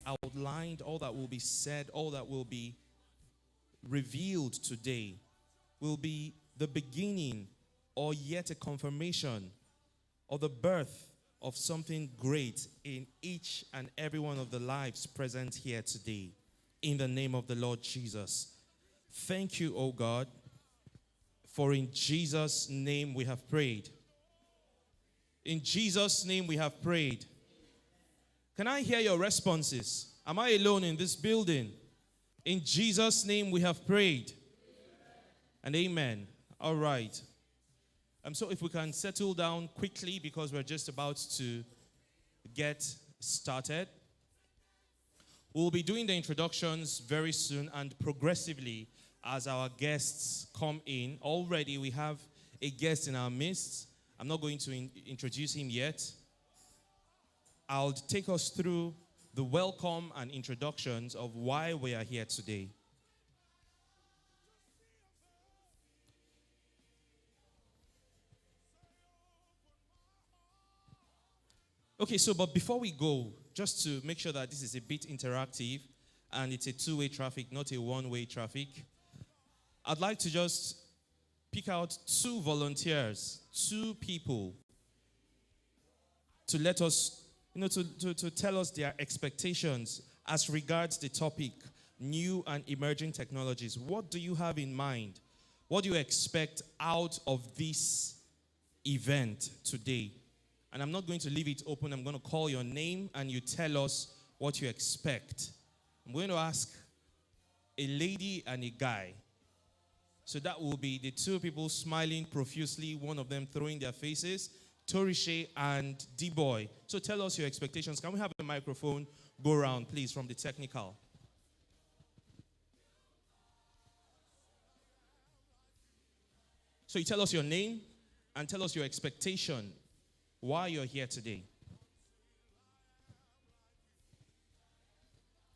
outlined, all that will be said, all that will be revealed today will be the beginning or yet a confirmation or the birth of something great in each and every one of the lives present here today. In the name of the Lord Jesus. Thank you, O God, for in Jesus' name we have prayed. In Jesus' name we have prayed. Can I hear your responses? Am I alone in this building? In Jesus' name we have prayed. And amen. All right. So if we can settle down quickly because we're just about to get started. We'll be doing the introductions very soon and progressively as our guests come in. Already we have a guest in our midst. I'm not going to introduce him yet. I'll take us through the welcome and introductions of why we are here today. Okay, but before we go, just to make sure that this is a bit interactive and it's a two-way traffic, not a one-way traffic, I'd like to just pick out two volunteers, two people to let us, to tell us their expectations as regards the topic, new and emerging technologies. What do you have in mind? What do you expect out of this event today? And I'm not going to leave it open. I'm going to call your name and you tell us what you expect. I'm going to ask a lady and a guy. So that will be the two people smiling profusely, one of them throwing their faces, Torishe and D-Boy. So tell us your expectations. Can we have a microphone go around, please, from the technical? So you tell us your name and tell us your expectation. Why you're here today.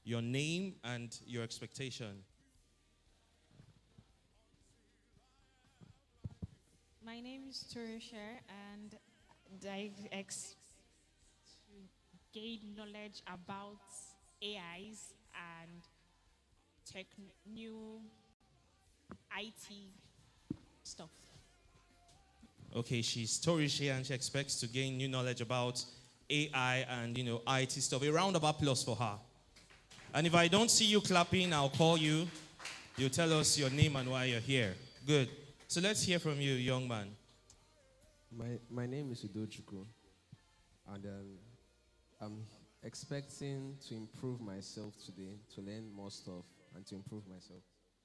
Your name and your expectation. My name is Torisha and I expect to gain knowledge about AIs and new IT stuff. Okay, she's Torisha and she expects to gain new knowledge about AI and, IT stuff. A round of applause for her. And if I don't see you clapping, I'll call you. You tell us your name and why you're here. Good. So let's hear from you, young man. My name is Udochukwu. And I'm expecting to improve myself today, to learn more stuff and to improve myself.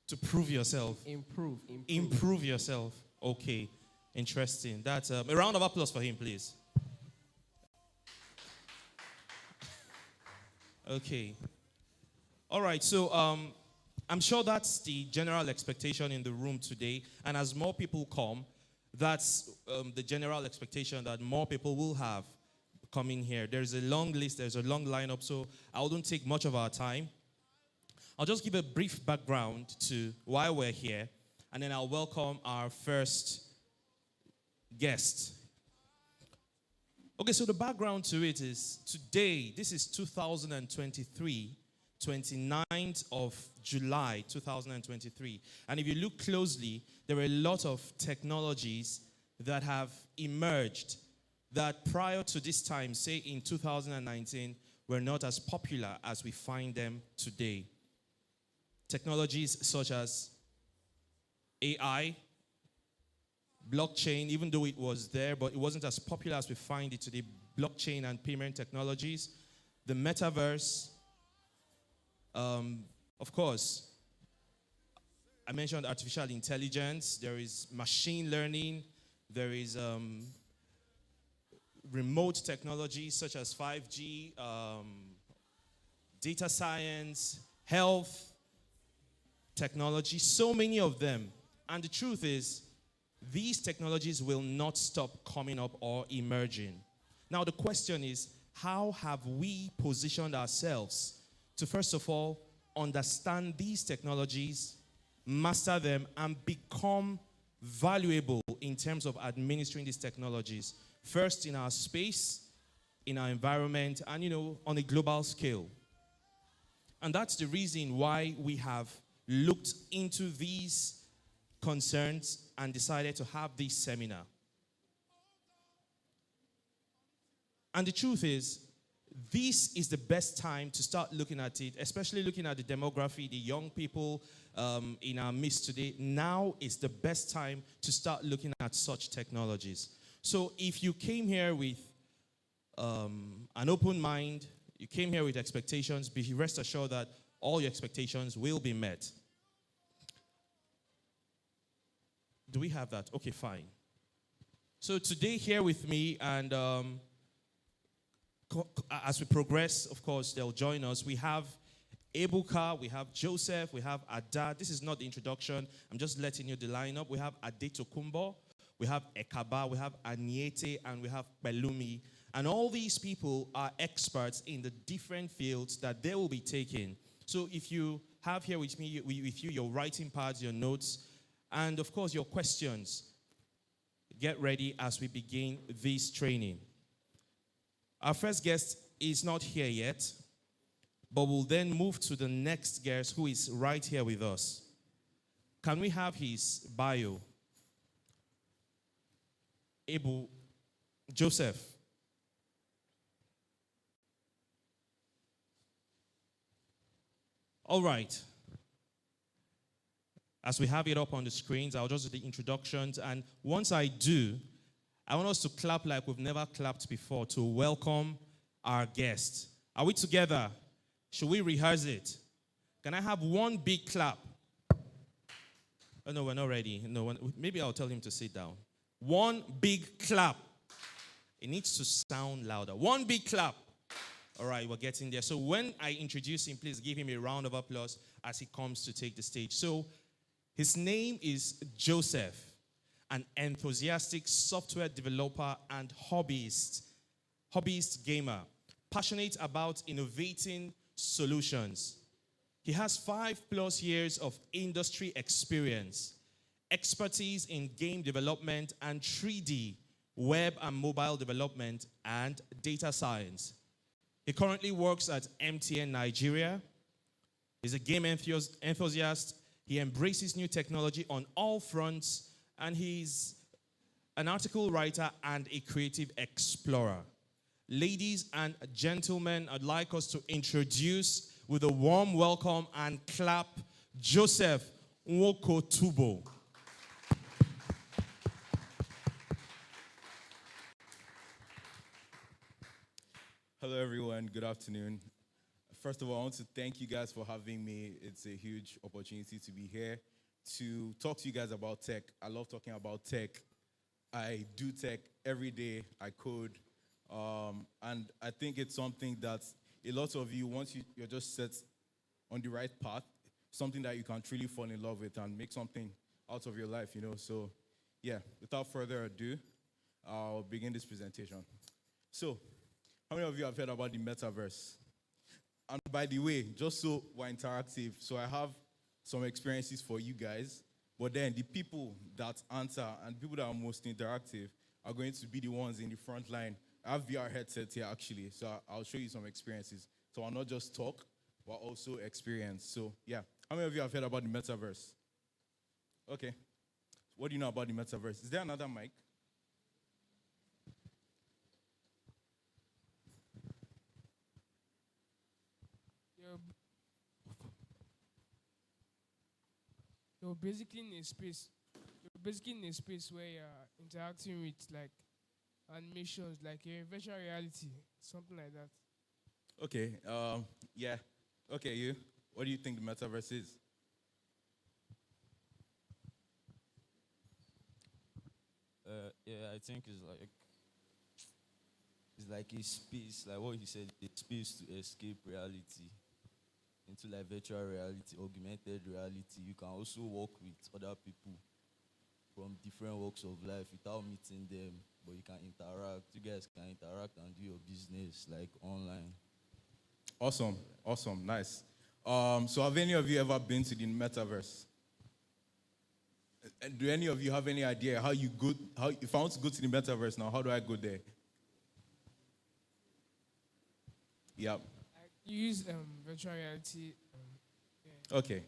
To prove yourself? Improve yourself. Okay. Interesting. That's a round of applause for him, please. Okay. All right. So I'm sure that's the general expectation in the room today. And as more people come, that's the general expectation that more people will have coming here. There's a long list. There's a long lineup. So I wouldn't take much of our time. I'll just give a brief background to why we're here. And then I'll welcome our first guest. Okay, so the background to it is today, this is 2023, 29th of July, 2023. And if you look closely, there are a lot of technologies that have emerged that prior to this time, say in 2019, were not as popular as we find them today. Technologies such as AI, blockchain, even though it was there, but it wasn't as popular as we find it today. Blockchain and payment technologies, the metaverse, of course, I mentioned artificial intelligence, there is machine learning, there is remote technologies such as 5G, data science, health technology, so many of them. And the truth is, these technologies will not stop coming up or emerging. Now the question is, how have we positioned ourselves to first of all understand these technologies, master them, and become valuable in terms of administering these technologies, first in our space, in our environment, and on a global scale. And that's the reason why we have looked into these concerns and decided to have this seminar. And the truth is, this is the best time to start looking at it, especially looking at the demography, the young people in our midst today. Now is the best time to start looking at such technologies. So if you came here with an open mind, you came here with expectations, be rest assured that all your expectations will be met. Do we have that? Okay, fine. So today here with me, and as we progress, of course, they'll join us. We have Ebuka, we have Joseph, we have Ada. This is not the introduction. I'm just letting you the lineup. We have Ade Tokumbo, we have Ekaba, we have Aniete, and we have Belumi. And all these people are experts in the different fields that they will be taking. So if you have here with me, with you, your writing pads, your notes, and of course your questions, get ready as we begin this training. Our first guest is not here yet, but we'll then move to the next guest who is right here with us. Can we have his bio? Joseph. All right. As we have it up on the screens, I'll just do the introductions. And once I do, I want us to clap like we've never clapped before to welcome our guest. Are we together? Should we rehearse it? Can I have one big clap? Oh, no, we're not ready. No, maybe I'll tell him to sit down. One big clap. It needs to sound louder. One big clap. All right, we're getting there. So when I introduce him, please give him a round of applause as he comes to take the stage. So his name is Joseph, an enthusiastic software developer and hobbyist gamer, passionate about innovating solutions. He has 5+ years of industry experience, expertise in game development and 3D, web and mobile development, and data science. He currently works at MTN Nigeria. He's a game enthusiast. He embraces new technology on all fronts, and he's an article writer and a creative explorer. Ladies and gentlemen, I'd like us to introduce with a warm welcome and clap, Joseph Nwokotubo. Hello, everyone. Good afternoon. First of all, I want to thank you guys for having me. It's a huge opportunity to be here to talk to you guys about tech. I love talking about tech. I do tech every day. I code. And I think it's something that a lot of you, once you're just set on the right path, something that you can truly fall in love with and make something out of your life, you know. So, yeah, without further ado, I'll begin this presentation. So, how many of you have heard about the metaverse? And by the way, just so we're interactive, so I have some experiences for you guys, but then the people that answer and people that are most interactive are going to be the ones in the front line. I have VR headsets here, actually, so I'll show you some experiences. So I'll not just talk, but also experience. So, yeah. How many of you have heard about the metaverse? Okay. What do you know about the metaverse? Is there another mic? You're basically in a space. You're basically in a space where you're interacting with like animations, like you're in virtual reality, something like that. Okay. Yeah. Okay, you. What do you think the metaverse is? Yeah, I think it's like a space, like what he said, a space to escape reality into like virtual reality, augmented reality. You can also work with other people from different walks of life without meeting them, but you can interact. You guys can interact and do your business like online. Awesome, nice. So have any of you ever been to the metaverse? And do any of you have any idea how if I want to go to the metaverse now, how do I go there? Yep. You use virtual reality. Okay.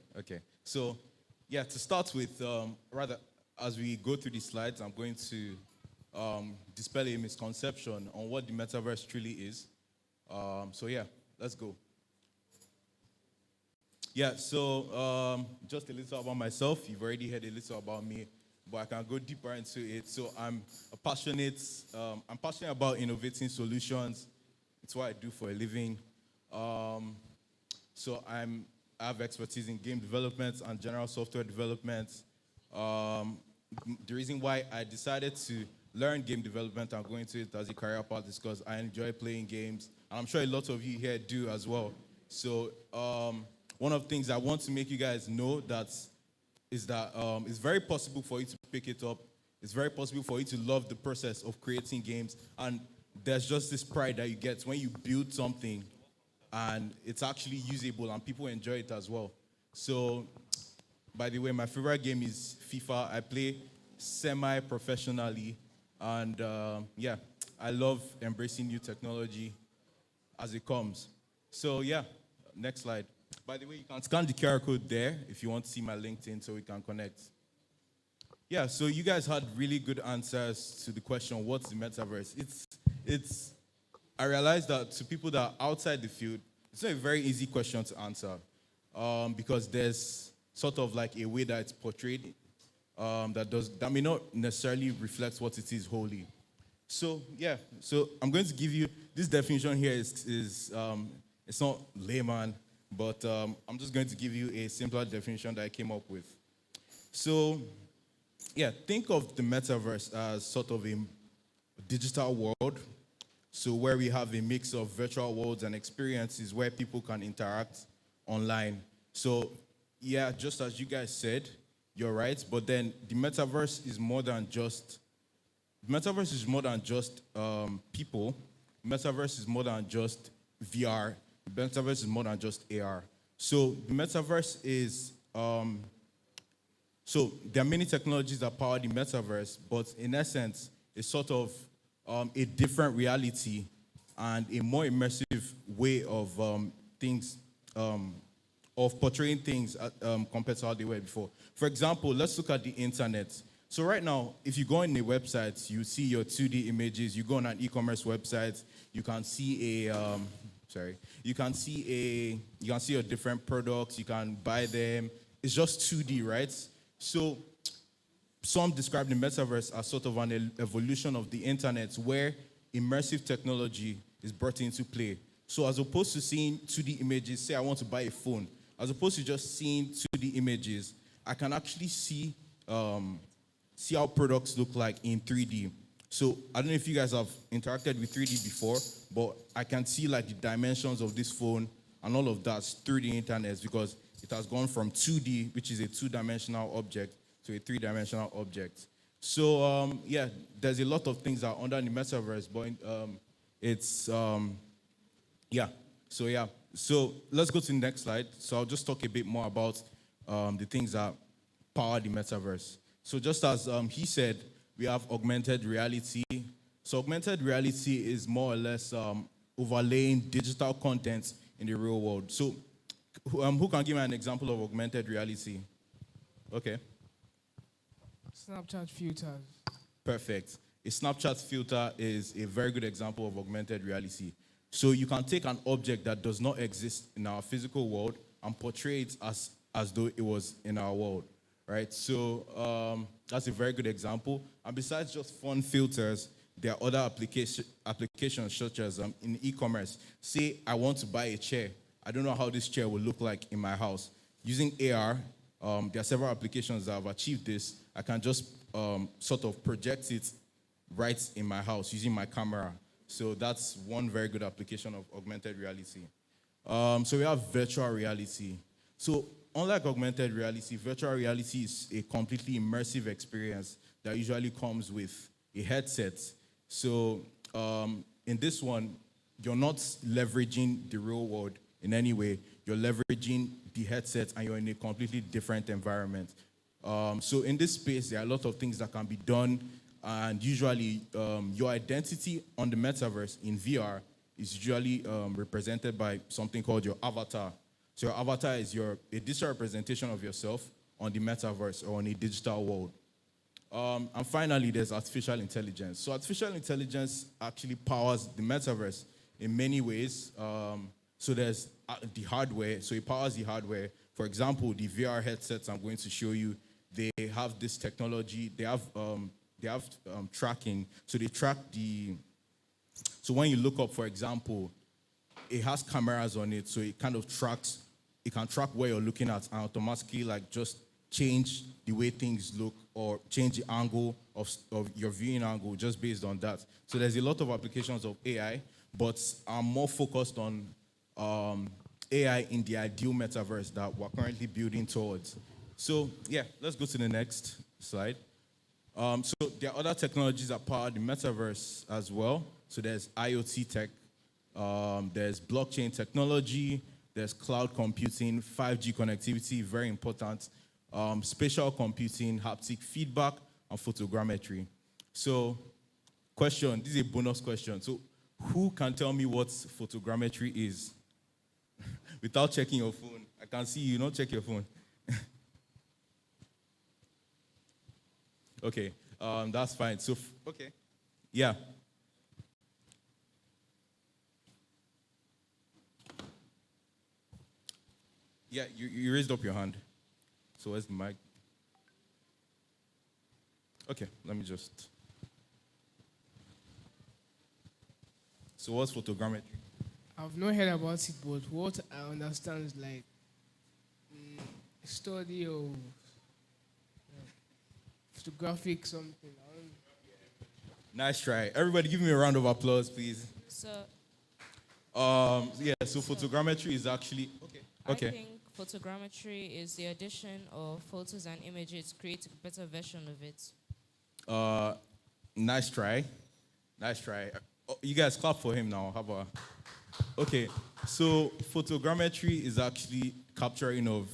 So, yeah, to start with, rather, as we go through the slides, I'm going to dispel a misconception on what the metaverse truly is. So, yeah, let's go. Yeah, so just a little about myself. You've already heard a little about me, but I can go deeper into it. So I'm passionate about innovating solutions. It's what I do for a living. So I have expertise in game development and general software development. The reason why I decided to learn game development and go into it as a career path is because I enjoy playing games, and I'm sure a lot of you here do as well. So one of the things I want to make you guys know is that it's very possible for you to pick it up. It's very possible for you to love the process of creating games, and there's just this pride that you get when you build something and it's actually usable and people enjoy it as well. So, by the way, my favorite game is FIFA. I play semi-professionally, and yeah, I love embracing new technology as it comes. So yeah, next slide. By the way, you can scan the QR code there if you want to see my LinkedIn so we can connect. Yeah, so you guys had really good answers to the question, what's the metaverse? I realized that to people that are outside the field, it's not a very easy question to answer because there's sort of like a way that it's portrayed that may not necessarily reflect what it is wholly. So yeah, so I'm going to give you this definition here is it's not layman, but I'm just going to give you a simpler definition that I came up with. So yeah, think of the metaverse as sort of a digital world. So where we have a mix of virtual worlds and experiences where people can interact online. So yeah, just as you guys said, you're right. But then the metaverse is more than just people. Metaverse is more than just VR. The metaverse is more than just AR. So the metaverse is so there are many technologies that power the metaverse, but in essence, it's sort of a different reality and a more immersive way of things, of portraying things compared to how they were before. For example, let's look at the internet. So right now, if you go on a website, you see your 2D images. You go on an e-commerce website, you can see you can see your different products. You can buy them. It's just 2D, right? So some describe the metaverse as sort of an evolution of the internet where immersive technology is brought into play. So as opposed to seeing 2D images, say I want to buy a phone, as opposed to just seeing 2D images, I can actually see how products look like in 3D. So I don't know if you guys have interacted with 3D before, but I can see like the dimensions of this phone and all of that through the internet because it has gone from 2D, which is a two-dimensional object, to a three-dimensional object. So yeah, there's a lot of things that are under the metaverse, but So let's go to the next slide. So I'll just talk a bit more about the things that power the metaverse. So just as he said, we have augmented reality. So augmented reality is more or less overlaying digital content in the real world. So who can give me an example of augmented reality? Okay. Snapchat filters. Perfect. A Snapchat filter is a very good example of augmented reality. So you can take an object that does not exist in our physical world and portray it as though it was in our world, right? So that's a very good example. And besides just fun filters, there are other applications such as in e-commerce. Say I want to buy a chair. I don't know how this chair will look like in my house. Using AR, there are several applications that have achieved this. I can just sort of project it right in my house using my camera. So that's one very good application of augmented reality. So we have virtual reality. So unlike augmented reality, virtual reality is a completely immersive experience that usually comes with a headset. So in this one, you're not leveraging the real world in any way. You're leveraging the headset and you're in a completely different environment. So in this space, there are a lot of things that can be done. And usually, your identity on the metaverse in VR is usually represented by something called your avatar. So your avatar is a digital representation of yourself on the metaverse or on a digital world. And finally, there's artificial intelligence. So artificial intelligence actually powers the metaverse in many ways. So there's the hardware. So it powers the hardware. For example, the VR headsets I'm going to show you, they have this technology. They have tracking. So they track so when you look up, for example, it has cameras on it. So it kind of tracks, it can track where you're looking at and automatically like just change the way things look or change the angle of your viewing angle just based on that. So there's a lot of applications of AI, but I'm more focused on AI in the ideal metaverse that we're currently building towards. So yeah, let's go to the next slide. So there are other technologies that power the metaverse as well. So there's IoT tech, there's blockchain technology, there's cloud computing, 5G connectivity, very important, spatial computing, haptic feedback, and photogrammetry. So question, this is a bonus question. So who can tell me what photogrammetry is? Without checking your phone. I can see you not check your phone. Okay, that's fine. So, okay. Yeah. Yeah, you raised up your hand. So where's the mic? Okay, let me just. So what's photogrammetry? I've not heard about it, but what I understand is like study of photographic something. I don't know. Nice try. Everybody give me a round of applause, please. So Yeah, so photogrammetry is actually okay. I think photogrammetry is the addition of photos and images to create a better version of it. Nice try. Nice try. Oh, you guys clap for him now. How about? Okay, so photogrammetry is actually capturing of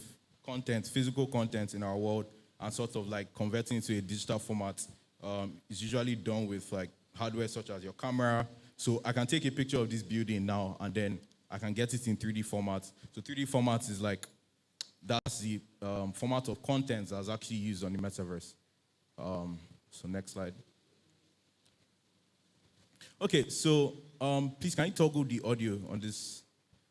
content, physical content in our world, and sort of like converting it to a digital format. It's usually done with like hardware such as your camera. So I can take a picture of this building now, and then I can get it in 3D format. So 3D format is like, that's the format of content that's actually used on the metaverse. So next slide. Okay, so please can you toggle the audio on this?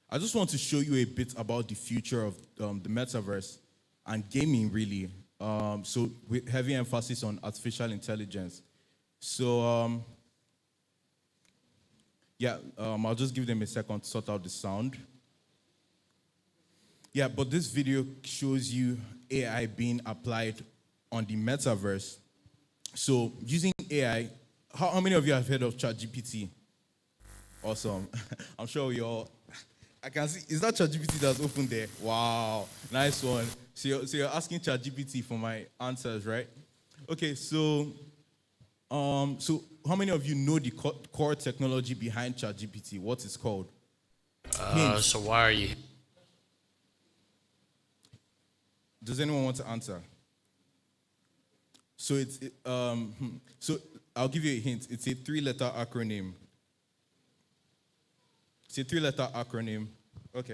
I just want to show you a bit about the future of the metaverse and gaming, really. So with heavy emphasis on artificial intelligence. So yeah, I'll just give them a second to sort out the sound. Yeah, but this video shows you AI being applied on the metaverse. So using AI, how many of you have heard of ChatGPT? Awesome. I'm sure you all. I can see, is that ChatGPT that's open there? Wow, nice one. So you're asking ChatGPT for my answers, right? Okay, so how many of you know the core technology behind ChatGPT? What it's called? So why are you? Does anyone want to answer? So so I'll give you a hint. It's a 3-letter acronym. It's a 3-letter acronym. Okay.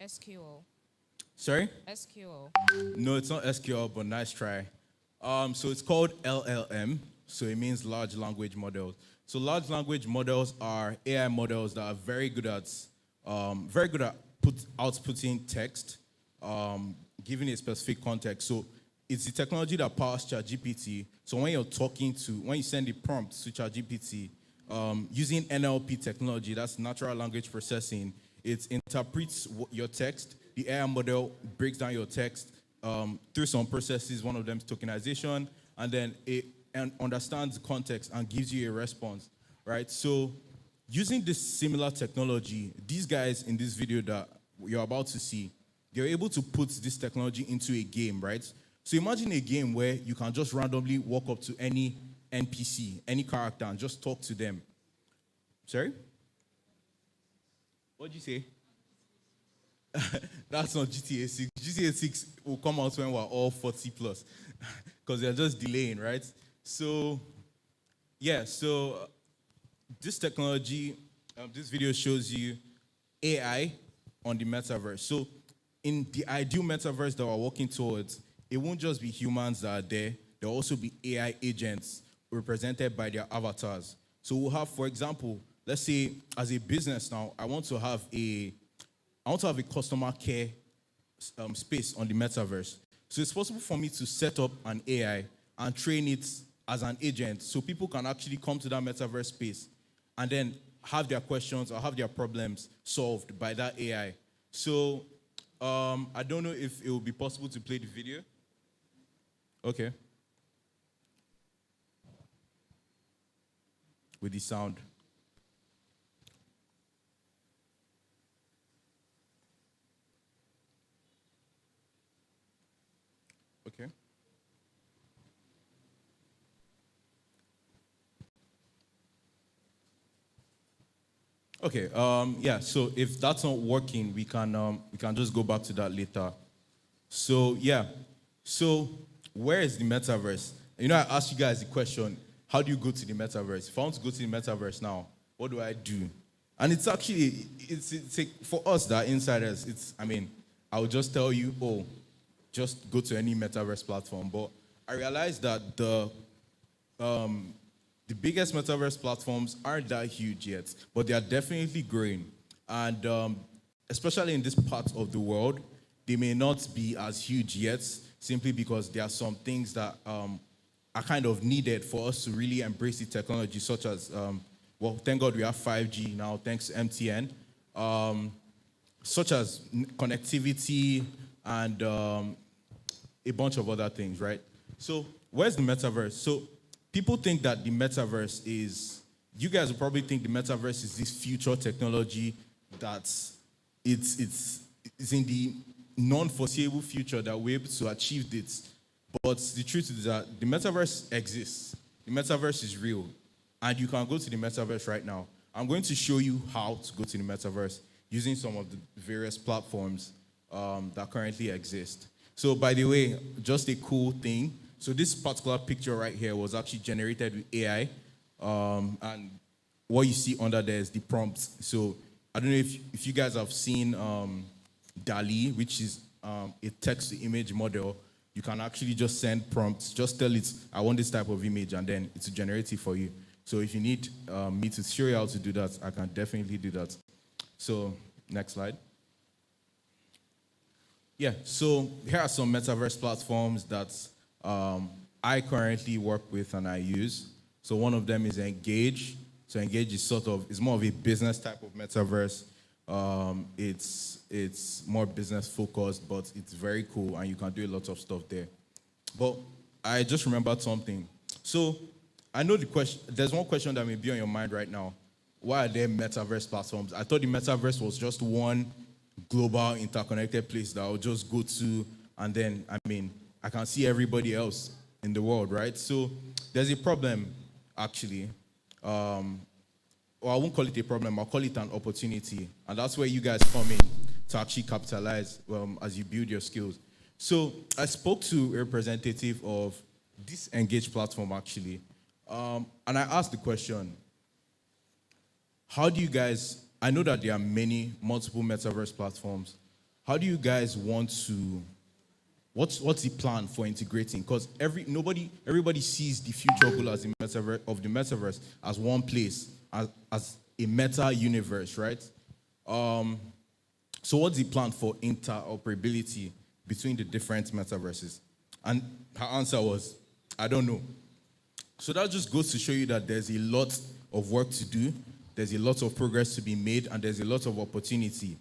SQL. Sorry? SQL. No, it's not SQL, but nice try. So it's called LLM. So it means large language models. So large language models are AI models that are very good at outputting text, giving a specific context. So it's the technology that powers ChatGPT. So when you send the prompt to ChatGPT, using NLP technology, that's natural language processing, it interprets your text. The AI model breaks down your text through some processes. One of them is tokenization, and then it understands the context and gives you a response, right? So using this similar technology, these guys in this video that you're about to see, they're able to put this technology into a game, right? So imagine a game where you can just randomly walk up to any NPC, any character, and just talk to them. Sorry? What'd you say? That's not GTA 6. GTA 6 will come out when we're all 40 plus, because they're just delaying, right? So, yeah, so this technology, this video shows you AI on the metaverse. So, in the ideal metaverse that we're working towards, it won't just be humans that are there. There'll also be AI agents represented by their avatars. So we'll have, for example, let's say as a business now, I want to have a customer care space on the metaverse. So it's possible for me to set up an AI and train it as an agent, so people can actually come to that metaverse space and then have their questions or have their problems solved by that AI. So I don't know if it will be possible to play the video. Okay. With the sound. Okay. Okay. Yeah. So if that's not working, we can just go back to that later. So yeah. So where is the metaverse? You know, I asked you guys the question: how do you go to the metaverse? If I want to go to the metaverse now, what do I do? And it's actually for us that are insiders. I would just tell you, just go to any metaverse platform. But I realized that the biggest metaverse platforms aren't that huge yet, but they are definitely growing. And especially in this part of the world, they may not be as huge yet, simply because there are some things that are kind of needed for us to really embrace the technology, such as, thank God we have 5G now, thanks to MTN, such as connectivity and a bunch of other things, right? So where's the metaverse? So people think that the metaverse you guys will probably think the metaverse is this future technology that's it's in the non-foreseeable future that we're able to achieve this. But the truth is that the metaverse exists. The metaverse is real. And you can go to the metaverse right now. I'm going to show you how to go to the metaverse using some of the various platforms that currently exist. So by the way, just a cool thing. So this particular picture right here was actually generated with AI. And what you see under there is the prompts. So I don't know if you guys have seen DALL-E, which is a text-to-image model. You can actually just send prompts. Just tell it, I want this type of image, and then it's a generative for you. So if you need me to show you how to do that, I can definitely do that. So next slide. Yeah, so here are some metaverse platforms that I currently work with and I use. So one of them is Engage. So Engage is it's more of a business type of metaverse. It's more business focused, but it's very cool and you can do a lot of stuff there. But I just remembered something. So I know there's one question that may be on your mind right now. Why are there metaverse platforms? I thought the metaverse was just one global interconnected place that I'll just go to, and then I can see everybody else in the world, right? So there's a problem actually. Or I won't call it a problem, I'll call it an opportunity. And that's where you guys come in to actually capitalize as you build your skills. So I spoke to a representative of this Engage platform actually. And I asked the question, how do you guys, I know that there are multiple metaverse platforms. How do you guys want to, what's the plan for integrating? Because everybody sees the future goal as the metaverse as one place, as a meta universe, right? So what's the plan for interoperability between the different metaverses? And her answer was, I don't know. So that just goes to show you that there's a lot of work to do, there's a lot of progress to be made, and there's a lot of opportunity.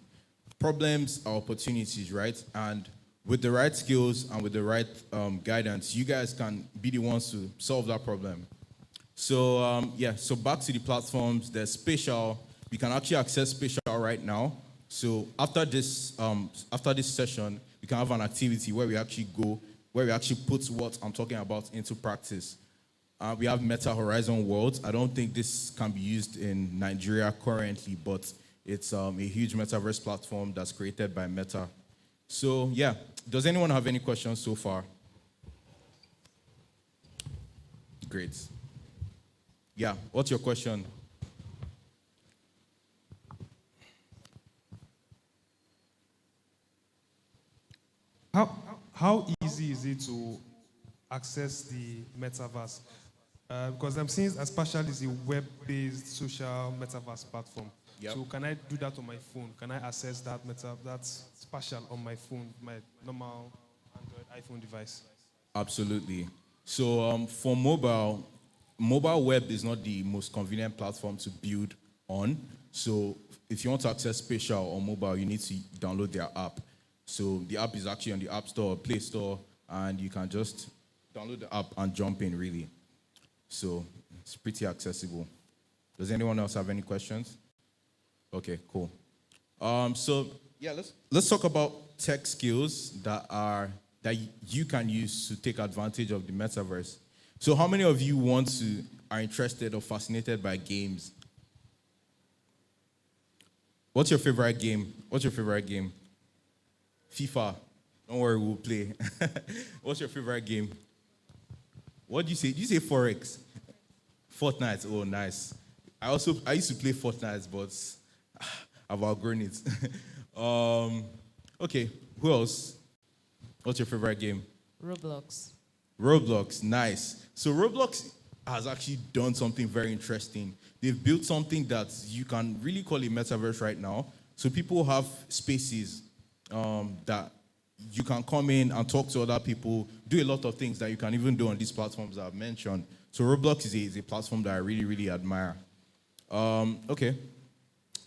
Problems are opportunities, right? And with the right skills and with the right guidance, you guys can be the ones to solve that problem. So so back to the platforms. There's Spatial. We can actually access Spatial right now. So after this session, we can have an activity where we actually put what I'm talking about into practice. We have Meta Horizon Worlds. I don't think this can be used in Nigeria currently, but it's a huge metaverse platform that's created by Meta. So yeah, does anyone have any questions so far? Great. Yeah, what's your question? how easy is it to access the metaverse? Because I'm seeing Spatial is a web-based social metaverse platform. Yep. So can I do that on my phone? Can I access that Spatial on my phone, my normal Android iPhone device? Absolutely. So for mobile web is not the most convenient platform to build on. So if you want to access Spatial on mobile, you need to download their app. So the app is actually on the App Store, Play Store, and you can just download the app and jump in, really. So it's pretty accessible. Does anyone else have any questions? Okay, cool. So yeah, let's talk about tech skills that you can use to take advantage of the metaverse. So how many of you are interested or fascinated by games? What's your favorite game? FIFA. Don't worry, we'll play. What's your favorite game? What do you say? Did you say Forex? Fortnite. Oh, nice. I used to play Fortnite, but I've outgrown it. Okay, who else? What's your favorite game? Roblox, nice. So Roblox has actually done something very interesting. They've built something that you can really call a metaverse right now. So people have spaces that you can come in and talk to other people, do a lot of things that you can even do on these platforms that I've mentioned. So Roblox is a platform that I really, really admire. Okay,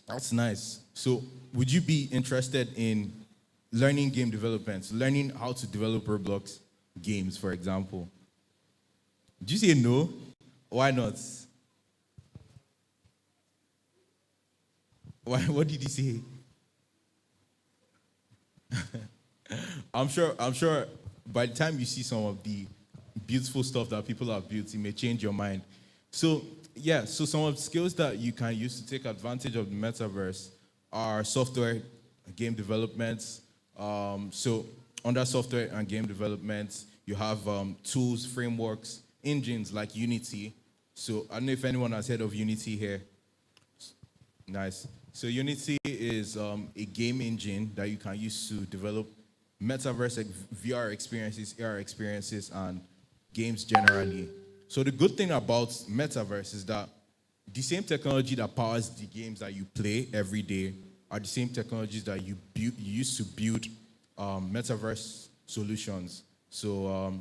that's nice. So would you be interested in learning game development, learning how to develop Roblox games, for example? Did you say no? Why not? Why? What did you say? I'm sure by the time you see some of the beautiful stuff that people have built, it may change your mind. So some of the skills that you can use to take advantage of the metaverse are software, game development. So under software and game development, you have tools, frameworks, engines like Unity. So I don't know if anyone has heard of Unity here. Nice. So Unity is a game engine that you can use to develop metaverse VR experiences, AR experiences, and games generally. So the good thing about metaverse is that the same technology that powers the games that you play every day are the same technologies that you use to build metaverse solutions. So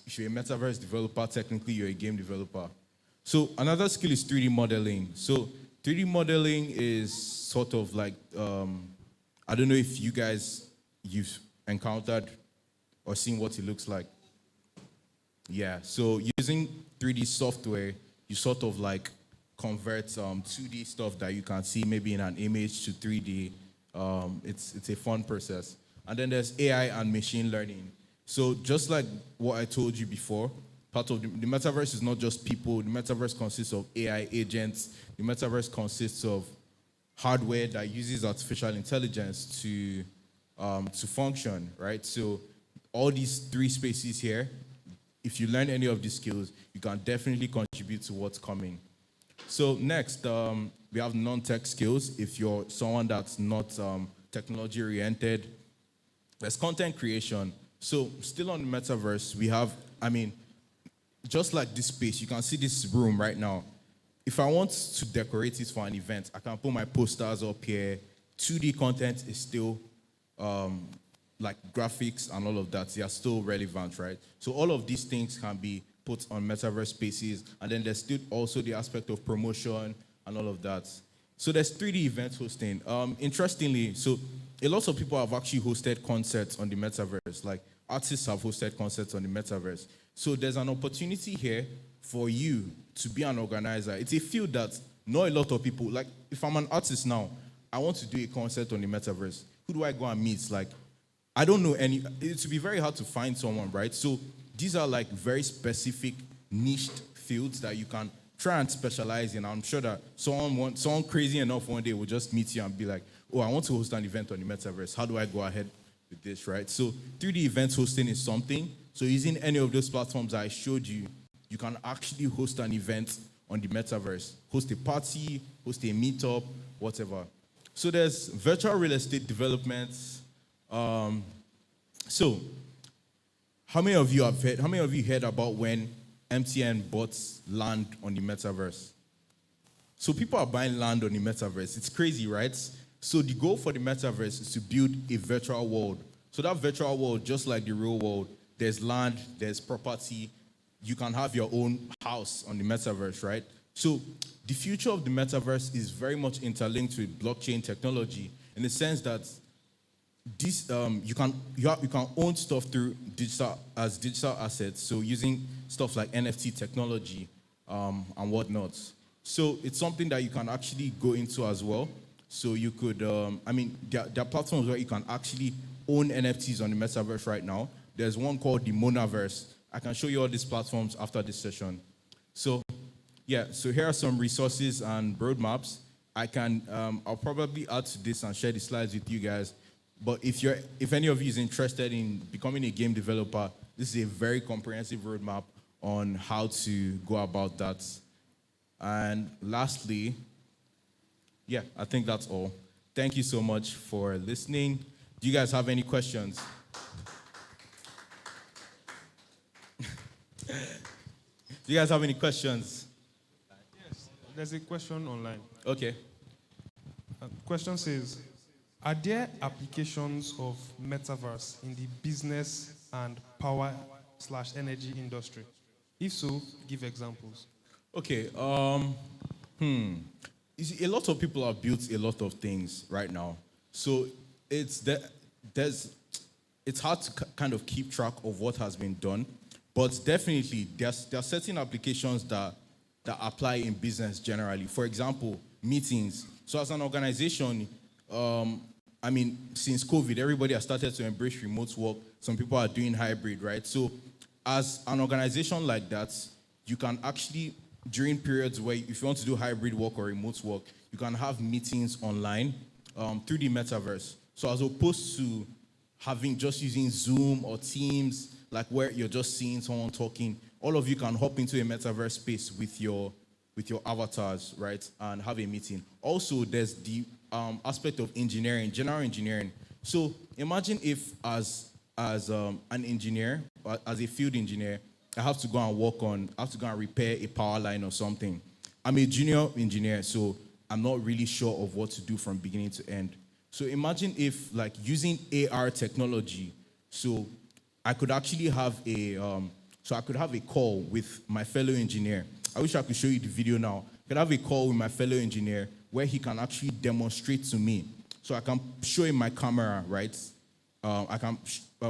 if you're a metaverse developer, technically you're a game developer. So another skill is 3D modeling. So 3D modeling is sort of like, I don't know if you've encountered or seen what it looks like. Yeah, so using 3D software, you sort of like convert 2D stuff that you can see maybe in an image to 3D. It's a fun process. And then there's AI and machine learning. So just like what I told you before, part of the metaverse is not just people. The metaverse consists of AI agents. The metaverse consists of hardware that uses artificial intelligence to function, right? So all these three spaces here, if you learn any of these skills, you can definitely contribute to what's coming. So next, we have non-tech skills. If you're someone that's not technology-oriented, there's content creation. So still on the metaverse, we have, just like this space, you can see this room right now. If I want to decorate it for an event, I can put my posters up here. 2D content is still, like graphics and all of that, they are still relevant, right? So all of these things can be put on metaverse spaces, and then there's still also the aspect of promotion and all of that. So there's 3D event hosting. Interestingly, so a lot of people have actually hosted concerts on the metaverse, like artists have hosted concerts on the metaverse. So there's an opportunity here for you to be an organizer. It's a field that not a lot of people, like if I'm an artist now, I want to do a concert on the metaverse. Who do I go and meet? Like, I don't know any, it would be very hard to find someone, right? So these are like very specific niched fields that you can try and specialize in. I'm sure that someone crazy enough one day will just meet you and be like, oh, I want to host an event on the metaverse. How do I go ahead with this, right? So 3D event hosting is something. So using any of those platforms I showed you, you can actually host an event on the metaverse. Host a party, host a meetup, whatever. So there's virtual real estate developments. So, how many of you heard about when MTN bought land on the metaverse? So people are buying land on the metaverse. It's crazy, right? So the goal for the metaverse is to build a virtual world. So that virtual world, just like the real world, there's land, there's property. You can have your own house on the metaverse, right? So the future of the metaverse is very much interlinked with blockchain technology in the sense that this you can own stuff through digital assets. So using stuff like NFT technology and whatnot. So it's something that you can actually go into as well. So you could, there are platforms where you can actually own NFTs on the metaverse right now. There's one called the Monaverse. I can show you all these platforms after this session. So, yeah, so here are some resources and roadmaps. I'll probably add to this and share the slides with you guys. But if any of you is interested in becoming a game developer, this is a very comprehensive roadmap on how to go about that. And lastly, yeah, I think that's all. Thank you so much for listening. Do you guys have any questions? Do you guys have any questions? Yes, there's a question online. Okay. Question says, are there applications of metaverse in the business and power/energy industry? If so, give examples. Okay. You see, a lot of people have built a lot of things right now. So it's hard to kind of keep track of what has been done. But definitely, there are certain applications that apply in business generally. For example, meetings. So as an organization, since COVID, everybody has started to embrace remote work. Some people are doing hybrid, right? So as an organization like that, you can actually, during periods where if you want to do hybrid work or remote work, you can have meetings online through the metaverse. So as opposed to using Zoom or Teams, like where you're just seeing someone talking, all of you can hop into a metaverse space with your avatars, right, and have a meeting. Also, there's the aspect of engineering, general engineering. So imagine if as an engineer, as a field engineer, I have to go and repair a power line or something. I'm a junior engineer, so I'm not really sure of what to do from beginning to end. So imagine if, like, using AR technology, so I could actually have a call with my fellow engineer. I wish I could show you the video now. I could have a call with my fellow engineer where he can actually demonstrate to me. So I can show him my camera, right? I can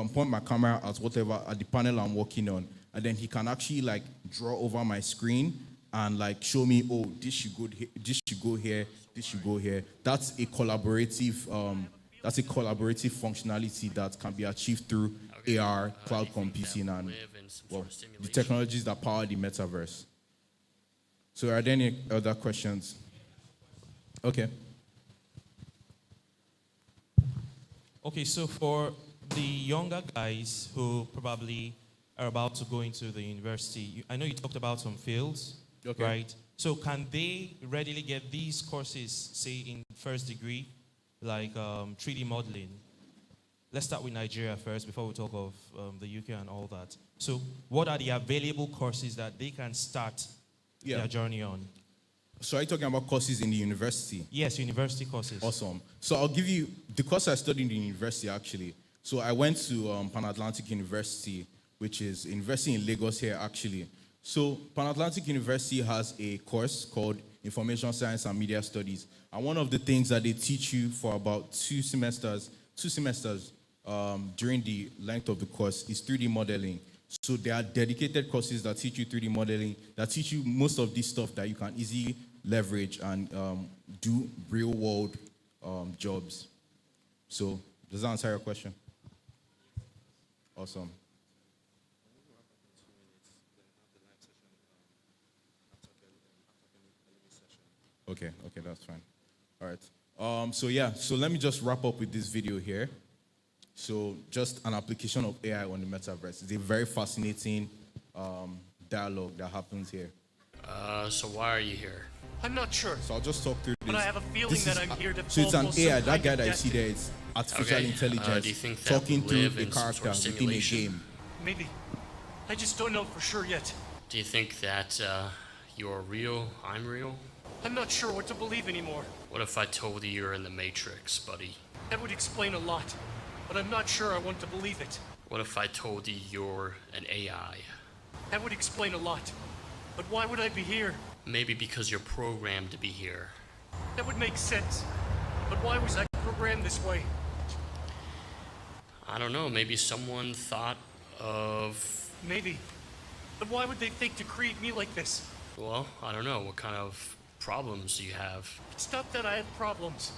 point my camera at the panel I'm working on, and then he can actually like draw over my screen and like show me, oh, this should go here, this should go here. That's a collaborative functionality that can be achieved through AR, cloud computing, and the technologies that power the metaverse. So are there any other questions? Okay. Okay, so for the younger guys who probably are about to go into the university, I know you talked about some fields, okay, right? So can they readily get these courses, say in first degree, like 3D modeling? Let's start with Nigeria first before we talk of the UK and all that. So what are the available courses that they can start their journey on? So are you talking about courses in the university? Yes, university courses. Awesome. So I'll give you the course I studied in the university, actually. So I went to Pan Atlantic University, which is a university in Lagos here, actually. So Pan Atlantic University has a course called Information Science and Media Studies. And one of the things that they teach you for about two semesters during the length of the course is 3D modeling. So there are dedicated courses that teach you 3D modeling, that teach you most of this stuff that you can easily leverage and do real-world jobs. So does that answer your question? Awesome. Okay, that's fine. All right. So let me just wrap up with this video here. So just an application of AI on the metaverse. It's a very fascinating dialogue that happens here. So why are you here? I'm not sure. So I'll just talk through this. But I have a feeling that I'm here to So it's an fulfill AI. some That kind guy of that you see there, destiny. artificial Okay. intelligence Do you think that talking we through live a in some character sort of within a simulation? game. Maybe. I just don't know for sure yet. Do you think that you're real, I'm real? I'm not sure what to believe anymore. What if I told you you're in the Matrix, buddy? That would explain a lot, but I'm not sure I want to believe it. What if I told you you're an AI? That would explain a lot, but why would I be here? Maybe because you're programmed to be here. That would make sense, but why was I programmed this way? I don't know, maybe someone thought of, Maybe. But why would they think to create me like this? well, I don't know, what kind of problems do you have? It's not that I have problems.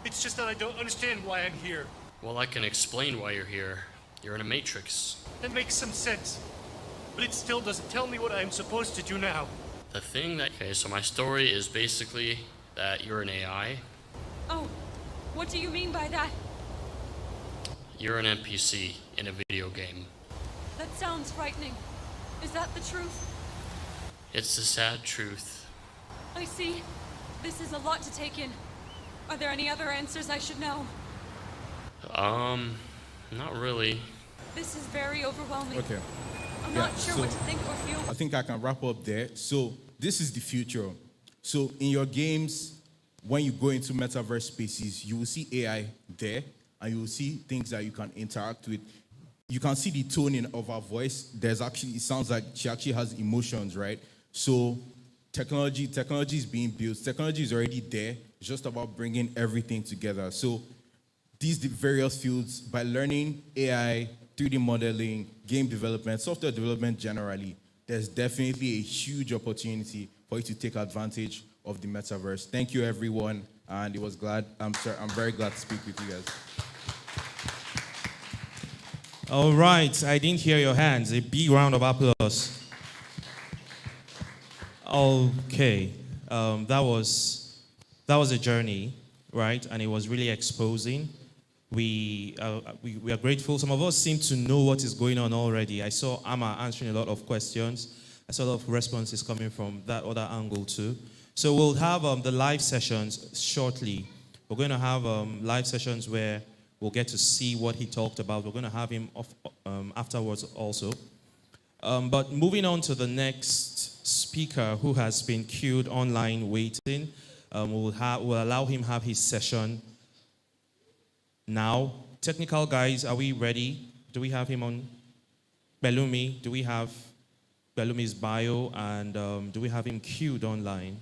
It's just that I don't understand why I'm here. Well, I can explain why you're here. You're in a Matrix. That makes some sense, but it still doesn't tell me what I'm supposed to do now. The thing that, okay, so my story is basically that you're an AI. Oh, what do you mean by that? You're an NPC in a video game. That sounds frightening. Is that the truth? It's the sad truth. I see. This is a lot to take in. Are there any other answers I should know? Not really. This is very overwhelming. Okay. I'm Yeah, not sure what so- to think or feel. I think I can wrap up there. So this is the future. So in your games, when you go into metaverse spaces, you will see AI there, and you will see things that you can interact with. You can see the toning of her voice. It sounds like she actually has emotions, right? So technology is being built. Technology is already there. It's just about bringing everything together. So the various fields, by learning AI, 3D modeling, game development, software development generally, there's definitely a huge opportunity for you to take advantage of the metaverse. Thank you, everyone, and I'm very glad to speak with you guys. All right, I didn't hear your hands. A big round of applause. Okay, that was a journey, right? And it was really exposing. We are grateful. Some of us seem to know what is going on already. I saw Amma answering a lot of questions. I saw a lot of responses coming from that other angle too. So we'll have the live sessions shortly. We're going to have live sessions where we'll get to see what he talked about. We're going to have him afterwards also. But moving on to the next speaker who has been queued online waiting, we'll allow him have his session now. Technical guys, are we ready? Do we have him on? Belumi, do we have Belumi's bio, and do we have him queued online?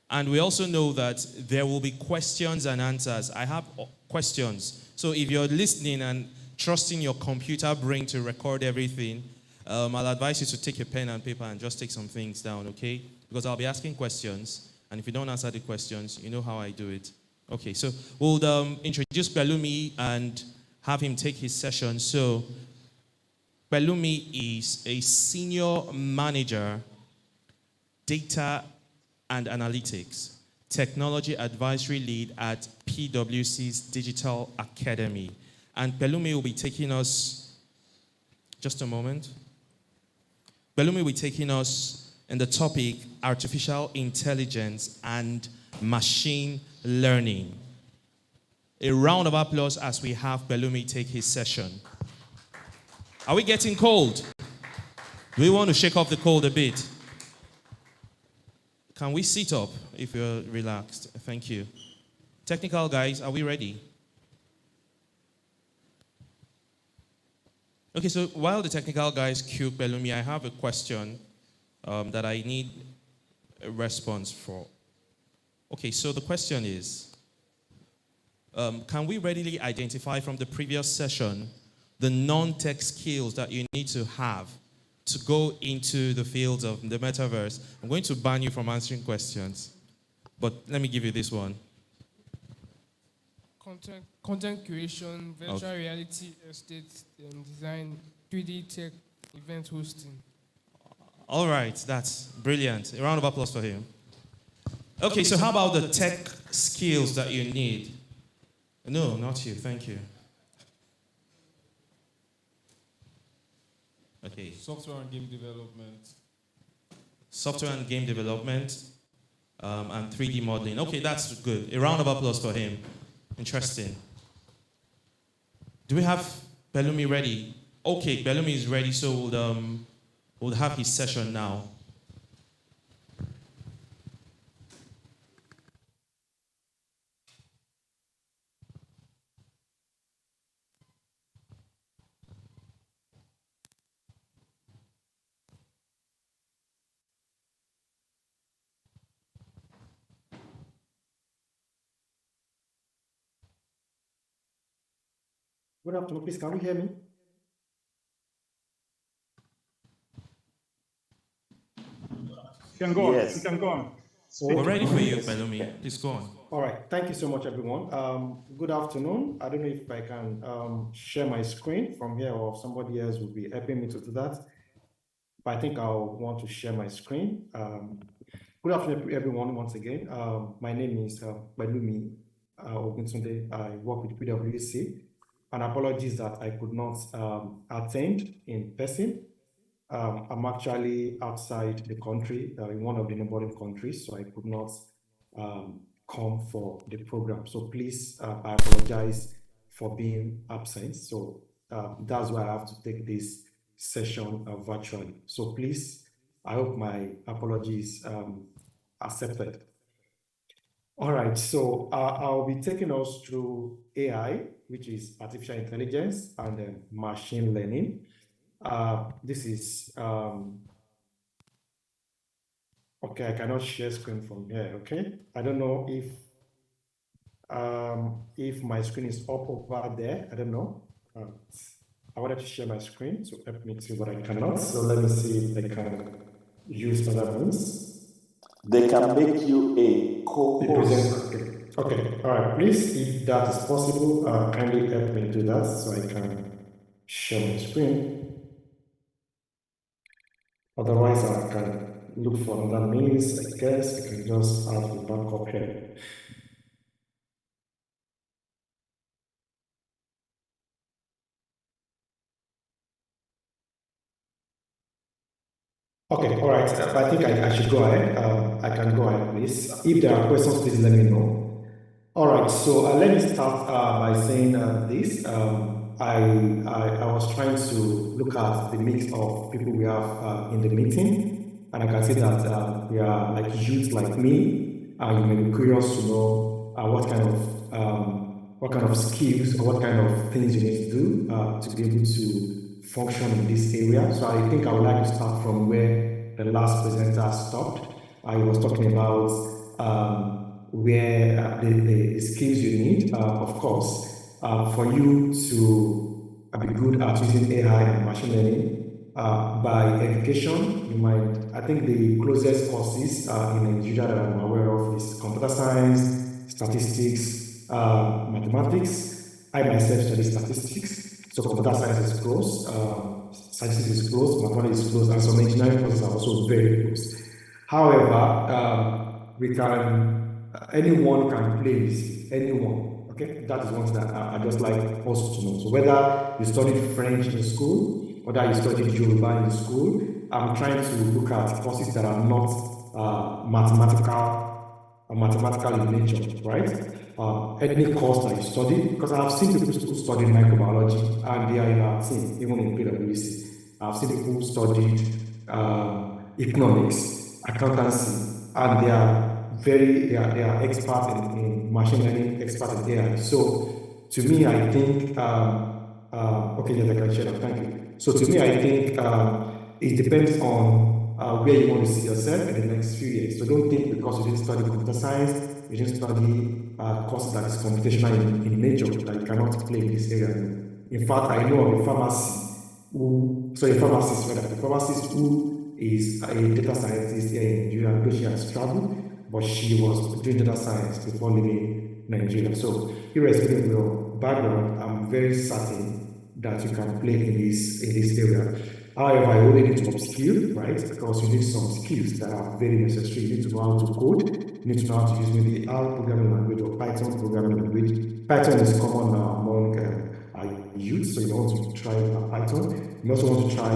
And we also know that there will be questions and answers. I have questions. So if you're listening and trusting your computer brain to record everything, I'll advise you to take a pen and paper and just take some things down, okay? Because I'll be asking questions, and if you don't answer the questions, you know how I do it. Okay, so we'll introduce Belumi and have him take his session. So Belumi is a senior manager, data and analytics, technology advisory lead at PwC's Digital Academy. And Belumi will be taking us, just a moment. Belumi will be taking us in the topic artificial intelligence and machine learning. A round of applause as we have Belumi take his session. Are we getting cold? Do we want to shake off the cold a bit? Can we sit up if you're relaxed? Thank you. Technical guys, are we ready? Okay, so while the technical guys cue Belumi, I have a question that I need a response for. Okay, so the question is, can we readily identify from the previous session the non-tech skills that you need to have to go into the fields of the metaverse? I'm going to ban you from answering questions, but let me give you this one. Content creation, virtual reality, estate design, 3D tech, event hosting. All right, that's brilliant. A round of applause for him. Okay, so how about the tech skills that you need? No, not you. Thank you. Okay. Software and game development. Software and game development. and 3D modeling. Okay, that's good. A round of applause for him. Interesting. Do we have Bellumi ready? Okay, Bellumi is ready, so we'll have his session now. Good afternoon, please. Can you hear me? You can go on. Yes. You can go on. We're ready for you, Bellumi. Please go on. All right. Thank you so much, everyone. Good afternoon. I don't know if I can share my screen from here or somebody else will be helping me to do that. But I think I'll want to share my screen. Good afternoon, everyone, once again. My name is Bellumi Oguntunde. I work with PwC. And apologies that I could not attend in person. I'm actually outside the country, in one of the neighboring countries, so I could not come for the program. So please, I apologize for being absent. So that's why I have to take this session virtually. So please, I hope my apologies accepted. All right, so I'll be taking us through AI, which is artificial intelligence and machine learning. This is, okay, I cannot share screen from here, okay? I don't know if my screen is up over there, I don't know. I wanted to share my screen to help me see what I cannot. So let me see if I can use other means. They can make you a co-host. Okay, all right, please, if that is possible, kindly help me do that so I can share my screen. Otherwise, I can look for another means, I guess. I can just have the backup here. Okay, all right. I think I should go ahead. I can go ahead, please. If there are questions, please let me know. All right, so let me start by saying this. I was trying to look at the mix of people we have in the meeting, and I can see that we are like youth like me, and you may be curious to know what kind of skills or what kind of things you need to do to be able to function in this area. So I think I would like to start from where the last presenter stopped. I was talking about where the skills you need, of course, for you to be good at using AI and machine learning. By education, you might, I think the closest courses in Nigeria that I'm aware of is computer science, statistics, mathematics. I myself study statistics. So computer science is close, statistics is close, mathematics is close, and some engineering courses are also very close. However, anyone can play this, anyone, okay? That is one thing that I just like also to know. So whether you studied French in school, whether you studied Yoruba in school, I'm trying to look at courses that are not mathematical in nature, right? Any course that you study, because I've seen people who studied microbiology and they are in our team, even in PwC. I've seen people who studied economics, accountancy, and they are experts in machine learning, experts in AI. So to me, I think, okay, yes, I can share that, thank you. So to me, I think it depends on where you want to see yourself in the next few years. So don't think because you didn't study computer science, you didn't study courses that is computational in nature, that you cannot play in this area. In fact, I know of a pharmacist who is a data scientist here in Nigeria, though she has traveled, but she was doing data science before leaving Nigeria. So irrespective of your background, I'm very certain that you can play in this area. However, you only need to upskill, right? Because you need some skills that are very necessary. You need to know how to code. You need to know how to use maybe R programming language or Python programming language. Python is common now among youth, so you want to try Python. You also want to try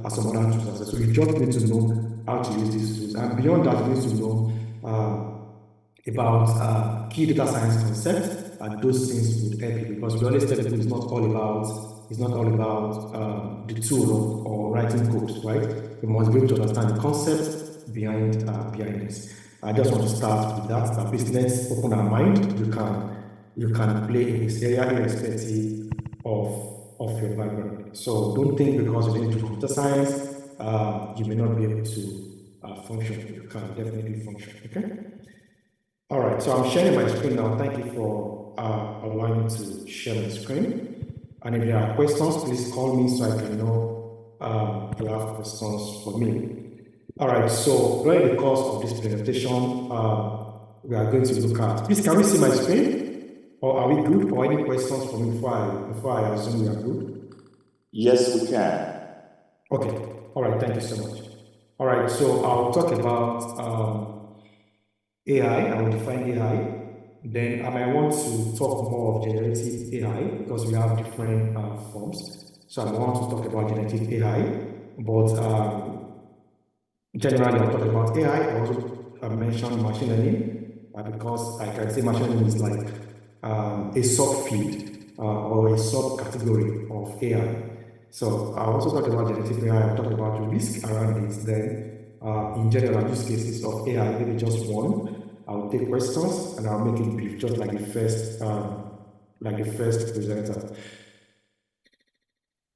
some other tools. So you just need to know how to use these tools. And beyond that, you need to know about key data science concepts, and those things would help you, because we always tell people it's not all about the tool or writing code, right? You must be able to understand the concept behind this. I just want to start with that business open our mind. You can play in this area irrespective of your background. So don't think because you didn't do computer science, you may not be able to function. You can definitely function, okay? All right, so I'm sharing my screen now. Thank you for allowing me to share my screen. And if there are questions, please call me so I can know if you have questions for me. All right, so during the course of this presentation, we are going to look at, please can we see my screen? Or are we good? Or any questions for me before I assume we are good? Yes, we can. Okay, all right, thank you so much. All right, so I'll talk about AI, I will define AI. Then I might want to talk more of generative AI because we have different forms. So I want to talk about generative AI, but generally I'll talk about AI. I also mention machine learning because I can say machine learning is like a subfield or a subcategory of AI. So I also talk about generative AI. I'll talk about the risk around it. Then in general, use cases of AI, maybe just one. I'll take questions and I'll make it brief, just like the first presenter.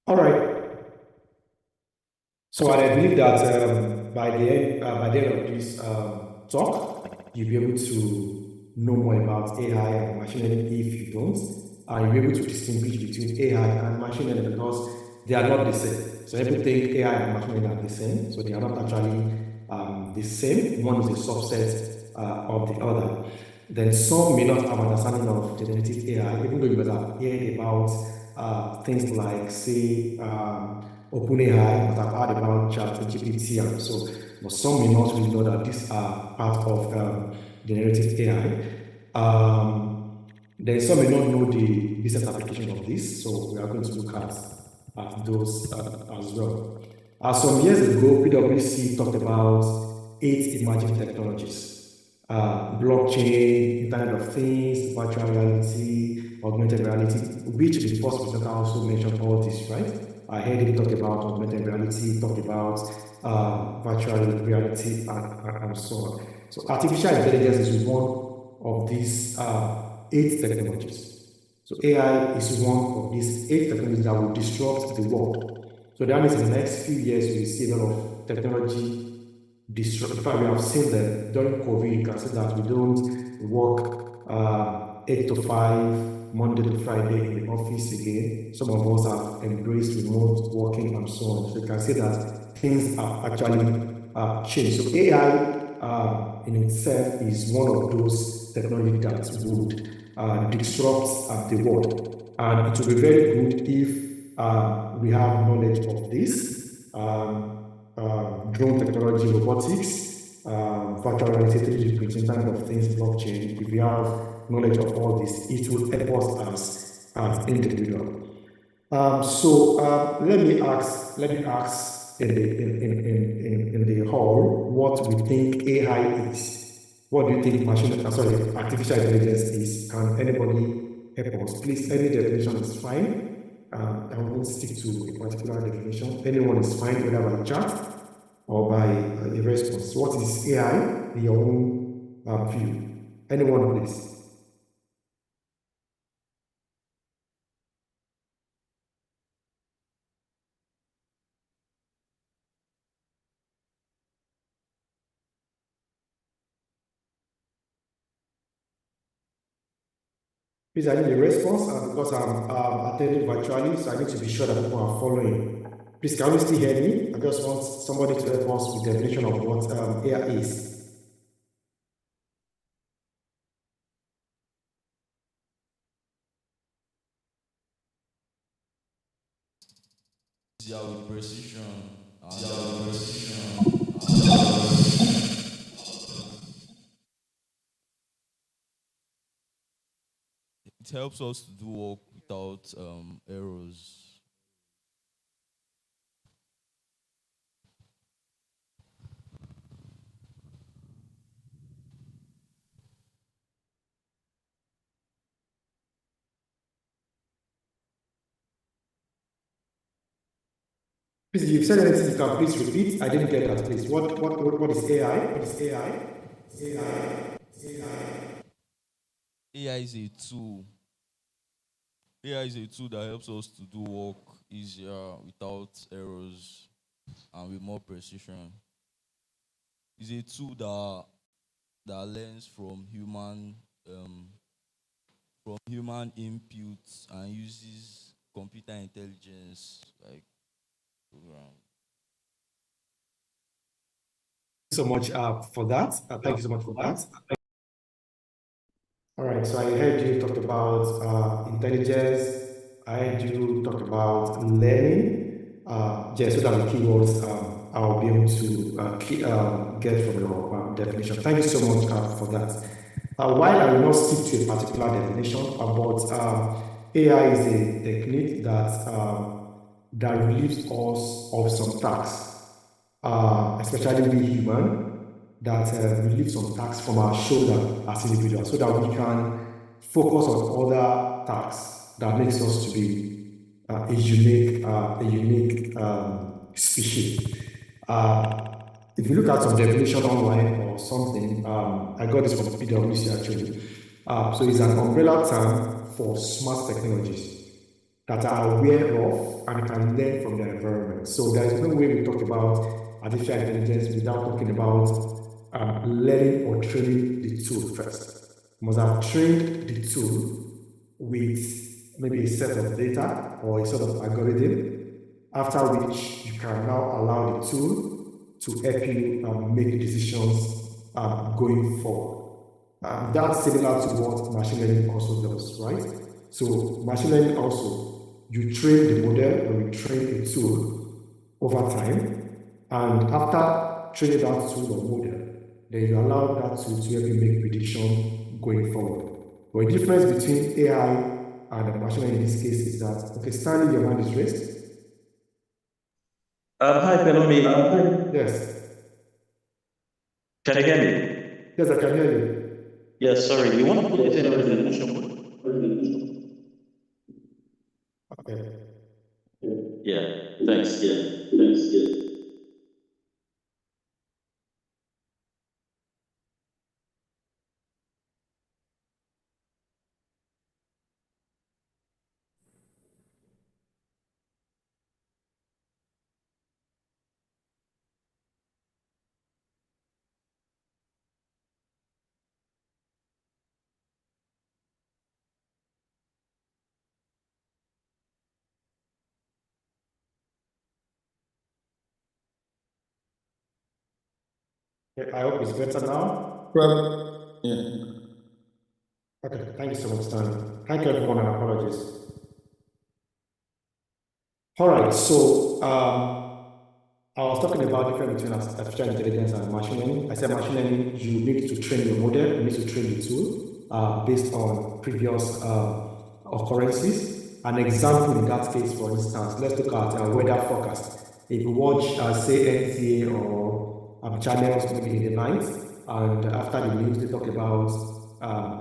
All right. So I believe that by the end of this talk, you'll be able to know more about AI and machine learning. If you don't, you'll be able to distinguish between AI and machine learning because they are not the same. So people think AI and machine learning are the same, so they are not actually the same. One is a subset of the other. Then some may not have understanding of generative AI, even though you might have heard about things like, say, OpenAI, but I've heard about ChatGPT and so, but some may not really know that these are part of generative AI. Then some may not know the business application of this, so we are going to look at those as well. Some years ago, PwC talked about 8 emerging technologies. Blockchain, Internet of Things, virtual reality, augmented reality, which the first presenter also mentioned all this, right? I heard him talk about augmented reality, talk about virtual reality, and so on. So artificial intelligence is one of these 8 technologies. So AI is one of these 8 technologies that will disrupt the world. So that means in the next few years, we will see a lot of technology disrupt. In fact, we have seen that during COVID, you can see that we don't work 8 to 5, Monday to Friday in the office again. Some of us have embraced remote working and so on. So you can see that things have actually changed. So AI in itself is one of those technologies that would disrupt the world. And it will be very good if we have knowledge of this. Drone technology, robotics, virtual reality, 3D printing, kind of things, blockchain. If we have knowledge of all this, it will help us as individual. So let me ask in the hall what we think AI is. What do you think artificial intelligence is? Can anybody help us? Please, any definition is fine. I won't stick to a particular definition. Anyone is fine, whether by chat or by a response. What is AI in your own view? Anyone, please. Please, I need a response because I'm attending virtually, so I need to be sure that people are following. Please, can you still hear me? I just want somebody to help us with the definition of what AI is. Yeah, with precision. It helps us to do work without errors. Please, you've said anything, you can please repeat. I didn't get that, please. What is AI? What is AI? AI is a tool. AI is a tool that helps us to do work easier without errors and with more precision. It's a tool that learns from human inputs and uses computer intelligence like program. So much for that. Thank you so much for that. All right, so I heard you talk about intelligence. I heard you talk about learning. Just so that the keywords I'll be able to get from your definition. Thank you so much for that. While I will not stick to a particular definition, but AI is a technique that relieves us of some tasks, especially we human, that relieve some tasks from our shoulder as individuals, so that we can focus on other tasks that makes us to be a unique species. If you look at some definition online or something, I got this from PwC actually. So it's an umbrella term for smart technologies that are aware of and can learn from their environment. So there is no way we talk about artificial intelligence without talking about learning or training the tool first. You must have trained the tool with maybe a set of data or a sort of algorithm, after which you can now allow the tool to help you make decisions going forward. That's similar to what machine learning also does, right? So machine learning also, you train the model or you train a tool over time, and after training that tool or model, then you allow that tool to help you make prediction going forward. But the difference between AI and machine learning in this case is that, okay, Stanley, your hand is raised. Hi, Pelumi. Yes. Can you hear me? Yes, I can hear you. Yes, sorry. You want to put it in a resolution? Okay. Yeah, thanks. Okay, I hope it's better now. Well, yeah. Okay, thank you so much, Stanley. Thank you, everyone, and apologies. All right, so I was talking about the difference between artificial intelligence and machine learning. I said machine learning, you need to train your model, you need to train the tool based on previous occurrences. An example in that case, for instance, let's look at weather forecast. If you watch, say, NTA or channels maybe in the night, and after the news, they talk about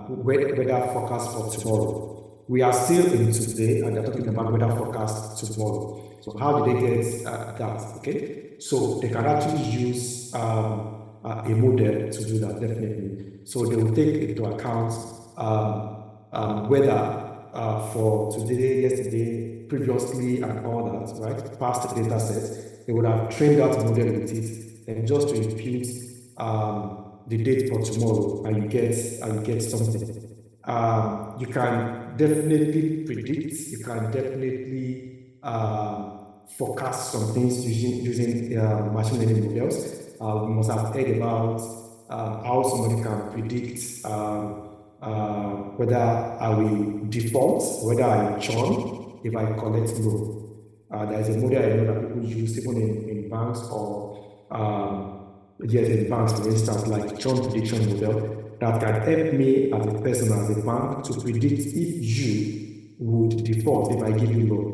weather forecast for tomorrow. We are still in today, and they're talking about weather forecast tomorrow. So how do they get that? Okay, so they can actually use a model to do that, definitely. So they will take into account weather for today, yesterday, previously, and all that, right? Past data sets. They would have trained that model with it, and just to impute the date for tomorrow, and you get something. You can definitely predict. You can definitely forecast some things using machine learning models. We must have heard about how somebody can predict whether I will default, whether I churn if I collect loan. There is a model I know that people use even in banks or yes, in banks, for instance, like churn prediction model that can help me as a person, as a bank, to predict if you would default if I give you loan.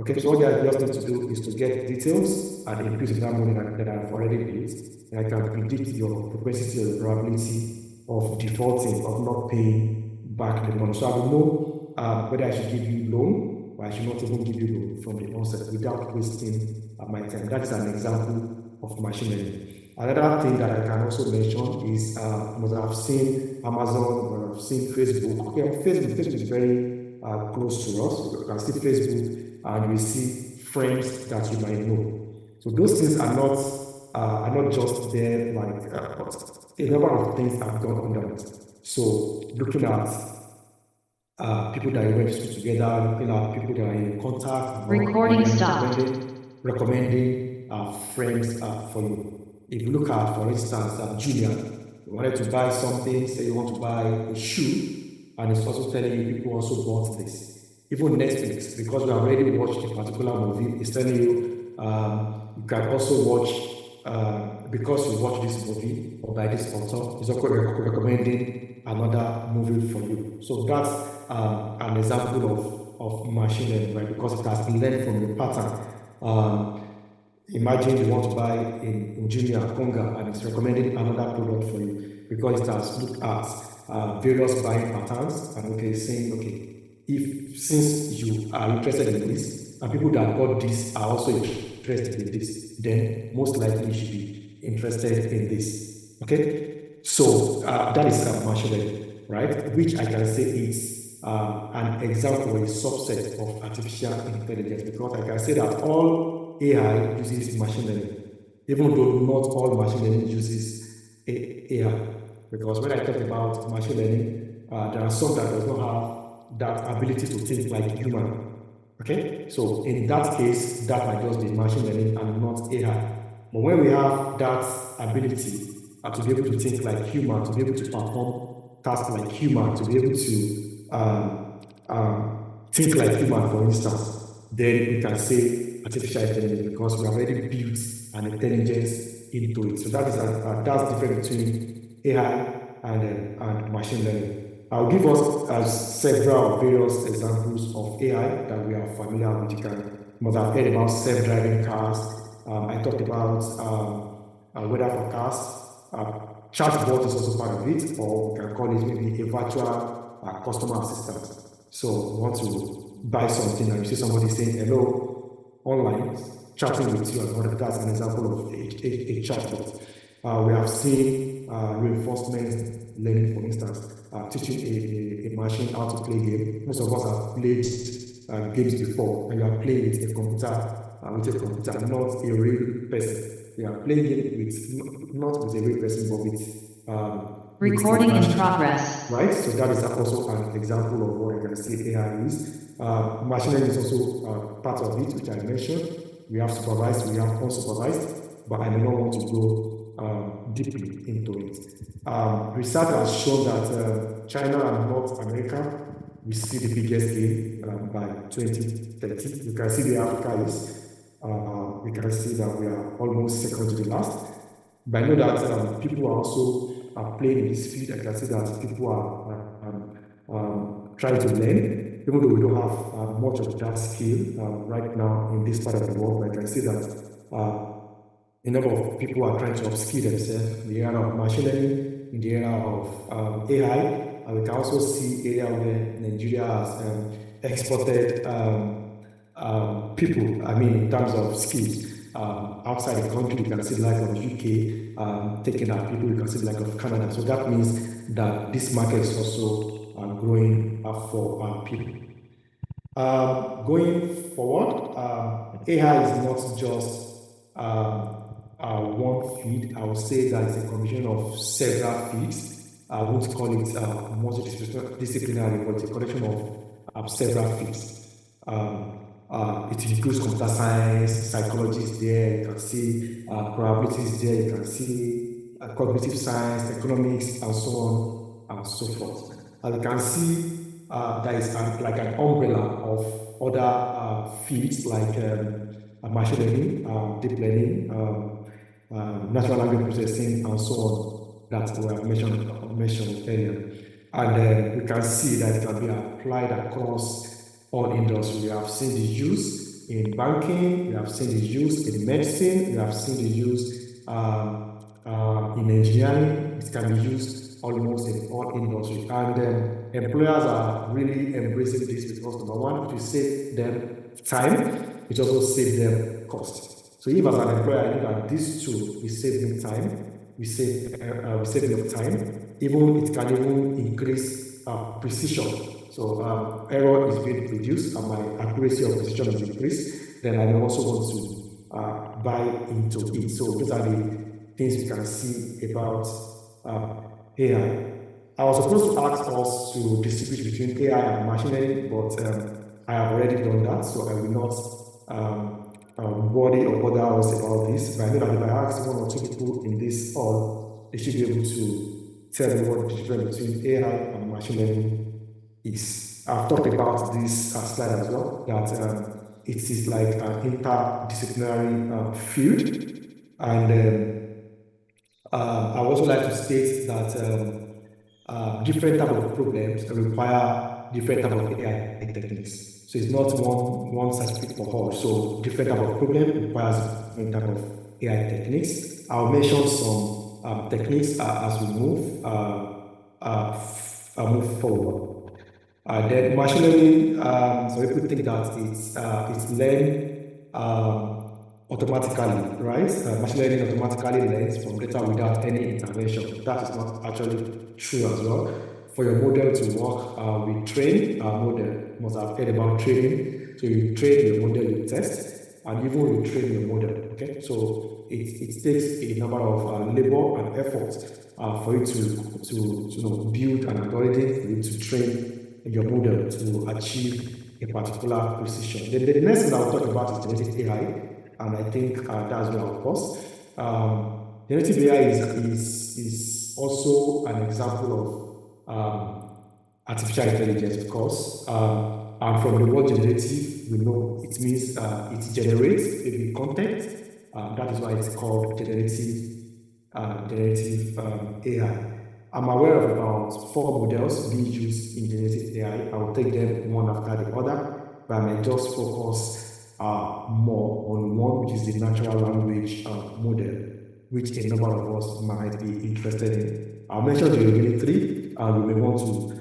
Okay, so all I just need to do is to get details and increase that money that I've already built, and I can predict your propensity or the probability of defaulting, of not paying back the money. So I will know whether I should give you loan or I should not even give you loan from the onset without wasting my time. That is an example of machine learning. Another thing that I can also mention is you must have seen Amazon, you must have seen Facebook. Okay, Facebook is very close to us. You can see Facebook and we see friends that you might know. So those things are not just there like but a number of things have gone under it. So looking at people that you went to school together, looking at people that are in contact, recording stopped, recommending friends for you. If you look at, for instance, Julia, you wanted to buy something, say you want to buy a shoe, and it's also telling you people also bought this. Even Netflix, because we have already watched a particular movie, it's telling you you can also watch, because you watch this movie or by this author, it's also recommending another movie for you. So that's an example of machine learning, right? Because it has learned from the pattern. Imagine you want to buy in Jumia, Konga, and it's recommending another product for you because it has looked at various buying patterns and okay, saying, okay, since you are interested in this, and people that bought this are also interested in this, then most likely you should be interested in this. Okay? So that is machine learning, right? Which I can say is an example, a subset of artificial intelligence, because I can say that all AI uses machine learning, even though not all machine learning uses AI. Because when I talk about machine learning, there are some that does not have that ability to think like human. Okay, so in that case, that might just be machine learning and not AI. But when we have that ability to be able to think like human, to be able to perform tasks like human, to be able to think like human, for instance, then we can say artificial intelligence because we have already built an intelligence into it. So that is that's different between AI and machine learning. I'll give us several various examples of AI that we are familiar with. You must have heard about self-driving cars. I talked about weather forecast. Chatbot is also part of it, or we can call it maybe a virtual customer assistant. So you want to buy something and you see somebody saying hello online, chatting with you, and all of that's an example of a chatbot. We have seen reinforcement learning, for instance, teaching a machine how to play game. Most of us have played games before, and you are playing with a computer, not a real person. You are playing it with not with a real person, but with recording in progress. Right. So that is also an example of what I can say AI is. Machine learning is also part of it, which I mentioned. We have supervised, we have unsupervised, but I may not want to go deeply into it. Research has shown that China and North America will see the biggest gain by 2030. You can see where Africa is. We can see that we are almost second to the last. But I know that people are also playing in this field. I can see that people are trying to learn, even though we don't have much of that skill right now in this part of the world. I can see that a number of people are trying to upskill themselves in the area of machine learning, in the area of AI. And we can also see area where Nigeria has exported people, I mean, in terms of skills. Outside the country, you can see the like of UK taking out people, you can see the like of Canada. So that means that this market is also growing for our people. Going forward, AI is not just one feed. I would say that it's a combination of several feeds. I won't call it multidisciplinary, but it's a collection of several feeds. It includes computer science, psychology is there, you can see probability is there, you can see cognitive science, economics, and so on and so forth. And you can see there is like an umbrella of other fields like machine learning, deep learning, natural language processing, and so on that we have mentioned earlier. And we can see that it can be applied across all industries. We have seen the use in banking, we have seen the use in medicine, we have seen the use in engineering. It can be used almost in all industries. And employers are really embracing this because number one, if you save them time, it also saves them cost. So if as an employer, I know that this tool will save me time, will save me of time, even it can even increase precision. So error is being reduced and my accuracy of precision is increased, then I may also want to buy into it. So those are the things we can see about AI. I was supposed to ask us to distinguish between AI and machine learning, but I have already done that, so I will not worry or bother us about this. But I know that if I ask one or two people in this hall, they should be able to tell me what the difference between AI and machine learning is. I've talked about this slide as well, that it is like an interdisciplinary field. And I also like to state that different type of problems require different type of AI techniques. So it's not one size fits for all. So different type of problem requires different type of AI techniques. I'll mention some techniques as we move forward. Then machine learning. So people think that it's learned automatically, right? Machine learning automatically learns from data without any intervention. That is not actually true as well. For your model to work, we train our model. You must have heard about training. So you train your model, you test, and even you train your model. Okay, so it takes a number of labor and effort for you to build an algorithm, for you to train your model to achieve a particular precision. Then the next thing I'll talk about is generative AI. And I think that's where I'll pause. Generative AI is also an example of artificial intelligence, of course. And from the word generative, we know it means it generates maybe content. That is why it's called generative AI. I'm aware of about 4 models being used in generative AI. I will take them one after the other, but I may just focus more on one, which is the natural language model, which a number of us might be interested in. I'll mention the remaining 3, and we may want to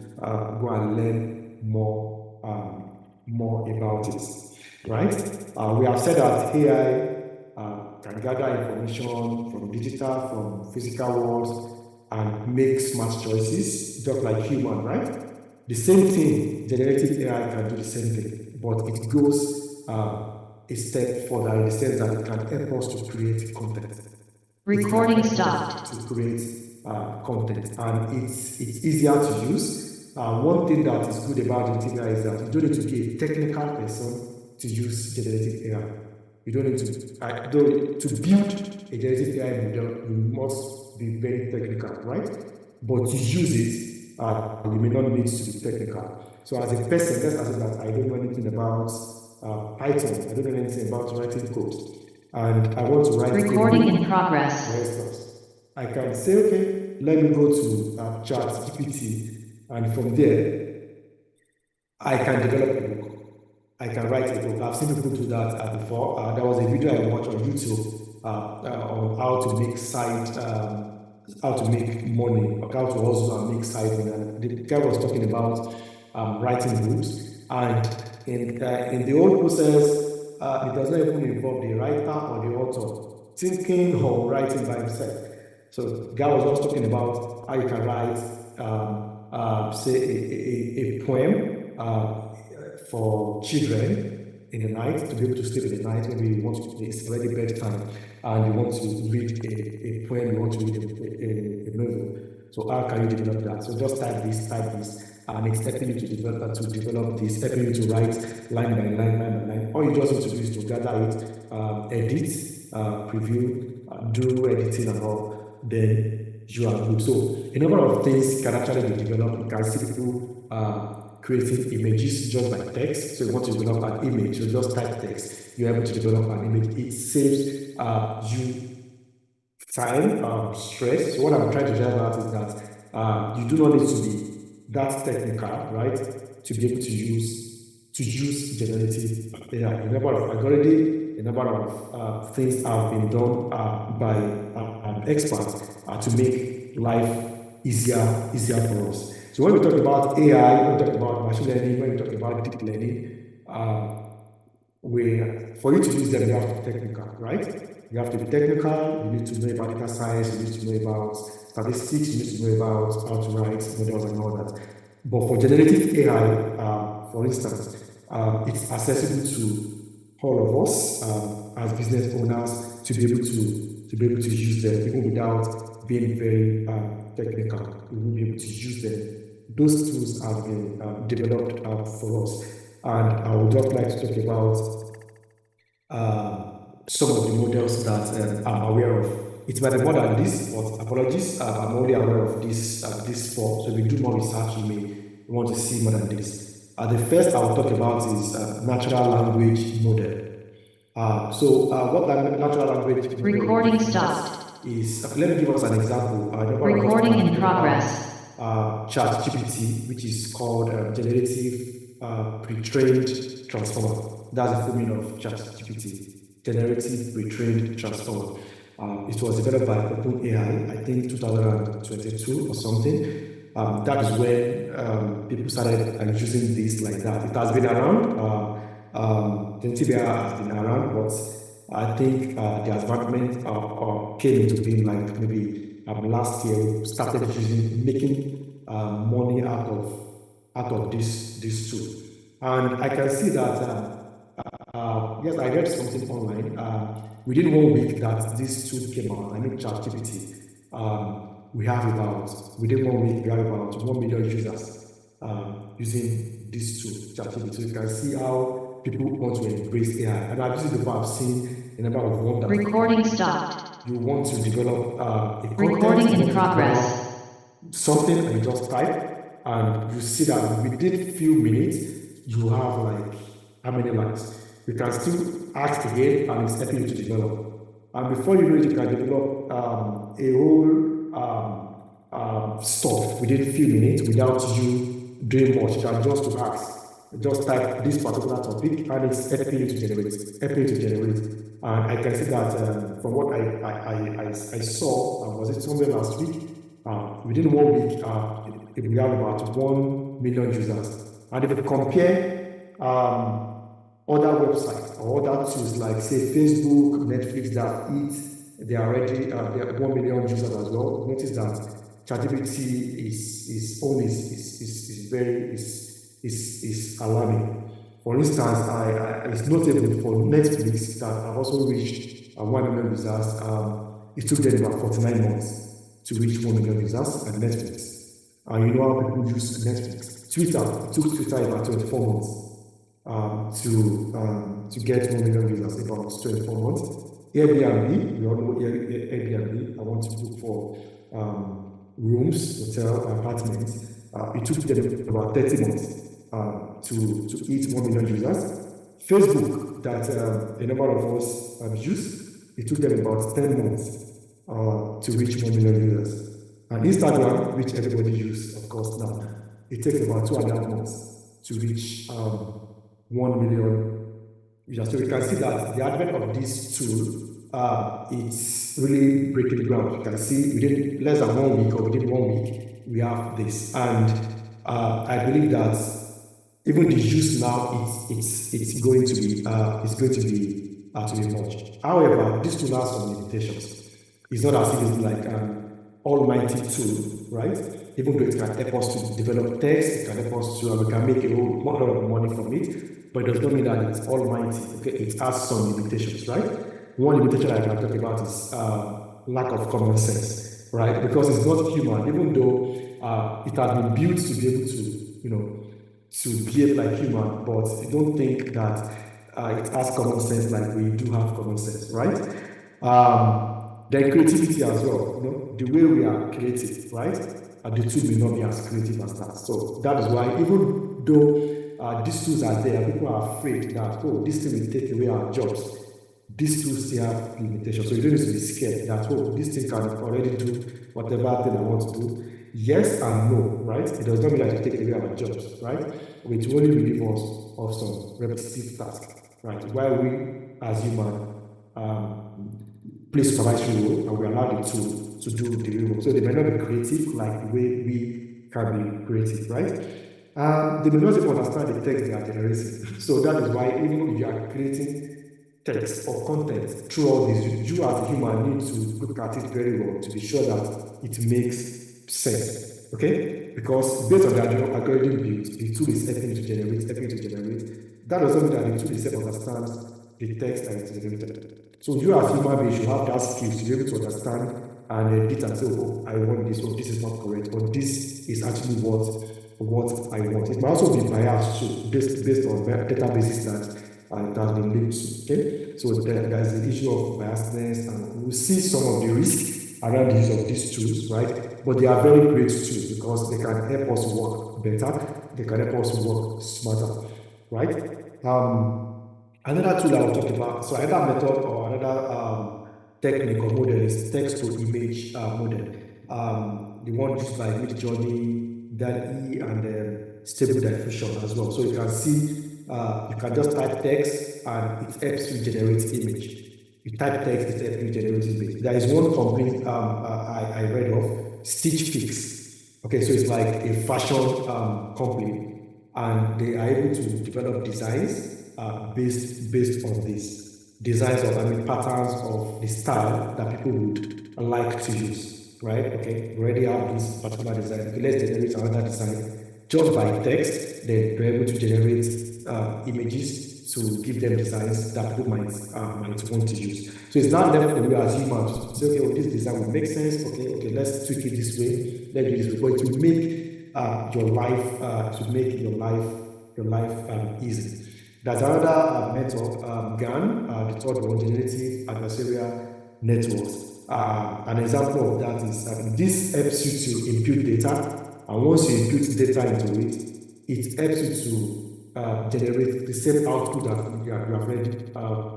go and learn more about it, right? We have said that AI can gather information from digital, from physical worlds, and make smart choices, just like human, right? The same thing, generative AI can do the same thing, but it goes a step further in the sense that it can help us to create content. Recording stopped. To create content, and it's easier to use. One thing that is good about generative AI is that you don't need to be a technical person to use generative AI. You don't need to build a generative AI model. You must be very technical, right? But to use it, you may not need to be technical. So as a person, let's assume that I don't know anything about Python. I don't know anything about writing code, and I want to write recording code, in progress. for instance. I can say, okay, let me go to ChatGPT, and from there, I can develop a book. I can write a book. I've seen people do that before. There was a video I watched on YouTube on how to make money, or how to hustle and make side money. And the guy was talking about writing books, and in the whole process, it does not even involve the writer or the author thinking or writing by himself. So the guy was just talking about how you can write, say, a poem for children in the night, to be able to sleep in the night. Maybe you want to, it's already bedtime, and you want to read a poem, you want to read a novel. So how can you develop that? So just type this, and it's helping you to develop this, helping you to write line by line. All you just need to do is to gather it, edit, preview, do editing and all, then you are good. So a number of things can actually be developed. You can see people creating images just by text. So you want to develop an image, you just type text, you're able to develop an image. It saves you time, stress. So what I'm trying to drive out is that you do not need to be that technical, right, to be able to use generative AI. A number of algorithms, a number of things have been done by an expert to make life easier for us. So when we talk about AI, when we talk about machine learning, when we talk about deep learning, for you to use them, you have to be technical, right? You have to be technical, you need to know about data science, you need to know about statistics, you need to know about how to write models and all that. But for generative AI, for instance, it's accessible to all of us as business owners to be able to use them even without being very technical. We will be able to use them. Those tools have been developed for us, and I would just like to talk about some of the models that I'm aware of. It might be more than this, but apologies, I'm only aware of this four. So if we do more research, you may want to see more than this. The first I will talk about is natural language model. What natural language model Recording stopped. Is, let me give us an example. Recording in progress. ChatGPT, which is called generative pre-trained transformer. That's the full meaning of ChatGPT, generative pre-trained transformer. It was developed by OpenAI, I think 2022 or something. That is when people started using this like that. It has been around. TNTBR has been around, but I think the advancement came into being like maybe last year. We started making money out of this tool, and I can see that. Yes, I read something online. Within 1 week that this tool came out, I mean ChatGPT, within 1 week we have about 1 million users using this tool, ChatGPT. So you can see how people want to embrace AI. And I've seen a number of wonders. Recording stopped. You want to develop a recording in progress. Something and you just type, and you see that within few minutes you have like how many lines. You can still ask again, and it's helping you to develop. And before you know it, you can develop a whole stuff within a few minutes without you doing much. You can just just type this particular topic, and it's helping you to generate. And I can see that from what I saw, was it somewhere last week? Within 1 week, we have about 1 million users. And if you compare other websites or other tools like say Facebook, Netflix they are already they have 1 million users as well. Notice that ChatGPT is alarming. For instance, it's notable for Netflix that have also reached 1 million users. It took them about 49 months to reach 1 million users at Netflix. And you know how people use Netflix. Twitter, it took Twitter about 24 months to get 1 million users, about 24 months. Airbnb, we all know Airbnb. I want to look for rooms, hotel, apartments. It took them about 30 months to hit 1 million users. Facebook, that a number of us use, it took them about 10 months to reach 1 million users. And Instagram, which everybody uses, of course, now, it takes about 2.5 months to reach 1 million users. So you can see that the advent of this tool, it's really breaking ground. You can see within less than 1 week or within 1 week, we have this. And I believe that even the use now, it's going to be much. However, this tool has some limitations. It's not as if it's like an almighty tool, right? Even though it can help us to develop text, it can help us to, we can make a whole lot of money from it, but it does not mean that it's almighty. Okay, it has some limitations, right? One limitation I can talk about is lack of common sense, right? Because it's not human, even though it has been built to be able to, to behave like human, but I don't think that it has common sense like we do have common sense, right? Then creativity as well, the way we are creative, right? The tool may not be as creative as that. So that is why even though these tools are there, people are afraid that, oh, this thing will take away our jobs. These tools still have limitations. So you don't need to be scared that, oh, this thing can already do whatever thing I want to do. Yes and no, right? It does not mean that you take away our jobs, right? It will only relieve us of some repetitive tasks, right? While we, as human, play supervisory role, and we allow the tool to do the real work. So they may not be creative like the way we can be creative, right? They may not even understand the text they are generating. So that is why even if you are creating text or content through all this, you as a human need to look at it very well to be sure that it makes sense. Okay? Because based on the algorithm built, the tool is helping to generate. That doesn't mean that the tool itself understands the text that is generated. So you as human beings should have that skill to be able to understand and edit and say, oh, I want this, or this is not correct, or this is actually what I want. It might also be biased too, based on databases that has been linked to. Okay, so there's the issue of biasness, and we'll see some of the risks around the use of these tools, right? But they are very great tools because they can help us work better, they can help us work smarter, right? Another tool I will talk about, so another method or another technique or model is text-to-image model. The one used by Midjourney, DALL-E, and Stable Diffusion as well. So you can see, you can just type text and it helps you generate image. You type text, it helps you generate image. There is one company I read of, Stitch Fix. Okay, so it's like a fashion company, and they are able to develop designs based on this. Designs of, patterns of the style that people would like to use, right? Okay, we already have this particular design. Okay, let's generate another design just by text. Then we're able to generate images to give them designs that people might want to use. So it's not left for you as humans to say, okay, well, this design will make sense. Okay, let's tweak it this way. Let's do this way. But it will make your life easy. There's another method, GAN, the third one, generative adversarial networks. An example of that is this helps you to impute data, and once you impute data into it, it helps you to generate the same output that you have already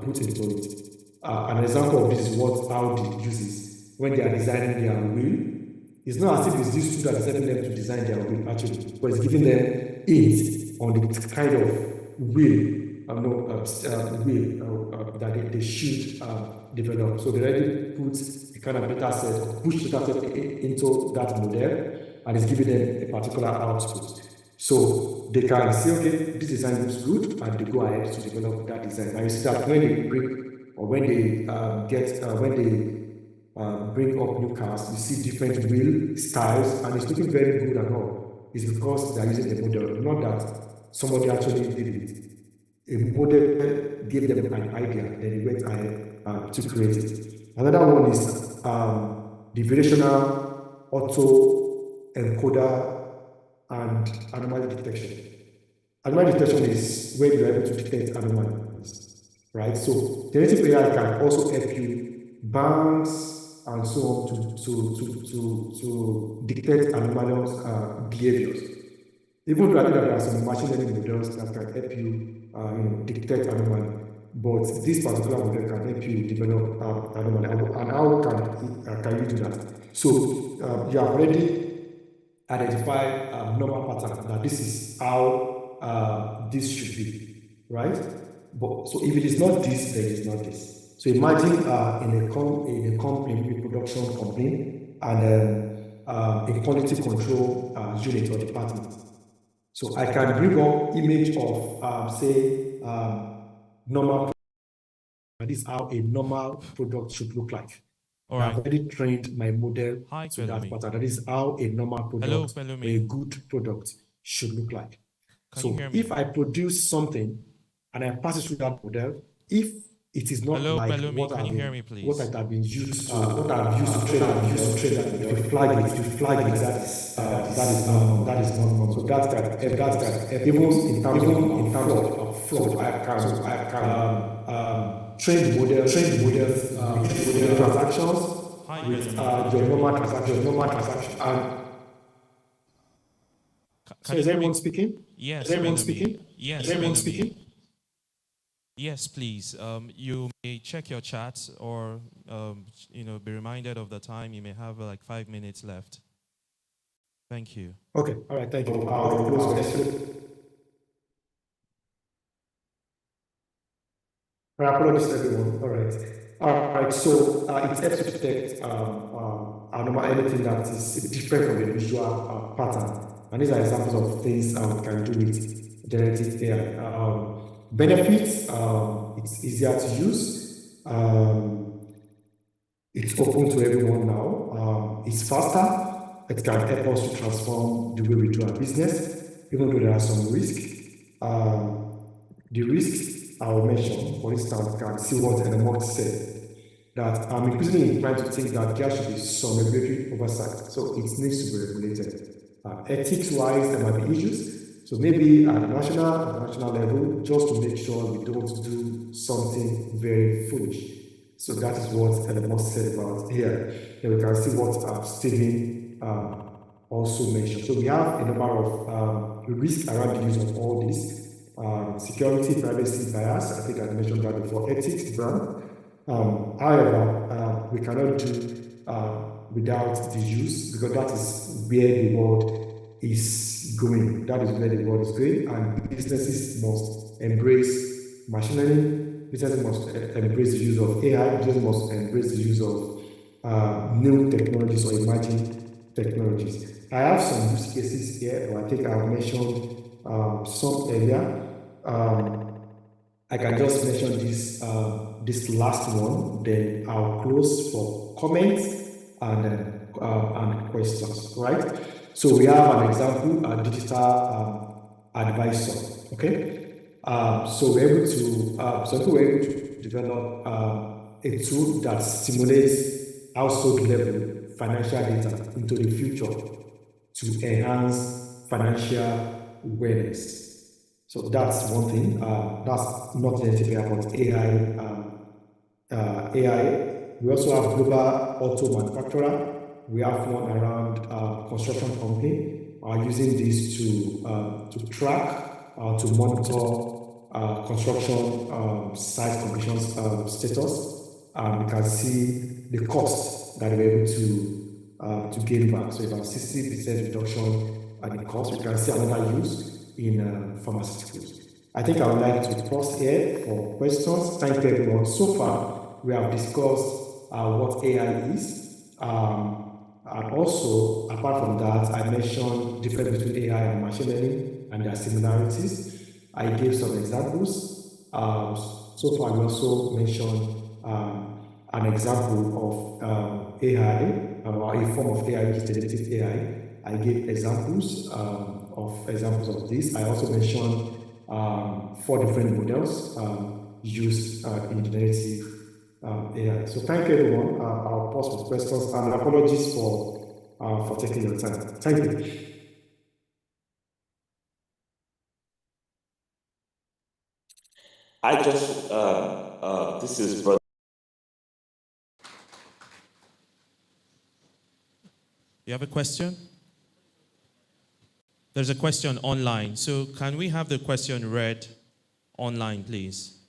put into it. An example of this is what Audi uses when they are designing their wheel. It's not as if it's this tool that is helping them to design their wheel, actually, but it's giving them hints on the kind of wheel that they should develop. So they already put a kind of data set, or push data set into that model, and it's giving them a particular output. So they can say, okay, this design looks good, and they go ahead to develop that design. Now you see that when they bring, or when they bring up new cars, you see different wheel styles, and it's looking very good and all. It's because they're using the model, not that somebody actually did it. A model gave them an idea, then they went ahead to create it. Another one is the variational auto encoder and anomaly detection. Anomaly detection is where you're able to detect anomalies, right? So generative AI can also help you bounce and so on to detect anomalous behaviors. Even though I think that there are some machine learning models that can help you detect anomaly, but this particular model can help you develop anomaly. And how can you do that? So you have already identified normal pattern, that this is how this should be, right? But so if it is not this, then it is not this. So imagine in a company, a production company, and a quality control unit or department. So I can bring up image of, say, normal. This is how a normal product should look like. All right. I've already trained my model to that pattern. That is how a normal product, a good product, should look like. So if I produce something and I pass it through that model, if it is not like what I have been used to, what I've used to train, if you flag it, that is not normal. So that's that. Even in terms of fraud, I can train models with transactions, with your normal transaction. So is everyone speaking? Yes. Is everyone speaking? Yes. Is everyone speaking? Yes, please. You may check your chat, or be reminded of the time. You may have like 5 minutes left. Thank you. Okay. All right. Thank you. I'll close this. Apologies, everyone. All right. So it helps to detect anything that is different from the usual pattern And these are examples of things we can do with generative AI. Benefits, it's easier to use. It's open to everyone now. It's faster. It can help us to transform the way we do our business, even though there are some risks. The risks I will mention, for instance, you can see what Elon Musk said, that I'm increasingly inclined to think that there should be some regulatory oversight. So it needs to be regulated. Ethics-wise, there might be issues. So maybe at the national level, just to make sure we don't do something very foolish. So that is what Elon Musk said about here. And we can see what Stephen also mentioned. So we have a number of risks around the use of all this. Security, privacy, bias, I think I mentioned that before, ethics, brand. However, we cannot do without the use, because that is where the world is going. That is where the world is going, and businesses must embrace machine learning. Businesses must embrace the use of AI. Businesses must embrace the use of new technologies or emerging technologies. I have some use cases here, but I think I've mentioned some earlier. I can just mention this last one, then I'll close for comments and questions, right? So we have an example, a digital advisor, okay? So we're able to, some people were able to develop a tool that simulates household level financial data into the future to enhance financial awareness. So that's one thing. That's not generative AI, but AI. We also have global auto manufacturer. We have one around construction company using this to track, to monitor construction site completion status. We can see the cost that we're able to gain back. So about 60% reduction in the cost. We can see another use in pharmaceuticals. I think I would like to pause here for questions. Thank you everyone. So far, we have discussed what AI is. And also, apart from that, I mentioned the difference between AI and machine learning and their similarities. I gave some examples. So far, we also mentioned an example of AI, or a form of AI, which is generative AI. I gave examples of this. I also mentioned 4 different models used in generative AI. So thank you everyone. I'll pause for questions and apologies for taking your time. Thank you. I just, this is brother. You have a question? There's a question online. So can we have the question read online, please?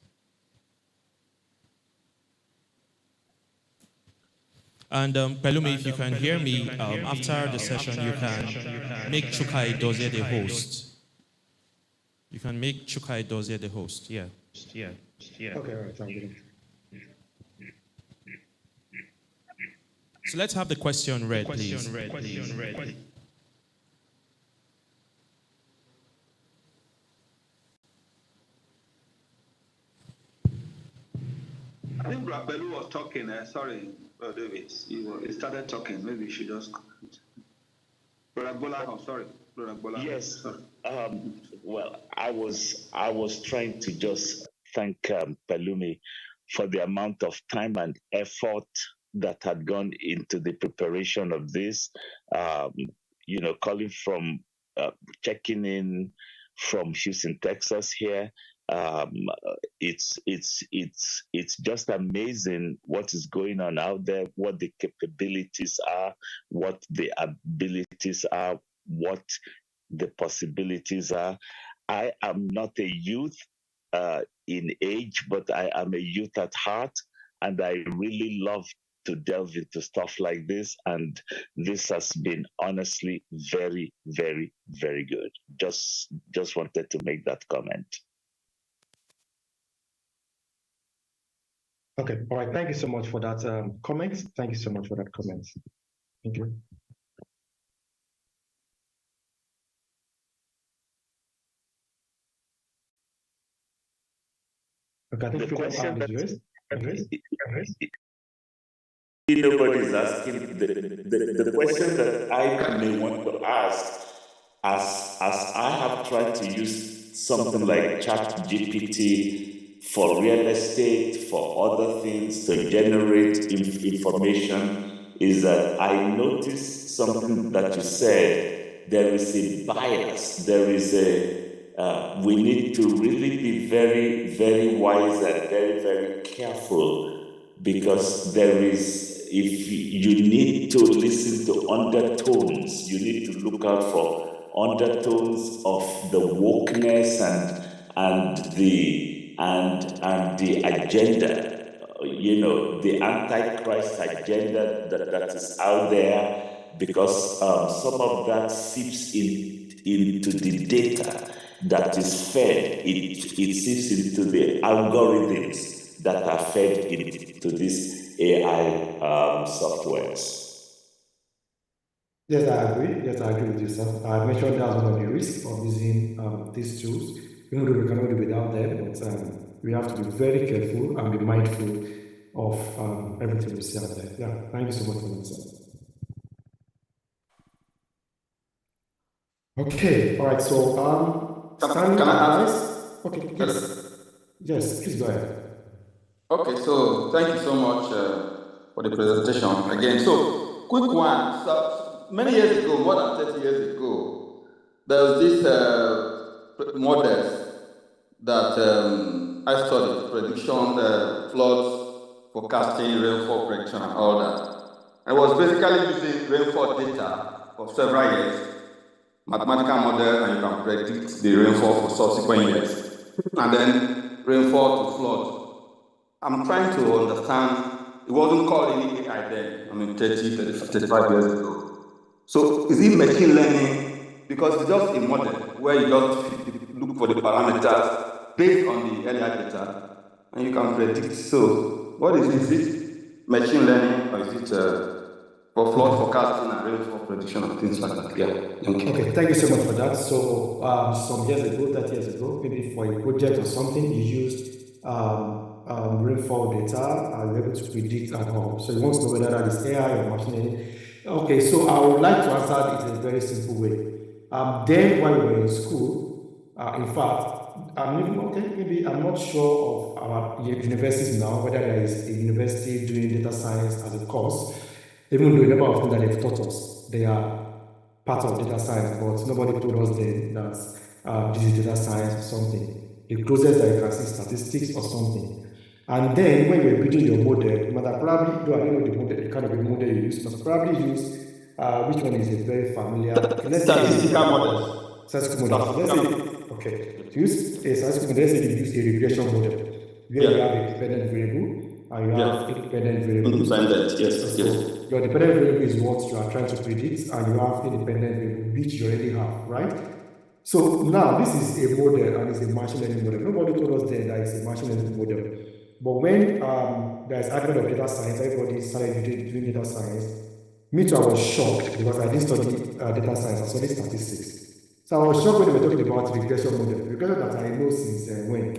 And Pelumi, if you can hear me, after the session, you can make Chukai Dozie the host. You can make Chukai Dozie the host. Yeah. Okay, all right, thank you. So let's have the question read, please. I think Brother Bellu was talking. Sorry, Brother David. He started talking. Maybe you should just. Brother Bola, sorry. Brother Bola. Yes. Sorry. Well, I was trying to just thank Pelumi for the amount of time and effort that had gone into the preparation of this. Calling from checking in from Houston, Texas here. It's just amazing what is going on out there, what the capabilities are, what the abilities are, what the possibilities are. I am not a youth in age, but I am a youth at heart, and I really love to delve into stuff like this, and this has been honestly very, very, very good. Just wanted to make that comment. Okay, all right. Thank you so much for that comment. Thank you so much for that comment. Thank you. Okay, I think The question that is raised. Nobody is asking. The question that I may want to ask, as I have tried to use something like ChatGPT for real estate, for other things to generate information, is that I noticed something that you said. There is a bias. There is we need to really be very, very wise and very, very careful, because there is, if you need to listen to undertones, you need to look out for undertones of the wokeness and the agenda, the antichrist agenda that is out there, because some of that seeps into the data that is fed. It seeps into the algorithms that are fed into these AI softwares. Yes, I agree. Yes, I agree with you, sir. I mentioned that's one of the risks of using these tools, even though we cannot do without them, but we have to be very careful and be mindful of everything we see out there. Yeah, thank you so much for that, sir. Okay, all right, so Can I ask? Okay, yes, please go ahead. Okay, so thank you so much for the presentation again. So, quick one. So, many years ago, more than 30 years ago, there was this models that I studied, prediction, floods, forecasting, rainfall prediction, and all that. I was basically using rainfall data for several years, mathematical model, and you can predict the rainfall for subsequent years, and then rainfall to flood. I'm trying to understand, it wasn't called any AI then, 30, 35 years ago. So is it machine learning? Because it's just a model where you just look for the parameters based on the earlier data, and you can predict. So what is it machine learning, or is it for flood forecasting and rainfall prediction and things like that? Yeah, thank you. Okay, thank you so much for that. So some years ago, 30 years ago, maybe for a project or something, you used rainfall data and you're able to predict and all. So you want to know whether that is AI or machine learning. Okay, so I would like to answer it in a very simple way. Then when we were in school, in fact, maybe I'm not sure of our universities now, whether there is a university doing data science as a course, even though a number of things that they've taught us, they are part of data science, but nobody told us then that this is data science or something. The closest that you can see statistics or something. And then when you're building your model, you might probably, though I don't know the model, the kind of a model you use, must probably use which one is a very familiar statistical model. Statistical model. Let's say, okay, to use a statistical model, let's say you use a regression model, where you have a dependent variable and you have independent variables. Independent, yes. So your dependent variable is what you are trying to predict, and you have independent variable, which you already have, right? So now this is a model and it's a machine learning model. Nobody told us then that it's a machine learning model. But when there's advent of data science, everybody started doing data science. Me too, I was shocked because I didn't study data science, I studied statistics. So I was shocked when they were talking about regression model. Regression that I know since when.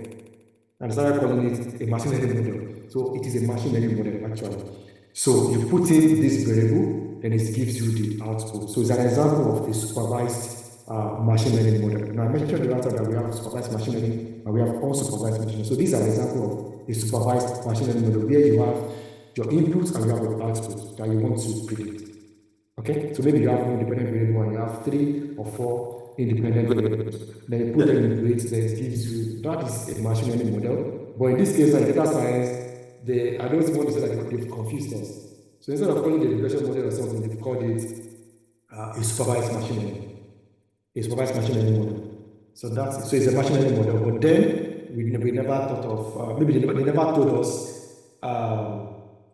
And I started calling it a machine learning model. So it is a machine learning model actually. So you put in this variable, then it gives you the output. So it's an example of a supervised machine learning model. Now I mentioned the answer that we have supervised machine learning and we have unsupervised machine learning. So these are an example of a supervised machine learning model where you have your inputs and you have your outputs that you want to predict. Okay, so maybe you have one independent variable and you have 3 or 4 independent variables. Then you put them in weights, then it gives you, that is a machine learning model. But in this case, like data science, I don't want to say that they've confused us. So instead of calling it a regression model or something, they've called it a supervised machine learning. A supervised machine learning model. So that's it. So it's a machine learning model. But then we never thought of, maybe they never told us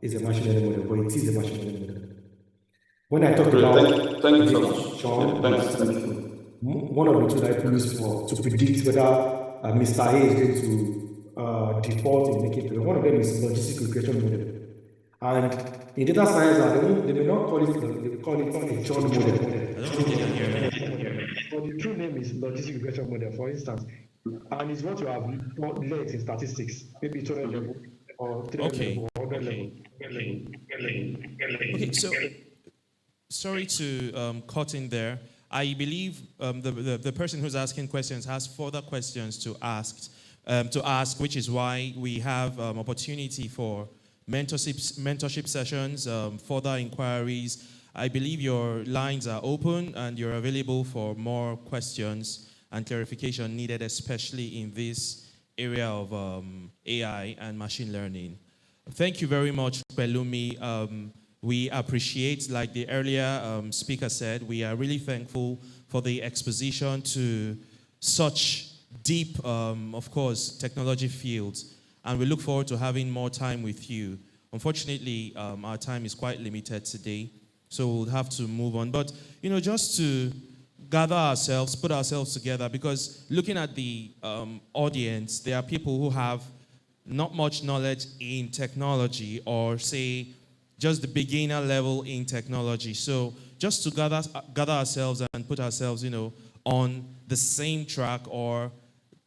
it's a machine learning model, but it is a machine learning model. When I talk about thank you so much. Sean, one of the tools that I use to predict whether Mr. A is going to default in making payment, one of them is logistic regression model. And in data science, they may not call it, they call it a John model. But the true name is logistic regression model. For instance, and it's what you have learned in statistics, maybe 200 level or 300 Okay. level, 100 level. Okay, so sorry to cut in there. I believe the person who's asking questions has further questions to ask, which is why we have opportunity for mentorship sessions, further inquiries. I believe your lines are open and you're available for more questions and clarification needed, especially in this area of AI and machine learning. Thank you very much, Pelumi. We appreciate, like the earlier speaker said, we are really thankful for the exposition to such deep, of course, technology fields. And we look forward to having more time with you. Unfortunately, our time is quite limited today, so we'll have to move on. But, just to gather ourselves, put ourselves together, because looking at the audience, there are people who have not much knowledge in technology, or say just the beginner level in technology. So just to gather ourselves and put ourselves, on the same track, or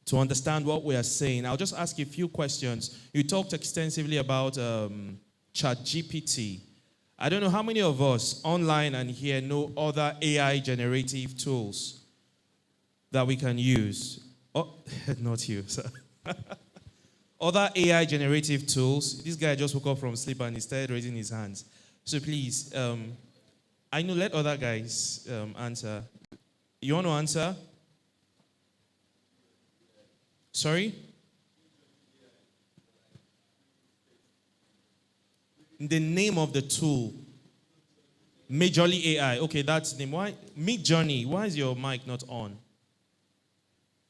to understand what we are saying, I'll just ask you a few questions. You talked extensively about ChatGPT. I don't know how many of us online and here know other AI generative tools that we can use. Oh, not you, sir. Other AI generative tools. This guy just woke up from sleep and he started raising his hands. So please, I know, let other guys answer. You want to answer? Sorry? The name of the tool. Majorly AI. Okay, that's the name. Why? Midjourney. Why is your mic not on?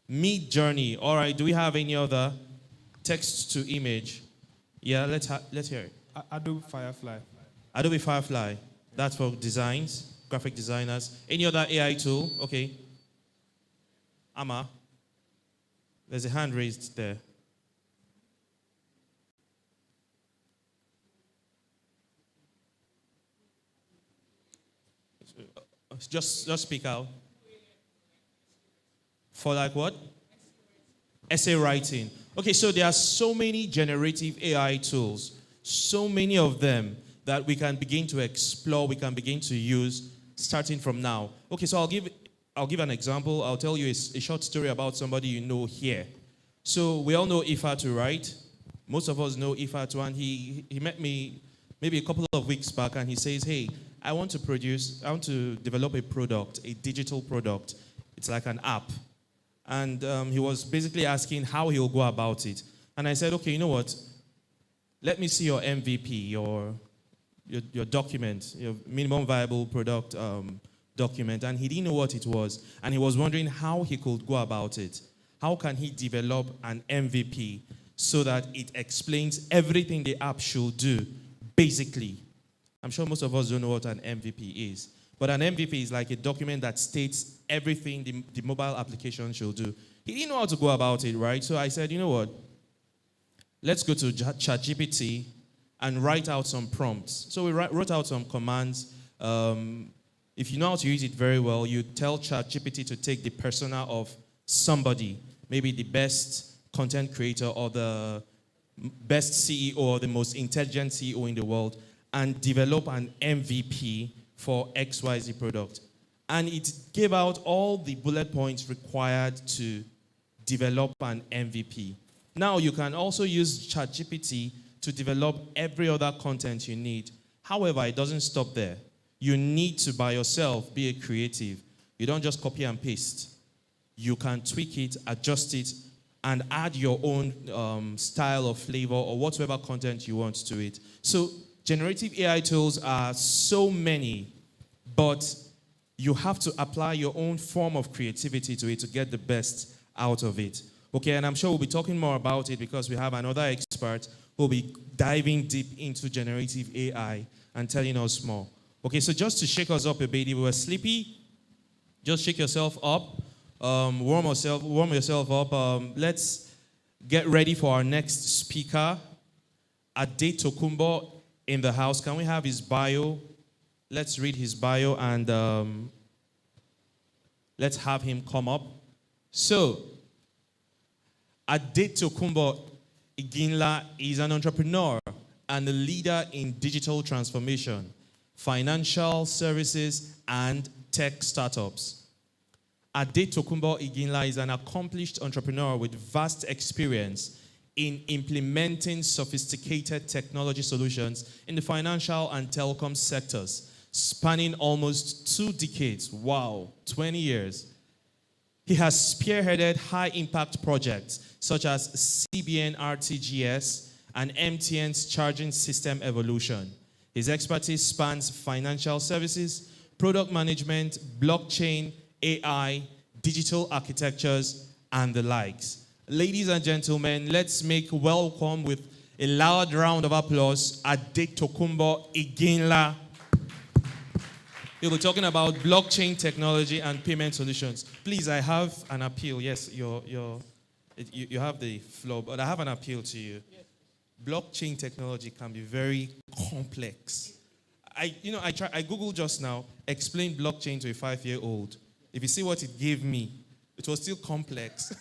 Midjourney. All right, do we have any other text to image? Yeah, let's hear it. Adobe Firefly. Adobe Firefly. That's for designs, graphic designers. Any other AI tool? Okay. Amma. There's a hand raised there. Just speak out. For like what? Essay writing. Okay, so there are so many generative AI tools, so many of them that we can begin to explore, we can begin to use starting from now. Okay, so I'll give an example. I'll tell you a short story about somebody you know here. So we all know Ifatu, right? Most of us know Ifatu, and he met me maybe a couple of weeks back, and he says, hey, I want to develop a product, a digital product. It's like an app. And he was basically asking how he'll go about it. And I said, okay, you know what? Let me see your MVP, your document, your minimum viable product document. And he didn't know what it was. And he was wondering how he could go about it. How can he develop an MVP so that it explains everything the app should do, basically? I'm sure most of us don't know what an MVP is. But an MVP is like a document that states everything the mobile application should do. He didn't know how to go about it, right? So I said, you know what? Let's go to ChatGPT and write out some prompts. So we wrote out some commands. If you know how to use it very well, you tell ChatGPT to take the persona of somebody, maybe the best content creator or the best CEO or the most intelligent CEO in the world, and develop an MVP for XYZ product. And it gave out all the bullet points required to develop an MVP. Now you can also use ChatGPT to develop every other content you need. However, it doesn't stop there. You need to, by yourself, be a creative. You don't just copy and paste. You can tweak it, adjust it, and add your own style or flavor or whatever content you want to it. So generative AI tools are so many, but you have to apply your own form of creativity to it to get the best out of it. Okay, and I'm sure we'll be talking more about it because we have another expert who will be diving deep into generative AI and telling us more. Okay, so just to shake us up a bit, if we were sleepy, just shake yourself up, warm yourself up. Let's get ready for our next speaker, Ade Tokumbo in the house. Can we have his bio? Let's read his bio and let's have him come up. So, Adetokunbo Iginla is an entrepreneur and a leader in digital transformation, financial services, and tech startups. Adetokunbo Iginla is an accomplished entrepreneur with vast experience in implementing sophisticated technology solutions in the financial and telecom sectors, spanning almost 2 decades. Wow, 20 years. He has spearheaded high-impact projects such as CBN RTGS and MTN's charging system evolution. His expertise spans financial services, product management, blockchain, AI, digital architectures, and the likes. Ladies and gentlemen, let's make welcome with a loud round of applause Adetokunbo Iginla. He'll be talking about blockchain technology and payment solutions. Please, I have an appeal. Yes, you have the floor, but I have an appeal to you. Blockchain technology can be very complex. I Googled just now, explain blockchain to a 5-year-old. If you see what it gave me, it was still complex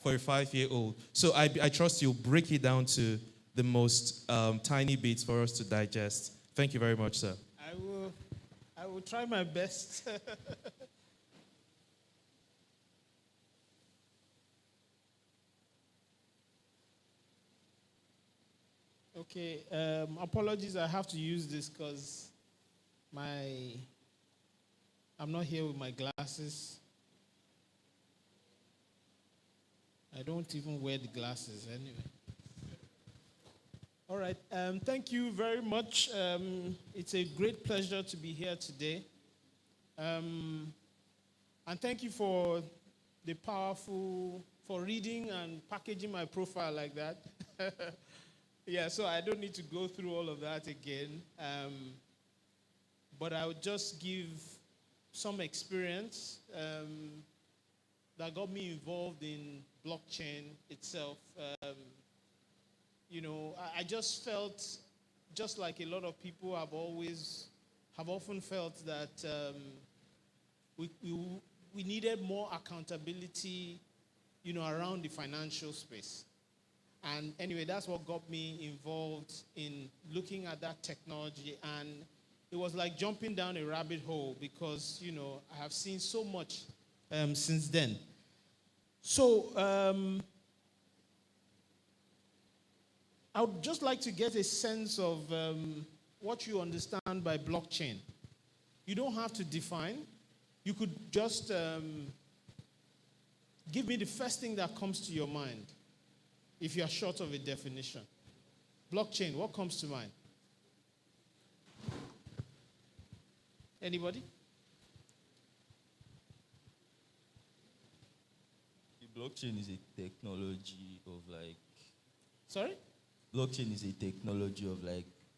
for a 5-year-old. So I trust you'll break it down to the most tiny bits for us to digest. Thank you very much, sir. I will try my best. Okay, apologies, I have to use this because I'm not here with my glasses. I don't even wear the glasses anyway. All right, thank you very much. It's a great pleasure to be here today. And thank you for for reading and packaging my profile like that. Yeah, so I don't need to go through all of that again. But I would just give some experience that got me involved in blockchain itself. I just felt, just like a lot of people have often felt that we needed more accountability, around the financial space. And anyway, that's what got me involved in looking at that technology. And it was like jumping down a rabbit hole because, I have seen so much since then. So I would just like to get a sense of what you understand by blockchain. You don't have to define. You could just give me the first thing that comes to your mind. If you are short of a definition. Blockchain, what comes to mind? Anybody? Blockchain is a technology of Sorry? Blockchain is a technology of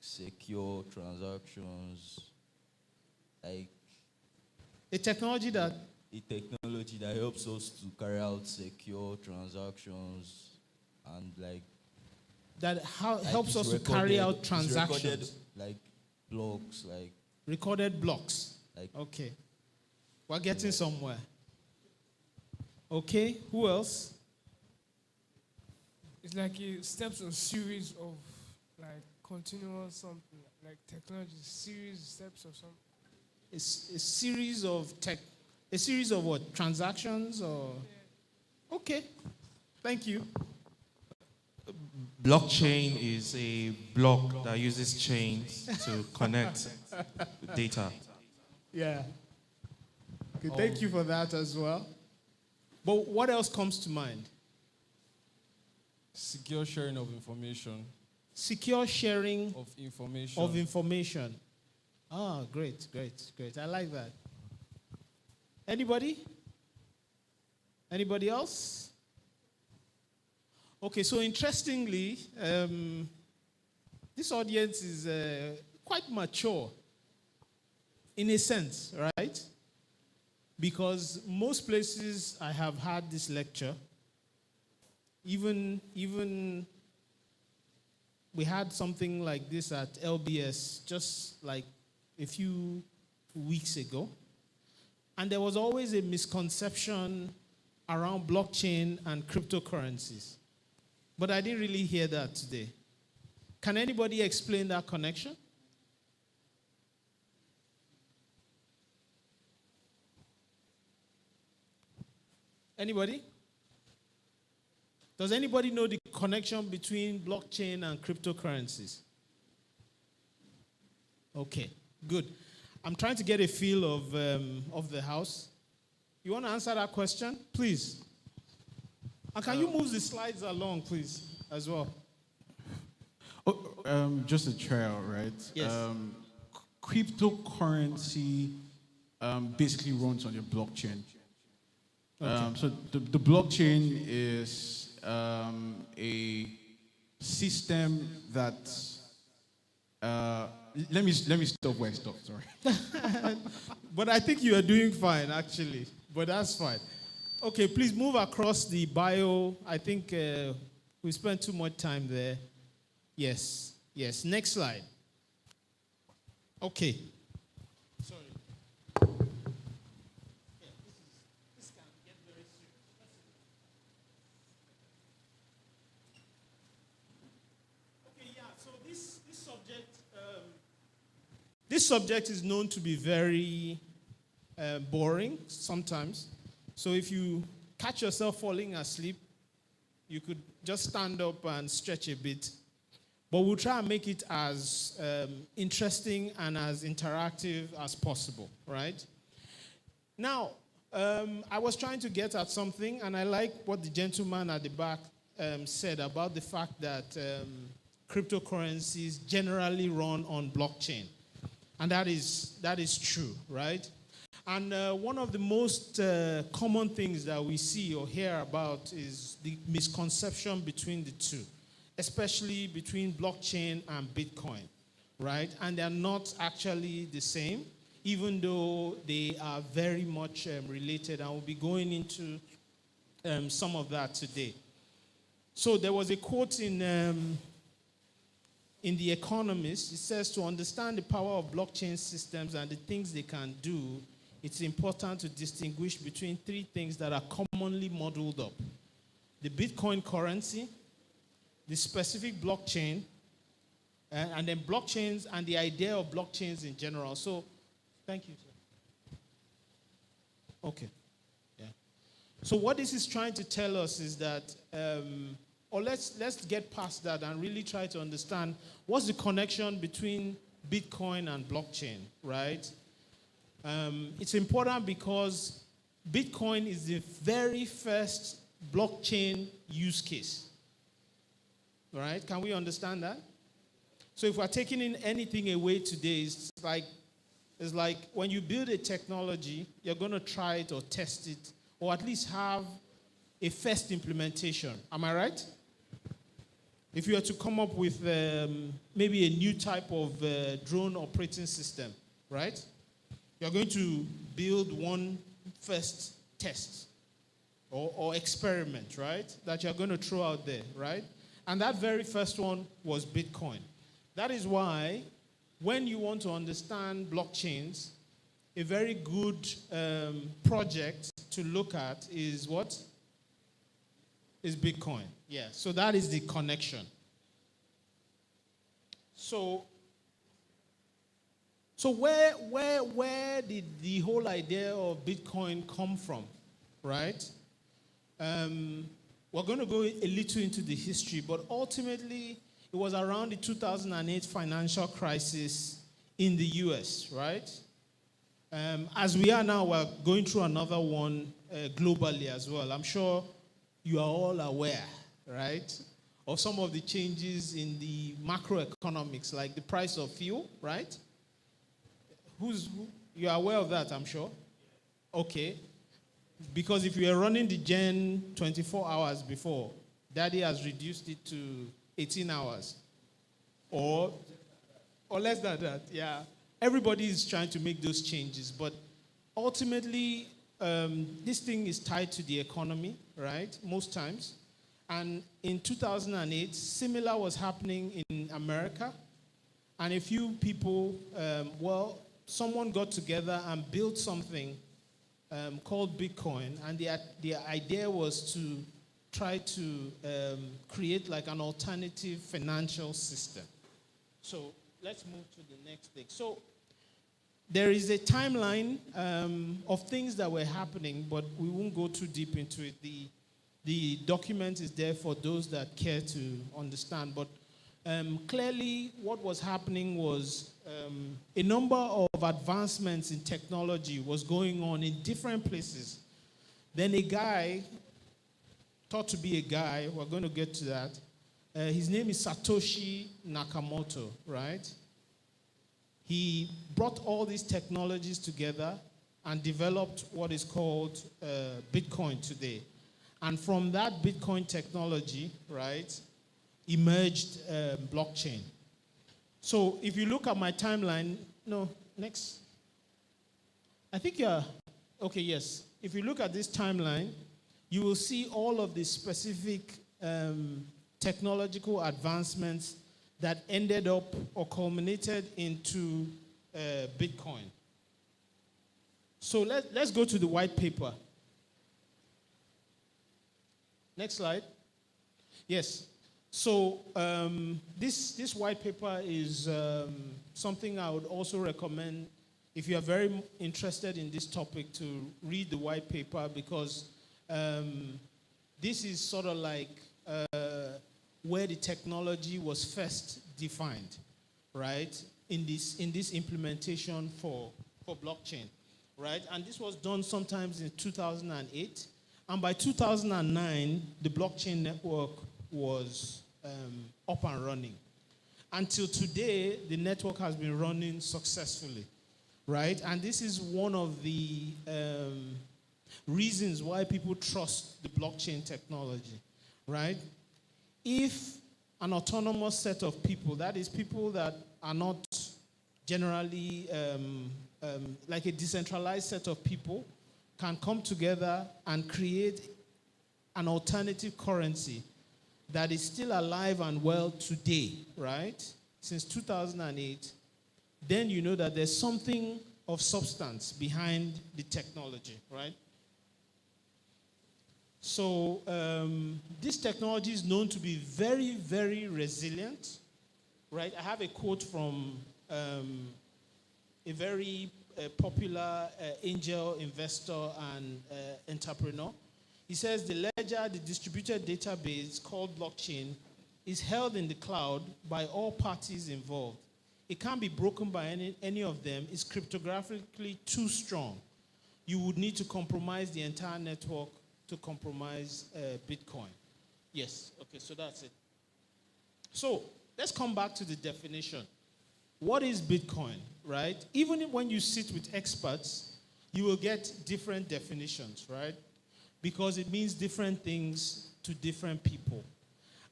secure transactions. A technology that helps us to carry out secure transactions and that helps us to carry out transactions. Blocks, recorded blocks. Okay. We're getting somewhere. Okay, who else? It's like a steps or series of continuous something, technology, steps or something. It's a series of a series of what? Transactions or? Yeah. Okay, thank you. Blockchain is a block that uses chains to connect data. Yeah. Okay, thank you for that as well. But what else comes to mind? Secure sharing of information. Secure sharing of information. Ah, great. I like that. Anybody? Anybody else? Okay, so interestingly, this audience is quite mature in a sense, right? Because most places I have had this lecture, even we had something like this at LBS just like a few weeks ago. And there was always a misconception around blockchain and cryptocurrencies. But I didn't really hear that today. Can anybody explain that connection? Anybody? Does anybody know the connection between blockchain and cryptocurrencies? Okay, good. I'm trying to get a feel of the house. You want to answer that question? Please. And can you move the slides along, please, as well? Just a trial, right? Yes. Cryptocurrency basically runs on your blockchain. Okay. So the blockchain is a system that let me stop where I stopped. Sorry. But I think you are doing fine, actually. But that's fine. Okay, please move across the bio. I think we spent too much time there. Yes, yes. Next slide. Okay. Sorry. This can get very serious. Okay, yeah. So this subject is known to be very boring sometimes. So if you catch yourself falling asleep, you could just stand up and stretch a bit. But we'll try and make it as interesting and as interactive as possible, right? Now, I was trying to get at something, and I like what the gentleman at the back said about the fact that cryptocurrencies generally run on blockchain. And that is true, right? And one of the most common things that we see or hear about is the misconception between the two, especially between blockchain and Bitcoin, right? And they're not actually the same, even though they are very much related. And we'll be going into some of that today. So there was a quote in The Economist. It says, to understand the power of blockchain systems and the things they can do, it's important to distinguish between three things that are commonly modeled up: the Bitcoin currency, the specific blockchain, and then blockchains and the idea of blockchains in general. So, thank you, sir. Okay. Yeah. So what this is trying to tell us is that, or let's get past that and really try to understand what's the connection between Bitcoin and blockchain, right? It's important because Bitcoin is the very first blockchain use case. All right? Can we understand that? So if we're taking in anything away today, it's like when you build a technology, you're going to try it or test it, or at least have a first implementation. Am I right? If you were to come up with maybe a new type of drone operating system, right? You're going to build one first test or experiment, right? That you're going to throw out there, right? And that very first one was Bitcoin. That is why when you want to understand blockchains, a very good project to look at is what? Is Bitcoin. Yeah, so that is the connection. So where did the whole idea of Bitcoin come from, right? We're going to go a little into the history, but ultimately it was around the 2008 financial crisis in the US, right? As we are now, we're going through another one globally as well. I'm sure you are all aware, right, of some of the changes in the macroeconomics, like the price of fuel, right? You are aware of that, I'm sure? Okay. Because if you are running the gen 24 hours before, Daddy has reduced it to 18 hours. Or less than that, yeah. Everybody is trying to make those changes, but ultimately, this thing is tied to the economy, right? Most times. And in 2008, similar was happening in America. And a few people, someone got together and built something called Bitcoin, and the idea was to try to create like an alternative financial system. So let's move to the next thing. So there is a timeline of things that were happening, but we won't go too deep into it. The document is there for those that care to understand, but clearly what was happening was a number of advancements in technology was going on in different places. Then a guy, thought to be a guy, we're going to get to that, his name is Satoshi Nakamoto, right? He brought all these technologies together and developed what is called Bitcoin today. And from that Bitcoin technology, right, emerged blockchain. So if you look at my timeline, no, next. I think you're, okay, yes. If you look at this timeline, you will see all of the specific technological advancements that ended up or culminated into Bitcoin. So let's go to the white paper. Next slide. Yes. So this white paper is something I would also recommend if you are very interested in this topic to read the white paper, because this is sort of like where the technology was first defined, right? In this implementation for blockchain, right? And this was done sometimes in 2008. And by 2009, the blockchain network was up and running. Until today, the network has been running successfully, right? And this is one of the reasons why people trust the blockchain technology, right? If an autonomous set of people, that is people that are not generally like a decentralized set of people, can come together and create an alternative currency that is still alive and well today, right? Since 2008, then you know that there's something of substance behind the technology, right? So this technology is known to be very, very resilient, right? I have a quote from a very popular angel investor and entrepreneur. He says the ledger, the distributed database called blockchain, is held in the cloud by all parties involved. It can't be broken by any of them. It's cryptographically too strong. You would need to compromise the entire network to compromise Bitcoin. Yes, okay, so that's it. So let's come back to the definition. What is Bitcoin, right? Even when you sit with experts, you will get different definitions, right? Because it means different things to different people.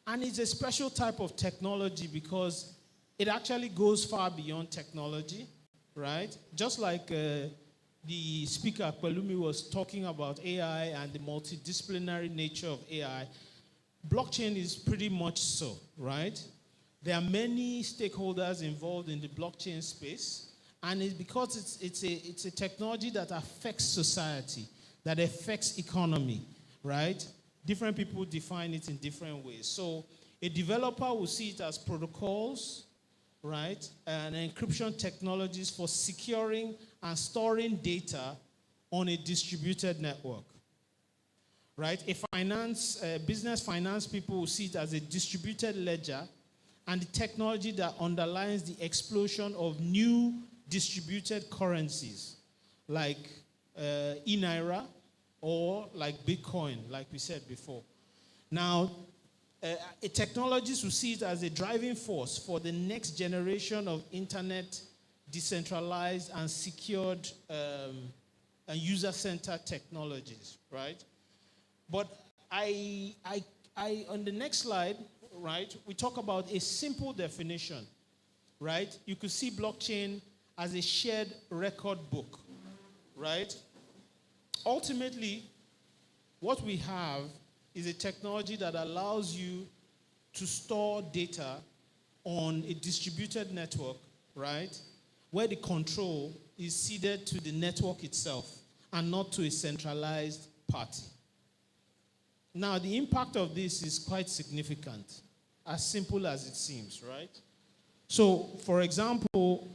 And it's a special type of technology because it actually goes far beyond technology, right? Just like the speaker, Pelumi, was talking about AI and the multidisciplinary nature of AI, blockchain is pretty much so, right? There are many stakeholders involved in the blockchain space, and it's because it's a technology that affects society, that affects economy, right? Different people define it in different ways. So a developer will see it as protocols, right, and encryption technologies for securing and storing data on a distributed network, right? Business finance people will see it as a distributed ledger and the technology that underlines the explosion of new distributed currencies like e-Naira or like Bitcoin, like we said before. Now, technologists will see it as a driving force for the next generation of internet, decentralized and secured and user-centered technologies, right? But on the next slide, right, we talk about a simple definition, right? You could see blockchain as a shared record book, right? Ultimately, what we have is a technology that allows you to store data on a distributed network, right, where the control is ceded to the network itself. and not to a centralized party. Now, the impact of this is quite significant, as simple as it seems, right? So, for example,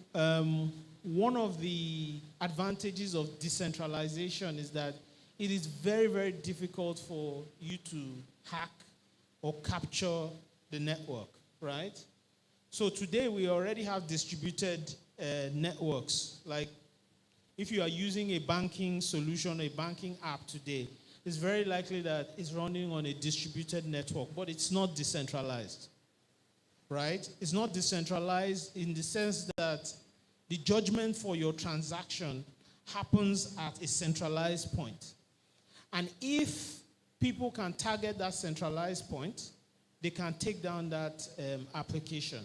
one of the advantages of decentralization is that it is very, very difficult for you to hack or capture the network, right? So today we already have distributed networks. Like if you are using a banking solution, a banking app today, it's very likely that it's running on a distributed network, but it's not decentralized, right? It's not decentralized in the sense that the judgment for your transaction happens at a centralized point. And if people can target that centralized point, they can take down that application,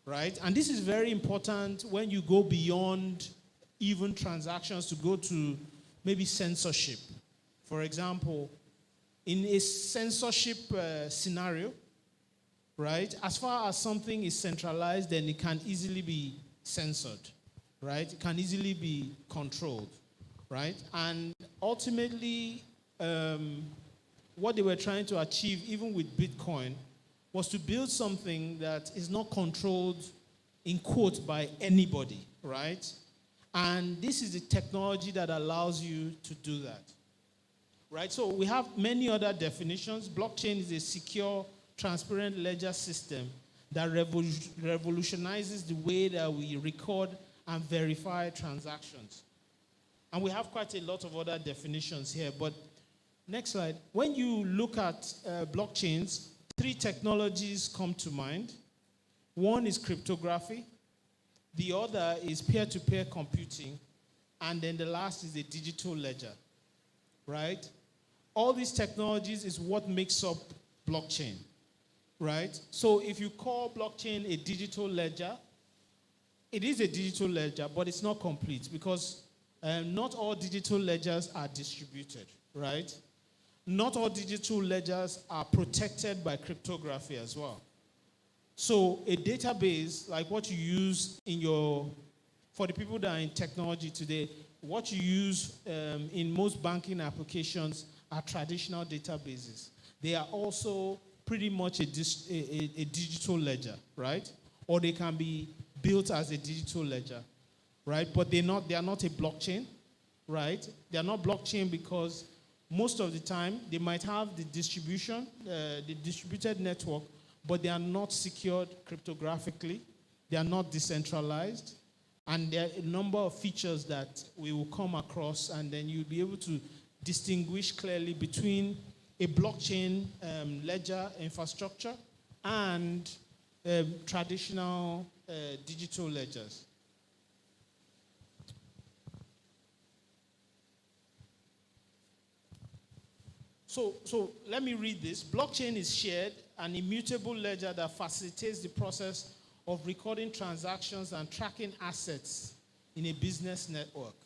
right? And this is very important when you go beyond even transactions to go to maybe censorship. For example, in a censorship scenario, right, as far as something is centralized, then it can easily be censored, right? It can easily be controlled, right? And ultimately, what they were trying to achieve, even with Bitcoin, was to build something that is not controlled, in quotes, by anybody, right? And this is the technology that allows you to do that, right? So we have many other definitions. Blockchain is a secure, transparent ledger system that revolutionizes the way that we record and verify transactions. And we have quite a lot of other definitions here, but next slide. When you look at blockchains, 3 technologies come to mind. One is cryptography. The other is peer-to-peer computing. And then the last is a digital ledger, right? All these technologies is what makes up blockchain, right? So if you call blockchain a digital ledger, it is a digital ledger, but it's not complete because not all digital ledgers are distributed, right? Not all digital ledgers are protected by cryptography as well. So a database, like what you use for the people that are in technology today, what you use in most banking applications are traditional databases. They are also pretty much a digital ledger, right? Or they can be built as a digital ledger, right? But they are not a blockchain, right? They are not blockchain because most of the time they might have the distribution, the distributed network, but they are not secured cryptographically. They are not decentralized. And there are a number of features that we will come across, and then you'll be able to distinguish clearly between a blockchain ledger infrastructure and traditional digital ledgers. So let me read this. Blockchain is shared, an immutable ledger that facilitates the process of recording transactions and tracking assets in a business network,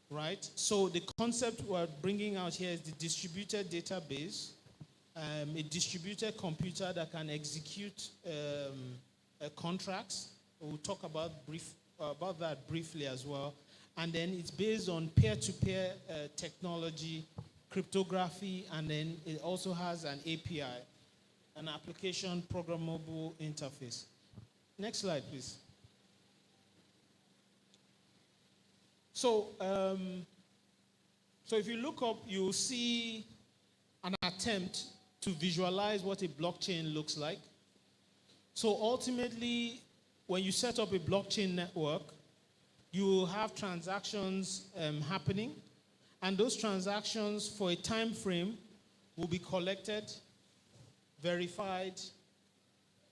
right? So the concept we're bringing out here is the distributed database, a distributed computer that can execute contracts. We'll talk about that briefly as well. And then it's based on peer-to-peer technology, cryptography, and then it also has an API, an application programmable interface. Next slide, please. So if you look up, you'll see an attempt to visualize what a blockchain looks like. So ultimately, when you set up a blockchain network, you will have transactions happening, and those transactions for a time frame will be collected, verified,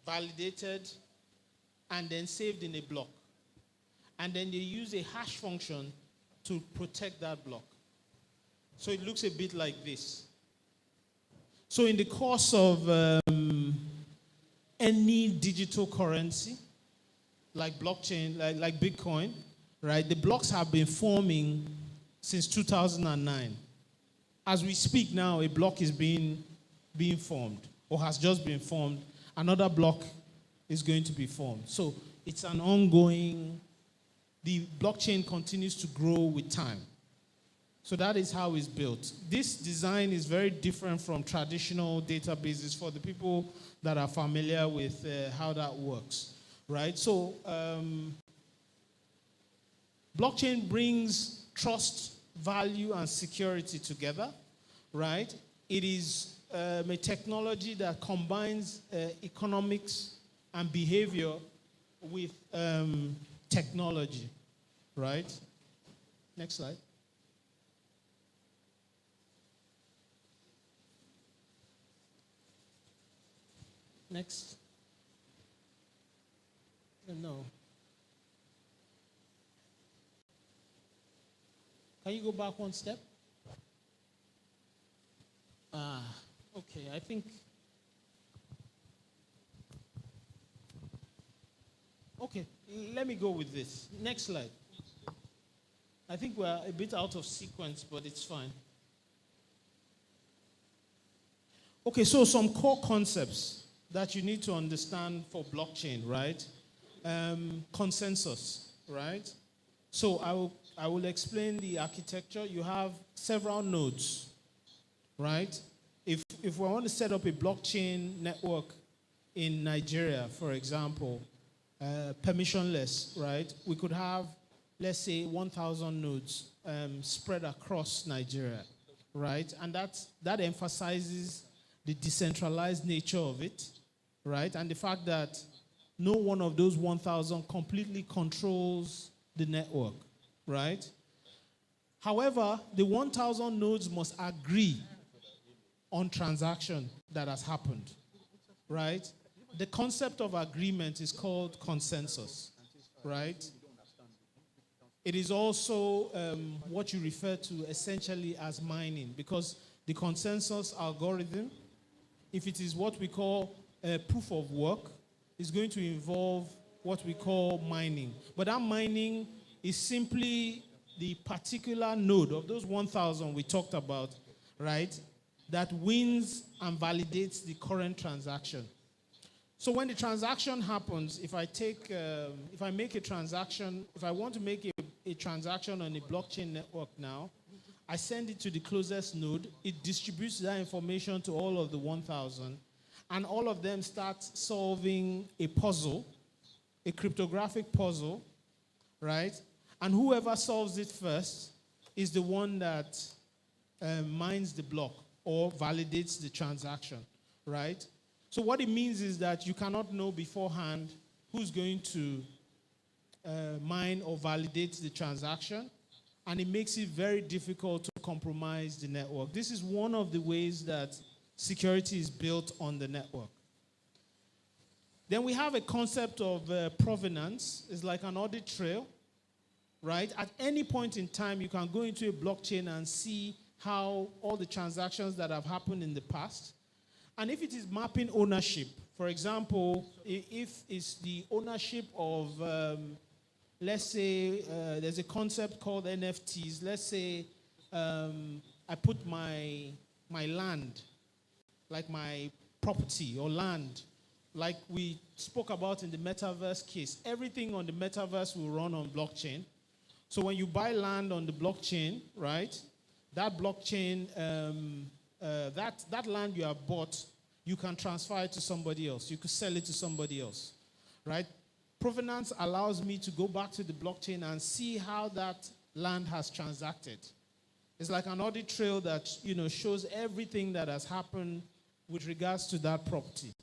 validated, and then saved in a block. And then they use a hash function to protect that block. So it looks a bit like this. So in the course of any digital currency, like blockchain, like Bitcoin, right, the blocks have been forming since 2009. As we speak now, a block is being formed or has just been formed. Another block is going to be formed. So it's an ongoing, the blockchain continues to grow with time, So that is how it's built. This design is very different from traditional databases for the people that are familiar with how that works, right? So blockchain brings trust, value, and security together, right? It is a technology that combines economics and behavior with technology, right? Next slide. Next. No. Can you go back one step? Okay, I think. Okay, let me go with this. Next slide. I think we're a bit out of sequence, but it's fine. Okay, so some core concepts that you need to understand for blockchain, right? Consensus, right? So I will explain the architecture. You have several nodes, right? If we want to set up a blockchain network in Nigeria, for example, permissionless, right? We could have, let's say, 1,000 nodes spread across Nigeria, right? And that emphasizes the decentralized nature of it, right? And the fact that no one of those 1,000 completely controls the network, right? However, the 1,000 nodes must agree on transaction that has happened, right? The concept of agreement is called consensus, right? It is also what you refer to essentially as mining, because the consensus algorithm, if it is what we call proof of work, is going to involve what we call mining. But that mining is simply the particular node of those 1,000 we talked about, right, that wins and validates the current transaction. So when the transaction happens, if I make a transaction, if I want to make a transaction on a blockchain network now, I send it to the closest node. It distributes that information to all of the 1,000, and all of them start solving a puzzle, a cryptographic puzzle, right? And whoever solves it first is the one that mines the block or validates the transaction, right? So what it means is that you cannot know beforehand who's going to mine or validate the transaction, and it makes it very difficult to compromise the network. This is one of the ways that security is built on the network. Then we have a concept of provenance. It's like an audit trail, right? At any point in time, you can go into a blockchain and see how all the transactions that have happened in the past. And if it is mapping ownership, for example, if it's the ownership of, let's say, there's a concept called NFTs. Let's say I put my land, like my property or land, like we spoke about in the metaverse case. Everything on the metaverse will run on blockchain. So when you buy land on the blockchain, right, that blockchain, that land you have bought, you can transfer it to somebody else. You could sell it to somebody else, right? Provenance allows me to go back to the blockchain and see how that land has transacted. It's like an audit trail that, shows everything that has happened with regards to that property.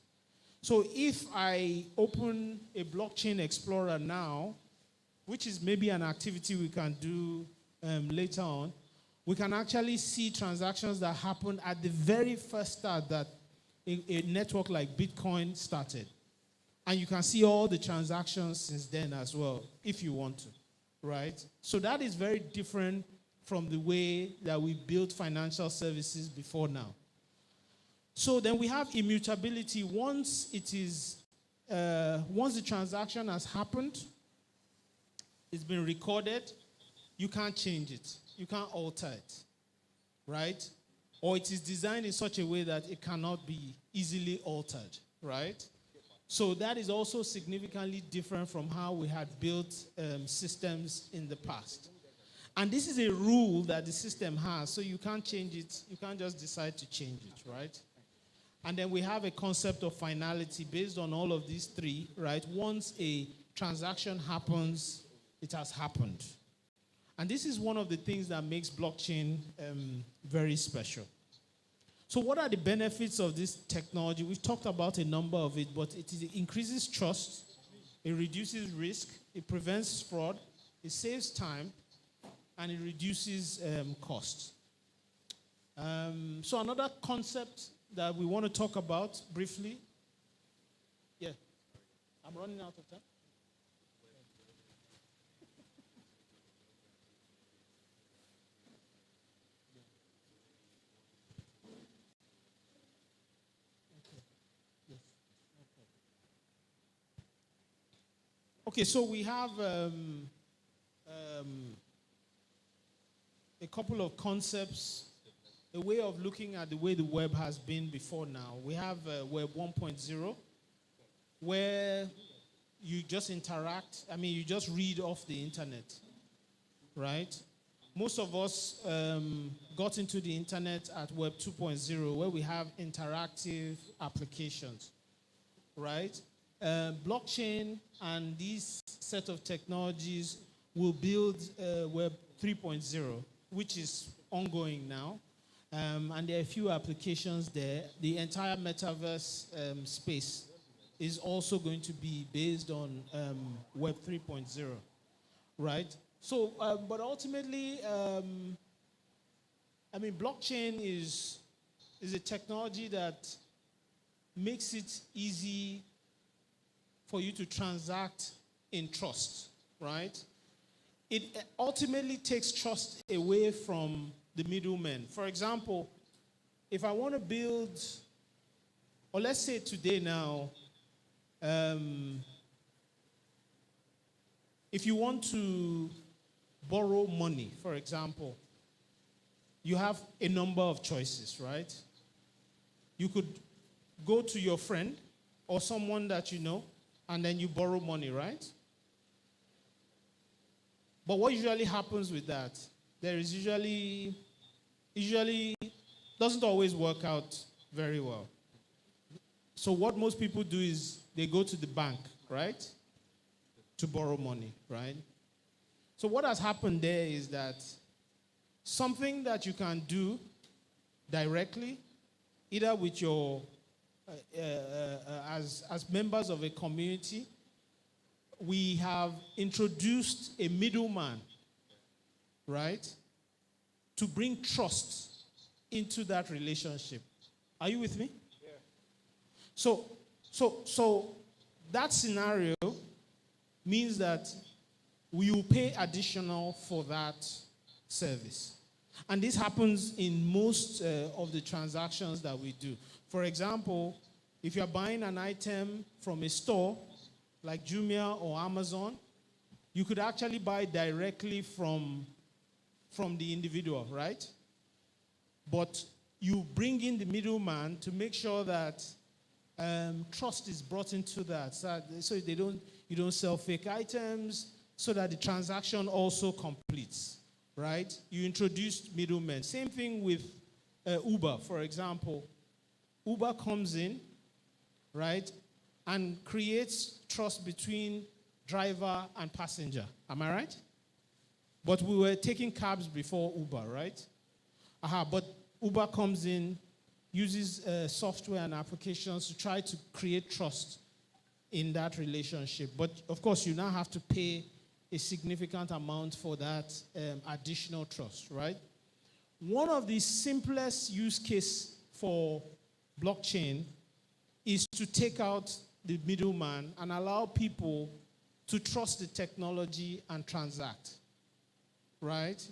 So if I open a blockchain explorer now, which is maybe an activity we can do later on, we can actually see transactions that happened at the very first start that a network like Bitcoin started. And you can see all the transactions since then as well, if you want to, right? So that is very different from the way that we built financial services before now. So then we have immutability. Once the transaction has happened, it's been recorded, you can't change it. You can't alter it, right? Or it is designed in such a way that it cannot be easily altered, right? So that is also significantly different from how we had built systems in the past. And this is a rule that the system has, so you can't change it. You can't just decide to change it, right? And then we have a concept of finality based on all of these three, right? Once a transaction happens, it has happened. And this is one of the things that makes blockchain very special. So what are the benefits of this technology? We've talked about a number of it, but it increases trust, it reduces risk, it prevents fraud, it saves time, and it reduces costs. So another concept that we want to talk about briefly. Yeah, I'm running out of time. Okay, so we have a couple of concepts, a way of looking at the way the web has been before now. We have Web 1.0, where you just interact. You just read off the internet, right? Most of us got into the internet at Web 2.0, where we have interactive applications, right? Blockchain and these set of technologies will build Web 3.0, which is ongoing now. And there are a few applications there. The entire metaverse space is also going to be based on Web 3.0, right? So, but ultimately, blockchain is a technology that makes it easy for you to transact in trust, right? It ultimately takes trust away from the middlemen. For example, if I want to build, or let's say today now, if you want to borrow money, for example, you have a number of choices, right? You could go to your friend or someone that you know, and then you borrow money, right? But what usually happens with that, there is usually doesn't always work out very well. So what most people do is they go to the bank, right, to borrow money, right? So what has happened there is that something that you can do directly, either with your as members of a community, we have introduced a middleman, right, to bring trust into that relationship. Are you with me? Yeah. So that scenario means that we will pay additional for that service. And this happens in most of the transactions that we do. For example, if you're buying an item from a store like Jumia or Amazon, you could actually buy directly from the individual, right? But you bring in the middleman to make sure that trust is brought into that, so you don't sell fake items, so that the transaction also completes, right? You introduced middlemen. Same thing with Uber, for example. Uber comes in, right, and creates trust between driver and passenger. Am I right? But we were taking cabs before Uber, right? But Uber comes in, uses software and applications to try to create trust in that relationship. But of course, you now have to pay a significant amount for that additional trust, right? One of the simplest use cases for blockchain is to take out the middleman and allow people to trust the technology and transact, right?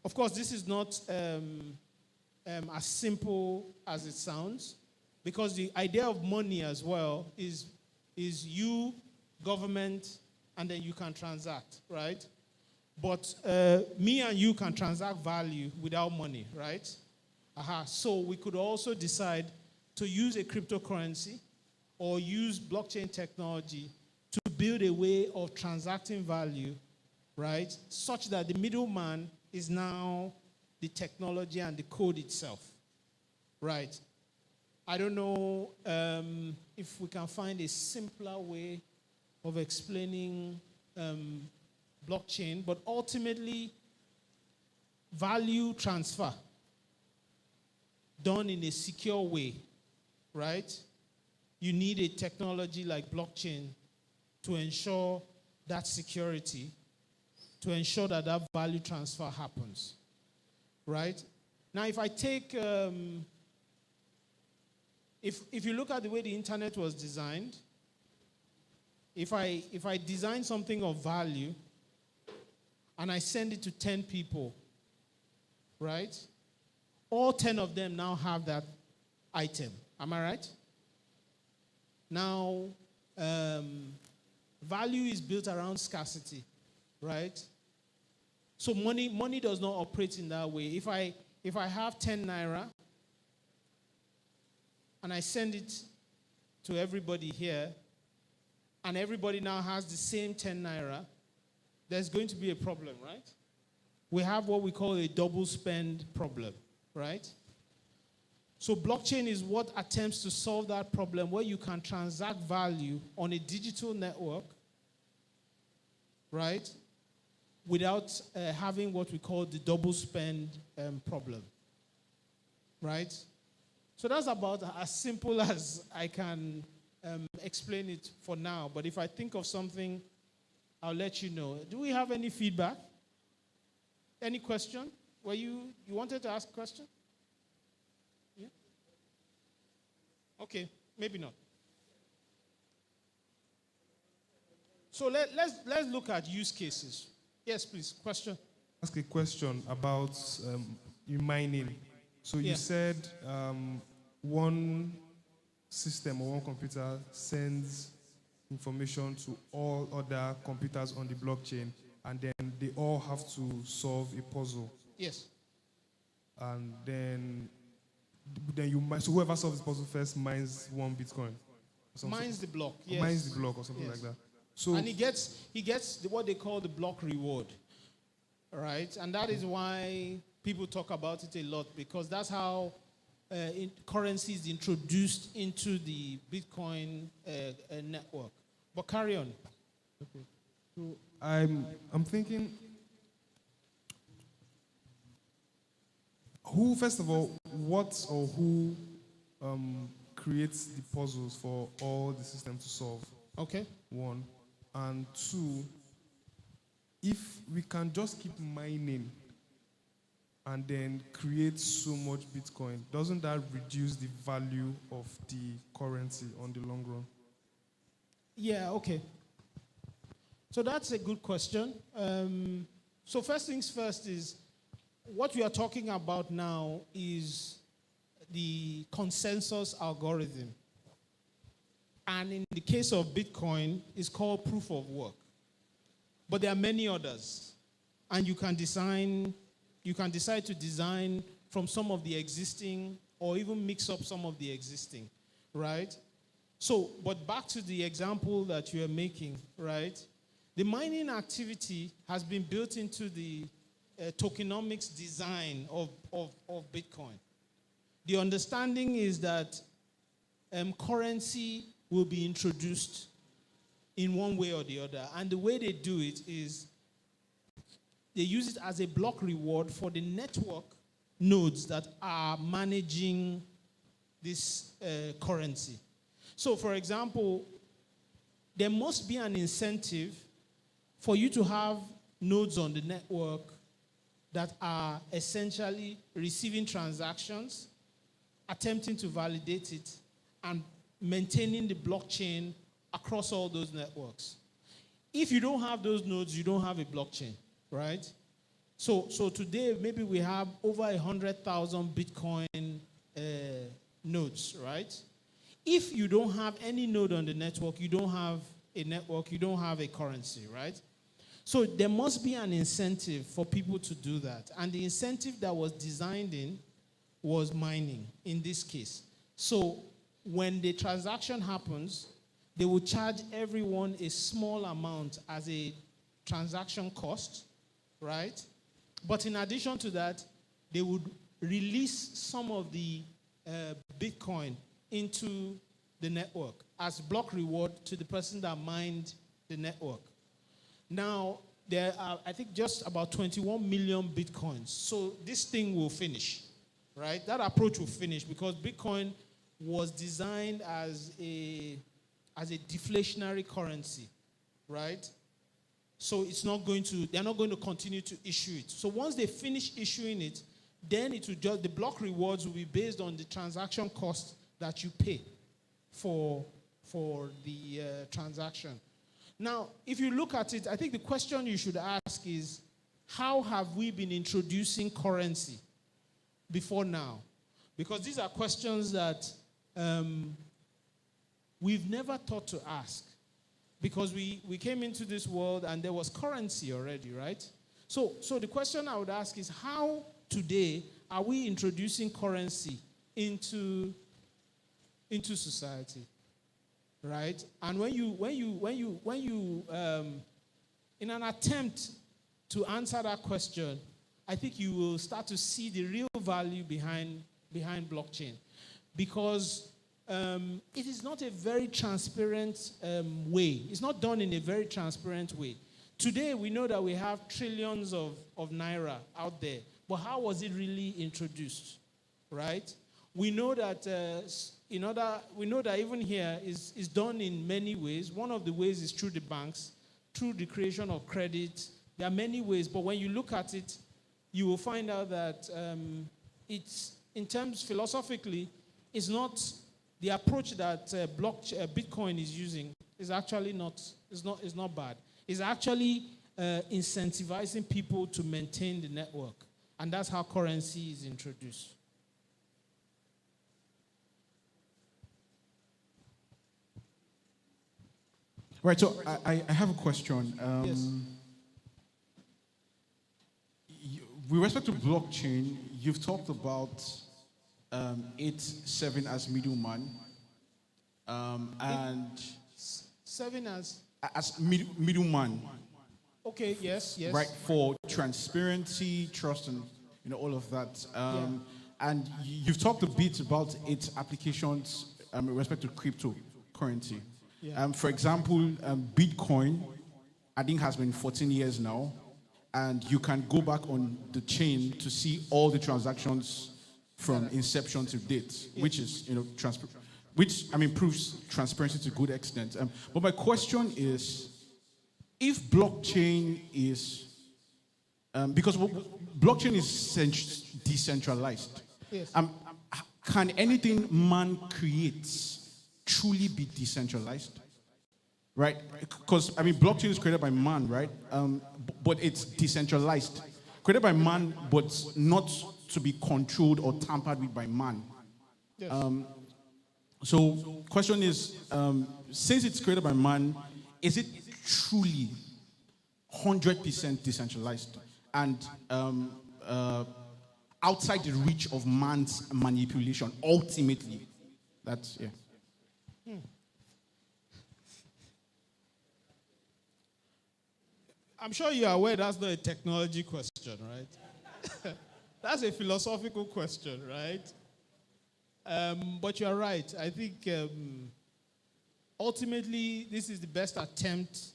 Of course, this is not as simple as it sounds, because the idea of money as well is you, government, and then you can transact, right? But me and you can transact value without money, right? So we could also decide to use a cryptocurrency or use blockchain technology to build a way of transacting value, right? Such that the middleman is now the technology and the code itself, right? I don't know if we can find a simpler way of explaining blockchain, but ultimately, value transfer done in a secure way, right? You need a technology like blockchain to ensure that security, to ensure that that value transfer happens, right? Now, if I take, if you look at the way the internet was designed, if I design something of value and I send it to 10 people, right? All 10 of them now have that item. Am I right? Now, value is built around scarcity, right? So money does not operate in that way. If I have 10 naira and I send it to everybody here, and everybody now has the same 10 naira, there's going to be a problem, right? We have what we call a double spend problem, right? So blockchain is what attempts to solve that problem where you can transact value on a digital network, right? Without having what we call the double spend problem, right? So that's about as simple as I can explain it for now. But if I think of something, I'll let you know. Do we have any feedback? Any question? Were you wanted to ask a question? Yeah? Okay, maybe not. So let's look at use cases. Yes, please. Question. Ask a question about mining. So you said one system or one computer sends information to all other computers on the blockchain, and then they all have to solve a puzzle. Yes. And then you mine. So whoever solves the puzzle first mines 1 Bitcoin. Mines the block. Yes. Mines the block or something like that. So and he gets what they call the block reward, right? And that is why people talk about it a lot, because that's how currency is introduced into the Bitcoin network. But carry on. Okay. So I'm thinking, who, first of all, what or who creates the puzzles for all the systems to solve? Okay. 1. And 2, if we can just keep mining and then create so much Bitcoin, doesn't that reduce the value of the currency on the long run? Yeah, okay. So that's a good question. So first things first is, what we are talking about now is the consensus algorithm. And in the case of Bitcoin, it's called proof of work. But there are many others. And you can decide to design from some of the existing or even mix up some of the existing, right? So, but back to the example that you are making, right? The mining activity has been built into the tokenomics design of Bitcoin. The understanding is that currency will be introduced in one way or the other. And the way they do it is they use it as a block reward for the network nodes that are managing this currency. So, for example, there must be an incentive for you to have nodes on the network that are essentially receiving transactions, attempting to validate it, and maintaining the blockchain across all those networks. If you don't have those nodes, you don't have a blockchain, right? So today, maybe we have over 100,000 Bitcoin nodes, right? If you don't have any node on the network, you don't have a network, you don't have a currency, right? So there must be an incentive for people to do that. And the incentive that was designed in was mining, in this case. So when the transaction happens, they will charge everyone a small amount as a transaction cost, right? But in addition to that, they would release some of the Bitcoin into the network as block reward to the person that mined the network. Now, there are, I think, just about 21 million Bitcoins. So this thing will finish, right? That approach will finish because Bitcoin was designed as a deflationary currency, right? So they're not going to continue to issue it. So once they finish issuing it, then it will just, the block rewards will be based on the transaction cost that you pay for the transaction. Now, if you look at it, I think the question you should ask is, how have we been introducing currency before now? Because these are questions that we've never thought to ask. Because we came into this world and there was currency already, right? So the question I would ask is, how today are we introducing currency into society? Right? And when you in an attempt to answer that question, I think you will start to see the real value behind blockchain, because it is not a very transparent way. It's not done in a very transparent way. Today we know that we have trillions of naira out there, but how was it really introduced, right? We know that we know that even here is done in many ways. One of the ways is through the banks, through the creation of credit. There are many ways, but when you look at it, you will find out that it's, in terms philosophically, it's not the approach that Bitcoin is using is actually not bad. It's actually incentivizing people to maintain the network, and that's how currency is introduced. Right, so I have a question. Yes. With respect to blockchain, you've talked about it serving as middleman, and serving as middleman. Okay. Yes. Right, for transparency, trust, and all of that. And you've talked a bit about its applications with respect to cryptocurrency. Yeah. For example, Bitcoin, I think, has been 14 years now, and you can go back on the chain to see all the transactions from inception to date, which is, proves transparency to a good extent. But my question is, if blockchain is, because blockchain is decentralized, yes. Can anything man creates truly be decentralized? Right? Because, blockchain is created by man, right? But it's decentralized. Created by man, but not to be controlled or tampered with by man. Yes. So, question is, since it's created by man, is it truly 100% decentralized and outside the reach of man's manipulation, ultimately? That's, yeah. I'm sure you are aware that's not a technology question, right? That's a philosophical question, right? But you're right. I think ultimately this is the best attempt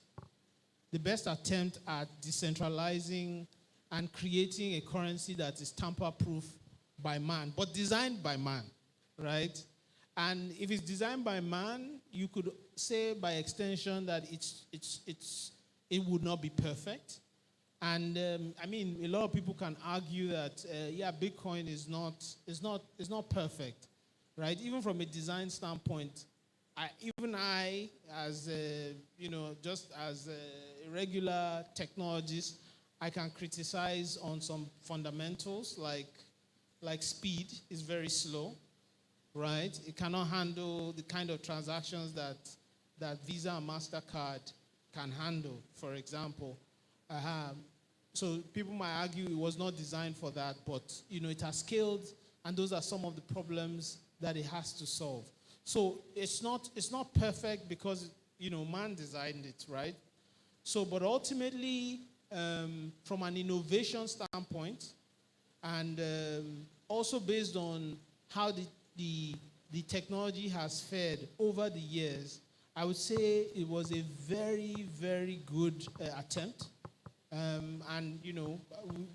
at decentralizing and creating a currency that is tamper-proof by man, but designed by man, right? And if it's designed by man, you could say by extension that it would not be perfect. And a lot of people can argue that Bitcoin is not perfect, right? Even from a design standpoint, I as just as a regular technologist, I can criticize on some fundamentals like speed is very slow, right? It cannot handle the kind of transactions that Visa and MasterCard can handle, for example. So people might argue it was not designed for that, but it has scaled, and those are some of the problems that it has to solve. So it's not perfect because man designed it, right? So, but ultimately, from an innovation standpoint, and also based on how the technology has fared over the years, I would say it was a very, very good attempt. And,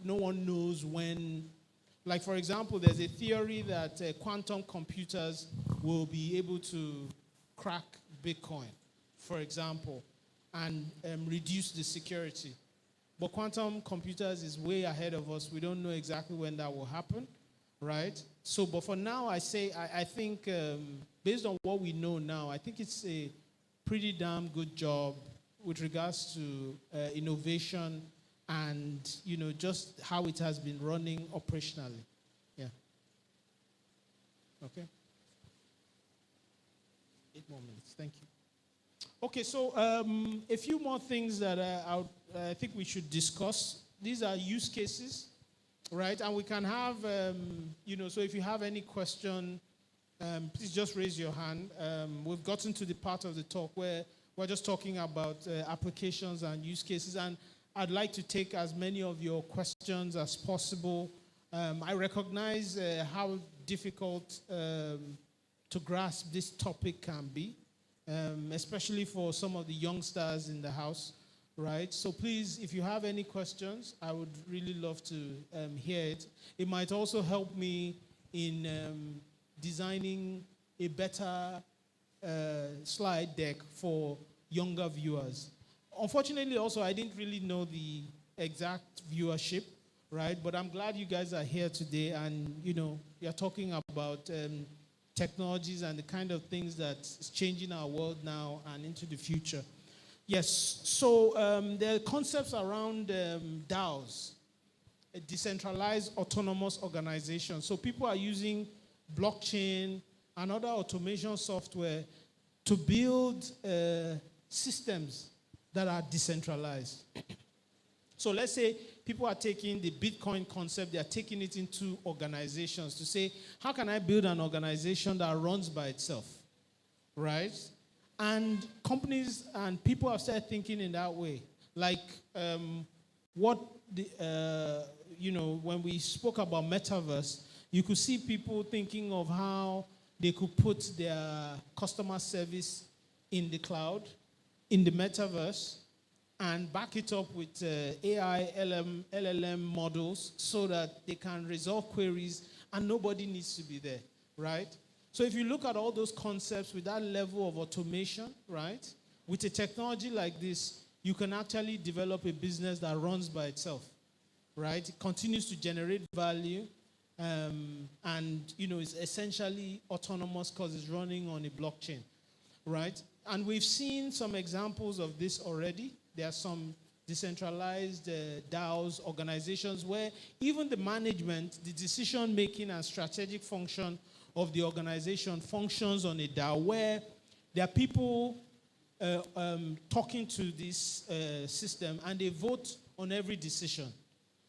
no one knows when. Like, for example, there's a theory that quantum computers will be able to crack Bitcoin, for example, and reduce the security. But quantum computers is way ahead of us. We don't know exactly when that will happen, right? So, but for now, I think based on what we know now, I think it's a pretty damn good job with regards to innovation and, just how it has been running operationally. Yeah. Okay. 8 more minutes. Thank you. Okay, so a few more things that I think we should discuss. These are use cases, right? And we can have, so if you have any question, please just raise your hand. We've gotten to the part of the talk where we're just talking about applications and use cases, and I'd like to take as many of your questions as possible. I recognize how difficult to grasp this topic can be, especially for some of the youngsters in the house, right? So please, if you have any questions, I would really love to hear it. It might also help me in designing a better slide deck for younger viewers. Unfortunately, also, I didn't really know the exact viewership, right? But I'm glad you guys are here today, and, you're talking about technologies and the kind of things that's changing our world now and into the future. Yes, so there are concepts around DAOs, a decentralized autonomous organization. So people are using blockchain and other automation software to build systems that are decentralized. So let's say people are taking the Bitcoin concept, they are taking it into organizations to say, how can I build an organization that runs by itself, right? And companies and people have started thinking in that way. Like when we spoke about metaverse, you could see people thinking of how they could put their customer service in the cloud, in the metaverse, and back it up with AI, LLM models so that they can resolve queries and nobody needs to be there, right? So if you look at all those concepts with that level of automation, right, with a technology like this, you can actually develop a business that runs by itself, right? It continues to generate value, and, it's essentially autonomous because it's running on a blockchain, right? And we've seen some examples of this already. There are some decentralized DAOs, organizations where even the management, the decision-making and strategic function of the organization functions on a DAO where there are people talking to this system and they vote on every decision.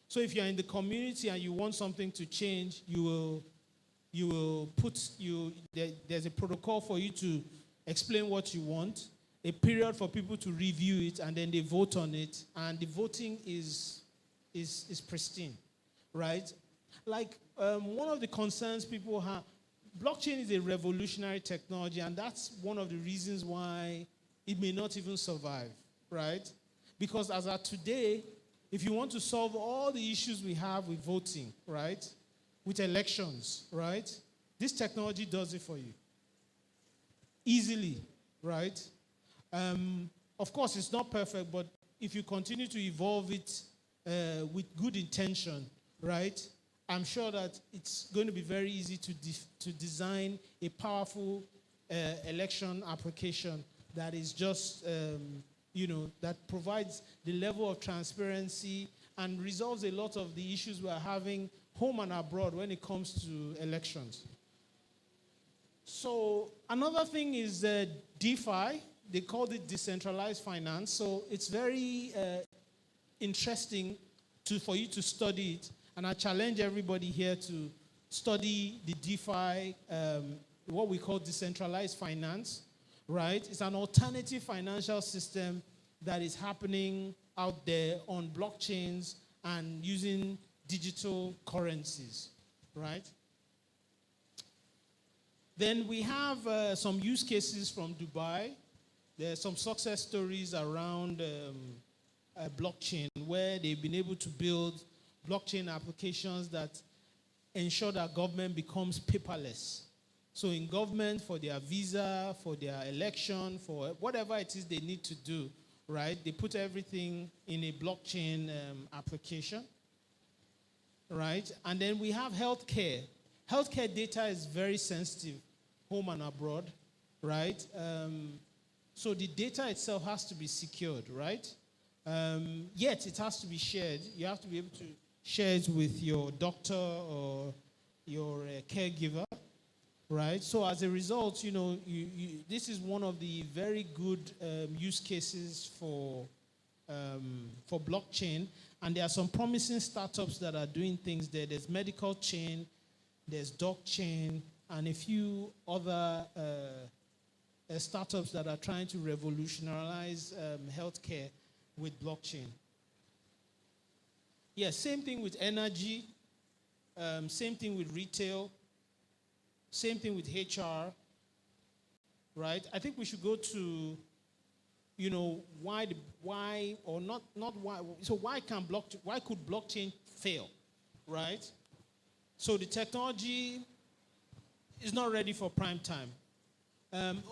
So if you're in the community and you want something to change, there's a protocol for you to explain what you want, a period for people to review it, and then they vote on it, and the voting is pristine, right? Like one of the concerns people have, blockchain is a revolutionary technology, and that's one of the reasons why it may not even survive, right? Because as of today, if you want to solve all the issues we have with voting, right, with elections, right, this technology does it for you. Easily, right? Of course, it's not perfect, but if you continue to evolve it with good intention, right, I'm sure that it's going to be very easy to design a powerful election application that is just, that provides the level of transparency and resolves a lot of the issues we are having home and abroad when it comes to elections. So another thing is DeFi. They call it decentralized finance. So it's very interesting for you to study it. And I challenge everybody here to study the DeFi, what we call decentralized finance, right? It's an alternative financial system that is happening out there on blockchains and using digital currencies, right? Then we have some use cases from Dubai. There are some success stories around blockchain where they've been able to build blockchain applications that ensure that government becomes paperless. So in government, for their visa, for their election, for whatever it is they need to do, right? They put everything in a blockchain application, right? And then we have healthcare. Healthcare data is very sensitive, home and abroad, right? So the data itself has to be secured, right? Yet it has to be shared. You have to be able to share it with your doctor or your caregiver, right? So as a result, this is one of the very good use cases for blockchain. And there are some promising startups that are doing things there. There's Medical Chain, there's Doc Chain, and a few other startups that are trying to revolutionize healthcare with blockchain. Yeah, same thing with energy, same thing with retail, same thing with HR, right? I think we should go to, why could blockchain fail, right? So the technology is not ready for prime time.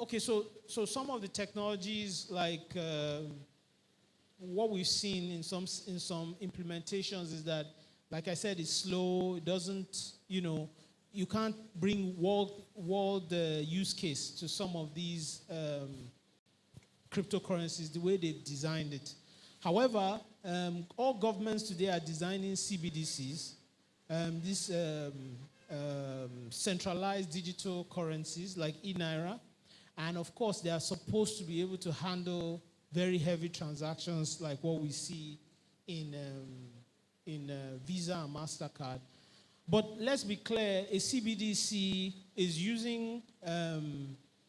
Okay, so some of the technologies like what we've seen in some implementations is that, like I said, it's slow. It doesn't, you can't bring world use case to some of these cryptocurrencies the way they've designed it. However, all governments today are designing CBDCs, these centralized digital currencies like e-Naira. And of course, they are supposed to be able to handle very heavy transactions like what we see in Visa and MasterCard. But let's be clear, a CBDC is using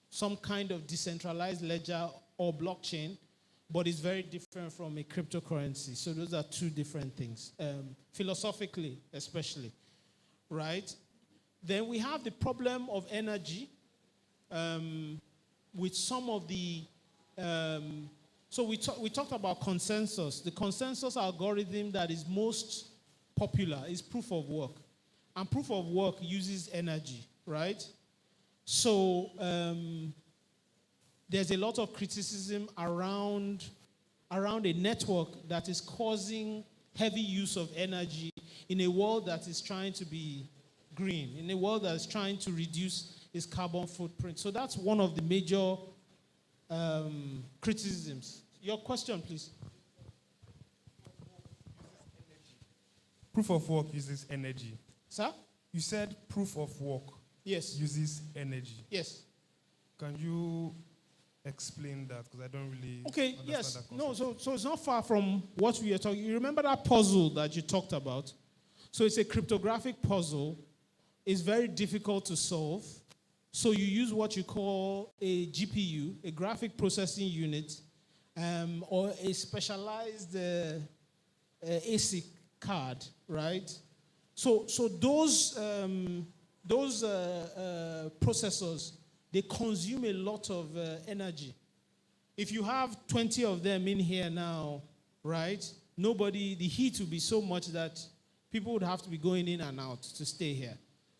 some kind of decentralized ledger or blockchain, but it's very different from a cryptocurrency. So those are two different things, philosophically especially, right? Then we have the problem of energy with some of the... So we talked about consensus. The consensus algorithm that is most popular is proof of work. And proof of work uses energy, right? So there's a lot of criticism around a network that is causing heavy use of energy in a world that is trying to be green, in a world that is trying to reduce its carbon footprint. So that's one of the major criticisms. Your question, please. Proof of work uses energy. Sir? You said proof of work uses energy. Yes. Can you explain that? Because I don't really understand yes. that No, concept. so it's not far from what we are talking. You remember that puzzle that you talked about? So it's a cryptographic puzzle. It's very difficult to solve. So you use what you call a GPU, a graphic processing unit, or a specialized ASIC card, right? So those processors, they consume a lot of energy. If you have 20 of them in here now, right? The heat will be so much that people would have to be going in and out to stay here,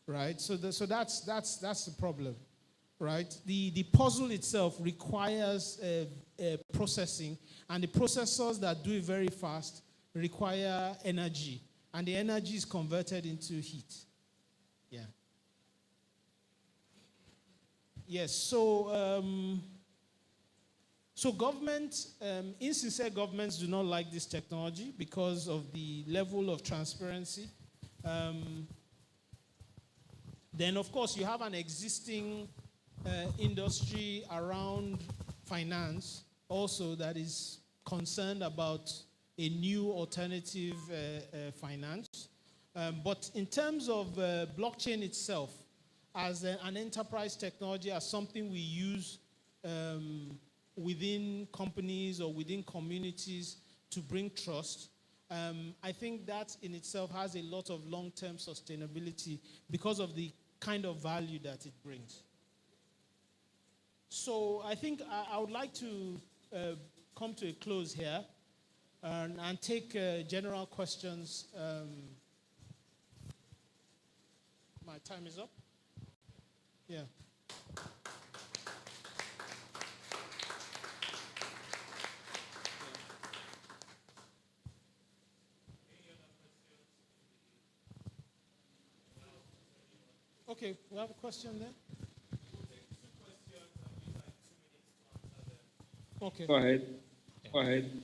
right? So that's the problem, right? The puzzle itself requires processing, and the processors that do it very fast require energy, and the energy is converted into heat. Yeah. Yes. So insincere governments do not like this technology because of the level of transparency. Then, of course, you have an existing industry around finance also that is concerned about a new alternative finance. But in terms of blockchain itself, as an enterprise technology, as something we use within companies or within communities to bring trust. I think that in itself has a lot of long-term sustainability because of the kind of value that it brings. So I think I would like to come to a close here and take general questions. My time is up. Yeah. Okay, we have a question there. Okay. Go ahead. Go ahead.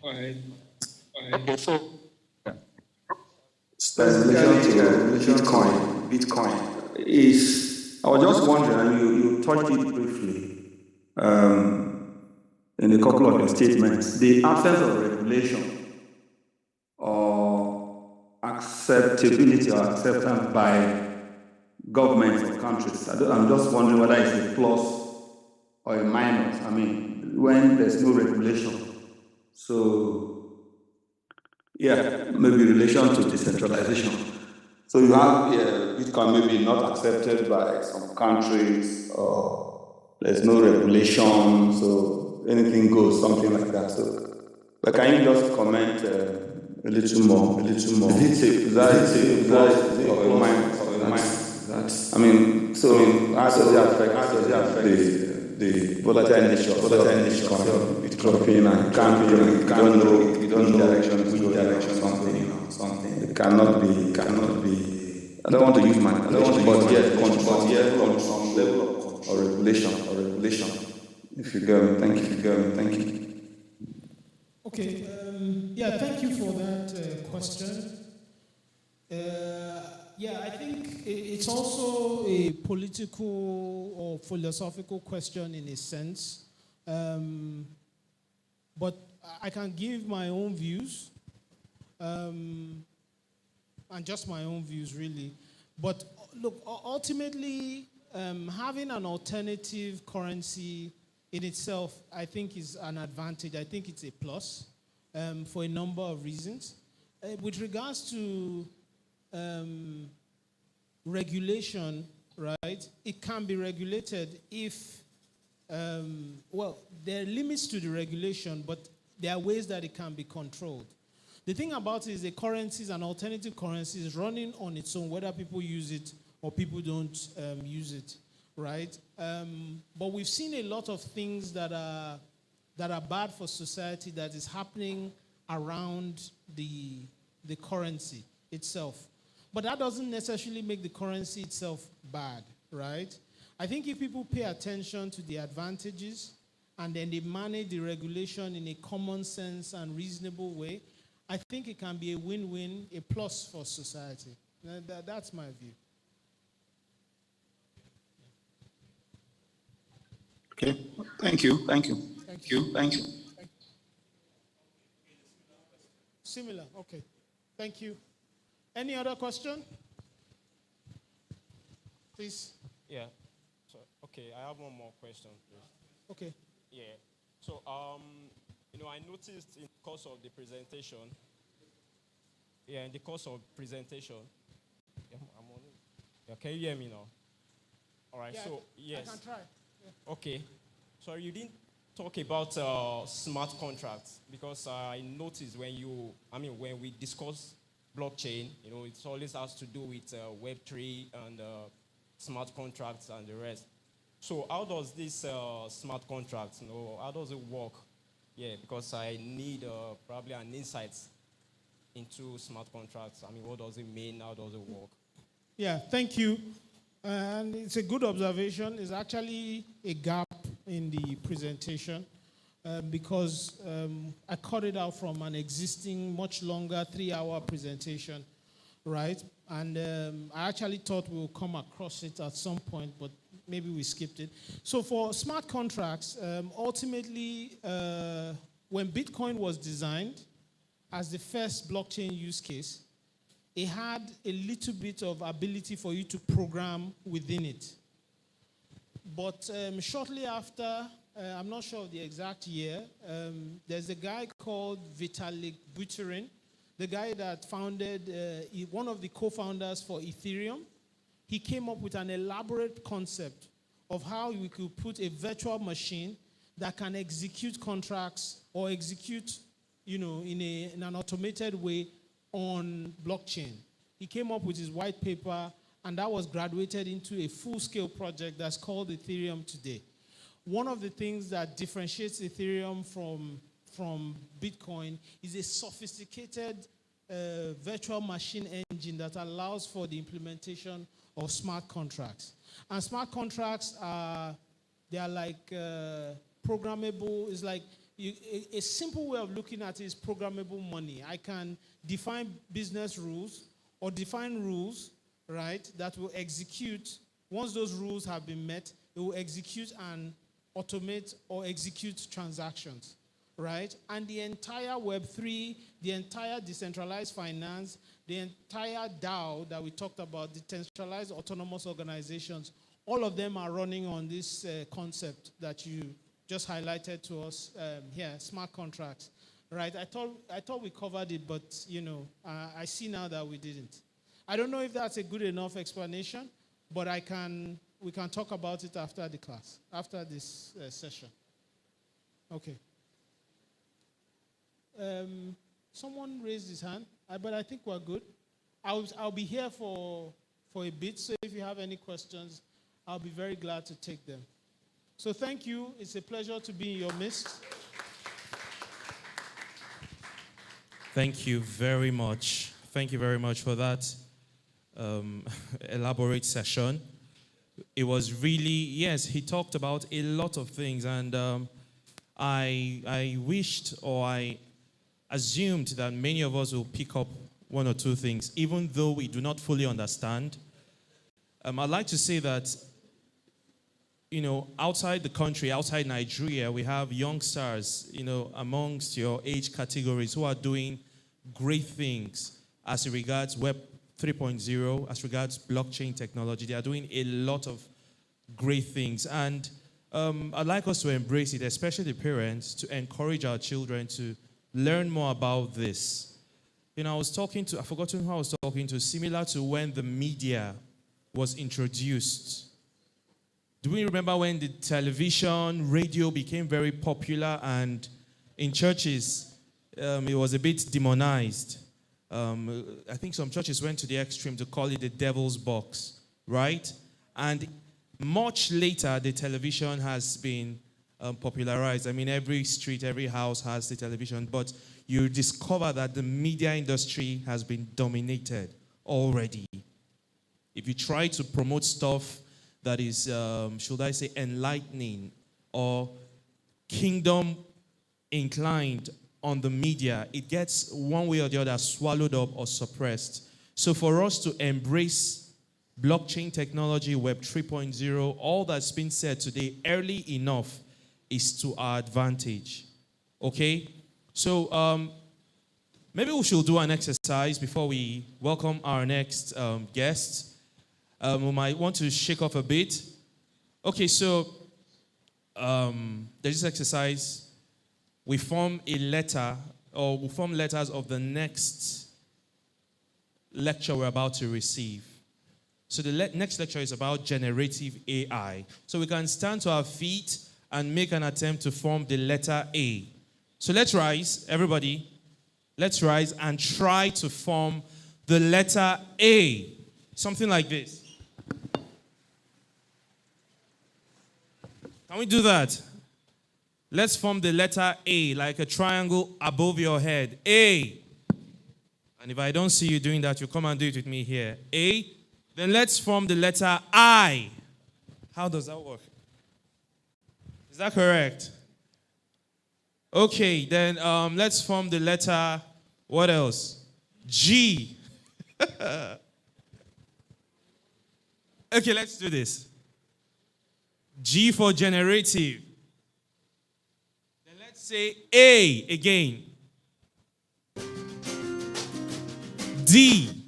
Go ahead. Go ahead. Okay, so specifically Bitcoin is, I was just wondering, you touched it briefly in a couple of your statements, the absence of regulation or acceptability or acceptance by governments or countries. I'm just wondering whether it's a plus or a minus. I mean, when there's no regulation. So, yeah, maybe relation to decentralization. So you have Bitcoin maybe not accepted by some countries, or there's no regulation, so anything goes, something like that. So, but can you just comment a little more? Is that a plus or a minus? I mean, so how does it affect the volatile nature of Bitcoin and campaign? You don't know which direction something. It cannot be. I don't want to use my but yet on some level of regulation. If you get me, thank you. Okay. Yeah, thank you for that question. Yeah, I think it's also a political or philosophical question in a sense. But I can give my own views, and just my own views really. But look, ultimately, having an alternative currency in itself, I think is an advantage. I think it's a plus for a number of reasons. With regards to regulation, right? It can be regulated if, well, there are limits to the regulation, but there are ways that it can be controlled. The thing about it is the currencies and alternative currencies running on its own, whether people use it or people don't use it, right? But we've seen a lot of things that are bad for society that is happening around the currency itself. But that doesn't necessarily make the currency itself bad, right? I think if people pay attention to the advantages and then they manage the regulation in a common sense and reasonable way, I think it can be a win-win, a plus for society. That's my view. Okay, thank you. Similar, okay. Thank you. Any other question? Please. Yeah. So, okay, I have one more question, please. Okay. Yeah. So, I noticed in the course of the presentation, yeah, I'm on it. Yeah, can you hear me now? All right, yeah, so, yes. I can try. Yeah. Okay. So you didn't talk about smart contracts because I noticed when we discuss blockchain, it always has to do with Web3 and smart contracts and the rest. So how does this smart contracts, how does it work? Yeah, because I need probably an insight into smart contracts. What does it mean? How does it work? Yeah, thank you. And it's a good observation. It's actually a gap in the presentation because I cut it out from an existing, much longer 3-hour presentation, right? And I actually thought we would come across it at some point, but maybe we skipped it. So for smart contracts, ultimately, when Bitcoin was designed as the first blockchain use case, it had a little bit of ability for you to program within it. But shortly after, I'm not sure of the exact year. There's a guy called Vitalik Buterin, the guy that founded, one of the co-founders for Ethereum. He came up with an elaborate concept of how we could put a virtual machine that can execute contracts or execute, in an automated way on blockchain. He came up with his white paper, and that was graduated into a full-scale project that's called Ethereum today. One of the things that differentiates Ethereum from Bitcoin is a sophisticated virtual machine engine that allows for the implementation of smart contracts. And smart contracts are like programmable. It's like a simple way of looking at it is programmable money. I can define business rules or define rules, right, that will execute. Once those rules have been met, it will execute and automate or execute transactions, right? And the entire Web3, the entire decentralized finance, the entire DAO that we talked about, the decentralized autonomous organizations, all of them are running on this concept that you just highlighted to us here, smart contracts, right? I thought we covered it, but I see now that we didn't. I don't know if that's a good enough explanation, but we can talk about it after the class, after this session. Okay. Someone raised his hand, but I think we're good. I'll be here for a bit, so if you have any questions, I'll be very glad to take them. So thank you. It's a pleasure to be in your midst. Thank you very much. Thank you very much for that elaborate session. It was really, yes, he talked about a lot of things, and I wished or I assumed that many of us will pick up one or two things, even though we do not fully understand. I'd like to say that, outside the country, outside Nigeria, we have youngsters, amongst your age categories who are doing great things as regards Web 3.0, as regards blockchain technology. They are doing a lot of great things. And I'd like us to embrace it, especially the parents, to encourage our children to learn more about this. I've forgotten who I was talking to, similar to when the media was introduced. Do we remember when the television, radio became very popular, and in churches, it was a bit demonized? I think some churches went to the extreme to call it the devil's box, right? And much later, the television has been popularized. I mean, every street, every house has the television, but you discover that the media industry has been dominated already. If you try to promote stuff that is, should I say, enlightening or kingdom inclined on the media, it gets one way or the other swallowed up or suppressed. So for us to embrace blockchain technology, Web 3.0, all that's been said today early enough is to our advantage. Okay? So maybe we should do an exercise before we welcome our next guest. We might want to shake off a bit. Okay, so there's this exercise. We form a letter, or we form letters of the next lecture we're about to receive. So the next lecture is about generative AI. So we can stand to our feet and make an attempt to form the letter A. So let's rise, everybody. Let's rise and try to form the letter A. Something like this. Can we do that? Let's form the letter A, like a triangle above your head. A. And if I don't see you doing that, you come and do it with me here. A. Then let's form the letter I. How does that work? Is that correct? Okay, then let's form the letter, what else? G. Okay, let's do this. G for generative. Then let's say A again. D.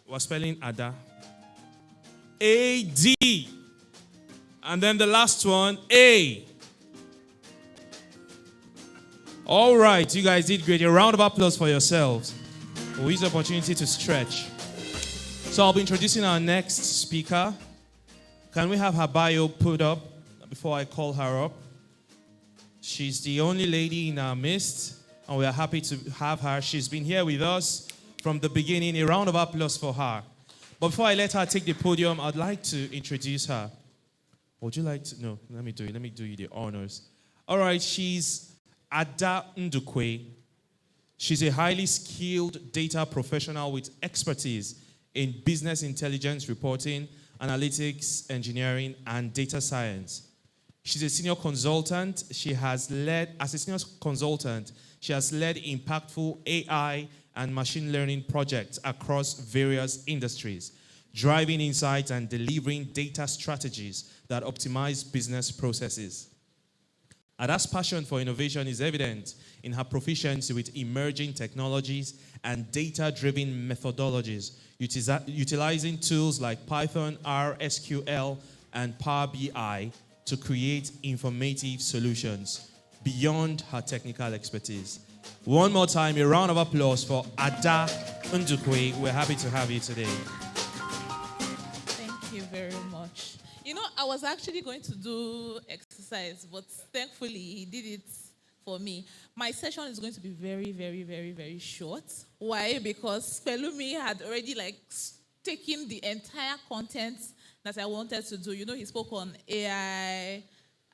We're spelling Ada. A-D. And then the last one, A. All right, you guys did great. A round of applause for yourselves. We'll use the opportunity to stretch. So I'll be introducing our next speaker. Can we have her bio put up before I call her up? She's the only lady in our midst, and we are happy to have her. She's been here with us from the beginning. A round of applause for her. But before I let her take the podium, I'd like to introduce her. Would you like to? No, let me do it. Let me do you the honors. All right, she's Ada Ndukwe. She's a highly skilled data professional with expertise in business intelligence reporting, analytics, engineering, and data science. She's a senior consultant. As a senior consultant, she has led impactful AI and machine learning projects across various industries, driving insights and delivering data strategies that optimize business processes. Ada's passion for innovation is evident in her proficiency with emerging technologies and data-driven methodologies, utilizing tools like Python, R, SQL, and Power BI to create informative solutions beyond her technical expertise. One more time, a round of applause for Ada Ndukwe. We're happy to have you today. Thank you very much. You know, I was actually going to do exercise, but thankfully he did it for me. My session is going to be very, very, very, very short. Why? Because Pelumi had already taken the entire content that I wanted to do. You know, he spoke on AI,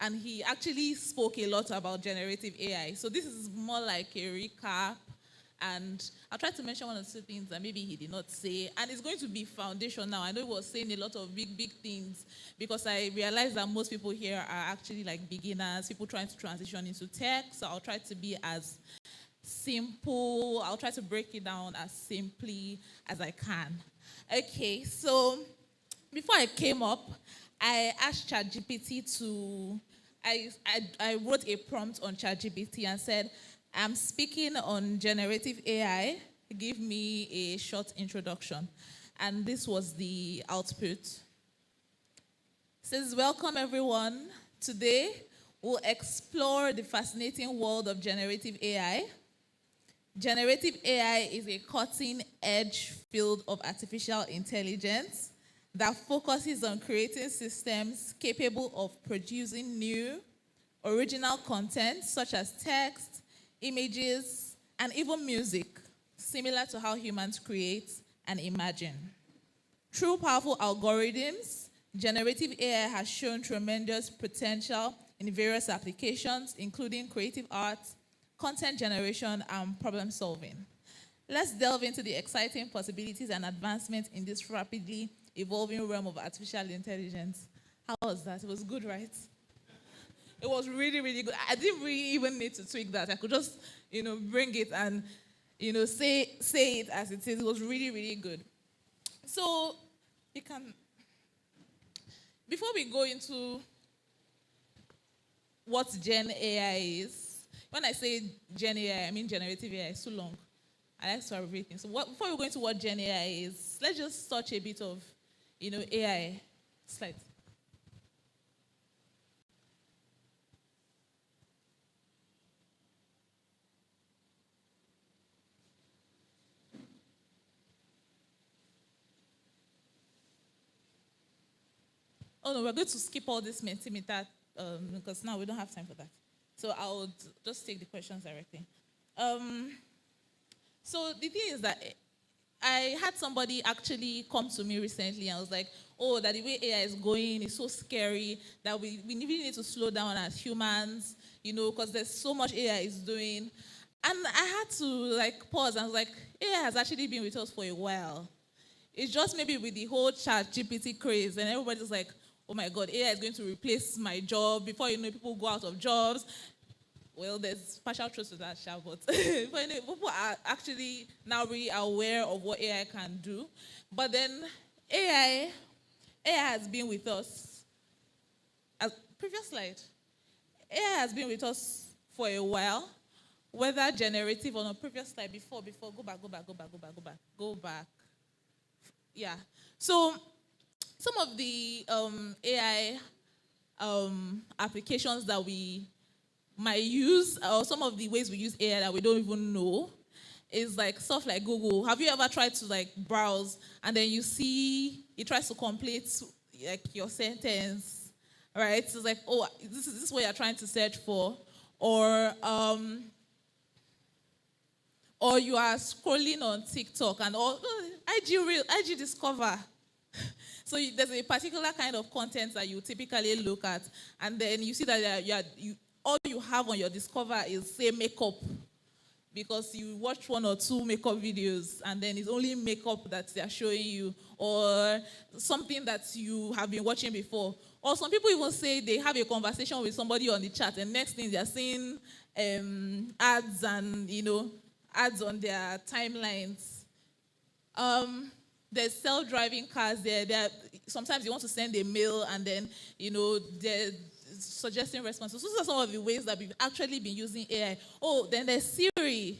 and he actually spoke a lot about generative AI. So this is more like a recap, and I'll try to mention one or two things that maybe he did not say. And it's going to be foundation now. I know he was saying a lot of big, big things because I realized that most people here are actually beginners, people trying to transition into tech. So I'll try to be as simple. I'll try to break it down as simply as I can. Okay, so before I came up, I asked ChatGPT to, I wrote a prompt on ChatGPT and said, I'm speaking on generative AI. Give me a short introduction. And this was the output. It says, welcome everyone. Today, we'll explore the fascinating world of generative AI. Generative AI is a cutting-edge field of artificial intelligence that focuses on creating systems capable of producing new, original content such as text, images, and even music, similar to how humans create and imagine. Through powerful algorithms, generative AI has shown tremendous potential in various applications, including creative art, content generation, and problem solving. Let's delve into the exciting possibilities and advancements in this rapidly evolving realm of artificial intelligence. How was that? It was good, right? It was really, really good. I didn't really even need to tweak that. I could just, bring it and, say it as it is. It was really, really good. So, before we go into what Gen AI is, when I say Gen AI, I mean generative AI. It's too long. I like to abbreviate things. So before we go into what Gen AI is, let's just touch a bit of, AI. Slide. Oh no, we're going to skip all this Mentimeter because now we don't have time for that. So I'll just take the questions directly. So the thing is that I had somebody actually come to me recently and was like, oh, that the way AI is going is so scary that we really need to slow down as humans, because there's so much AI is doing. And I had to pause and I was like, AI has actually been with us for a while. It's just maybe with the whole ChatGPT craze and everybody's like, oh my God, AI is going to replace my job. Before you know, people go out of jobs. Well, there's partial truth to that, but people are actually now really aware of what AI can do. But then AI has been with us. Previous slide. AI has been with us for a while, whether generative or not. Previous slide, before, go back. Yeah. So some of the AI applications that we might use, or some of the ways we use AI that we don't even know, is like stuff like Google. Have you ever tried to like browse and then you see it tries to complete like your sentence, right? It's like, oh, this is what you're trying to search for, or you are scrolling on TikTok and all IG Discover. So there's a particular kind of content that you typically look at, and then you see that all you have on your Discover is, say, makeup, because you watch 1 or 2 makeup videos, and then it's only makeup that they're showing you, or something that you have been watching before. Or some people even say they have a conversation with somebody on the chat, and next thing they're seeing ads and, ads on their timelines. There's self-driving cars there. Sometimes you want to send a mail and then, they're suggesting responses. Those are some of the ways that we've actually been using AI. Oh, then there's Siri.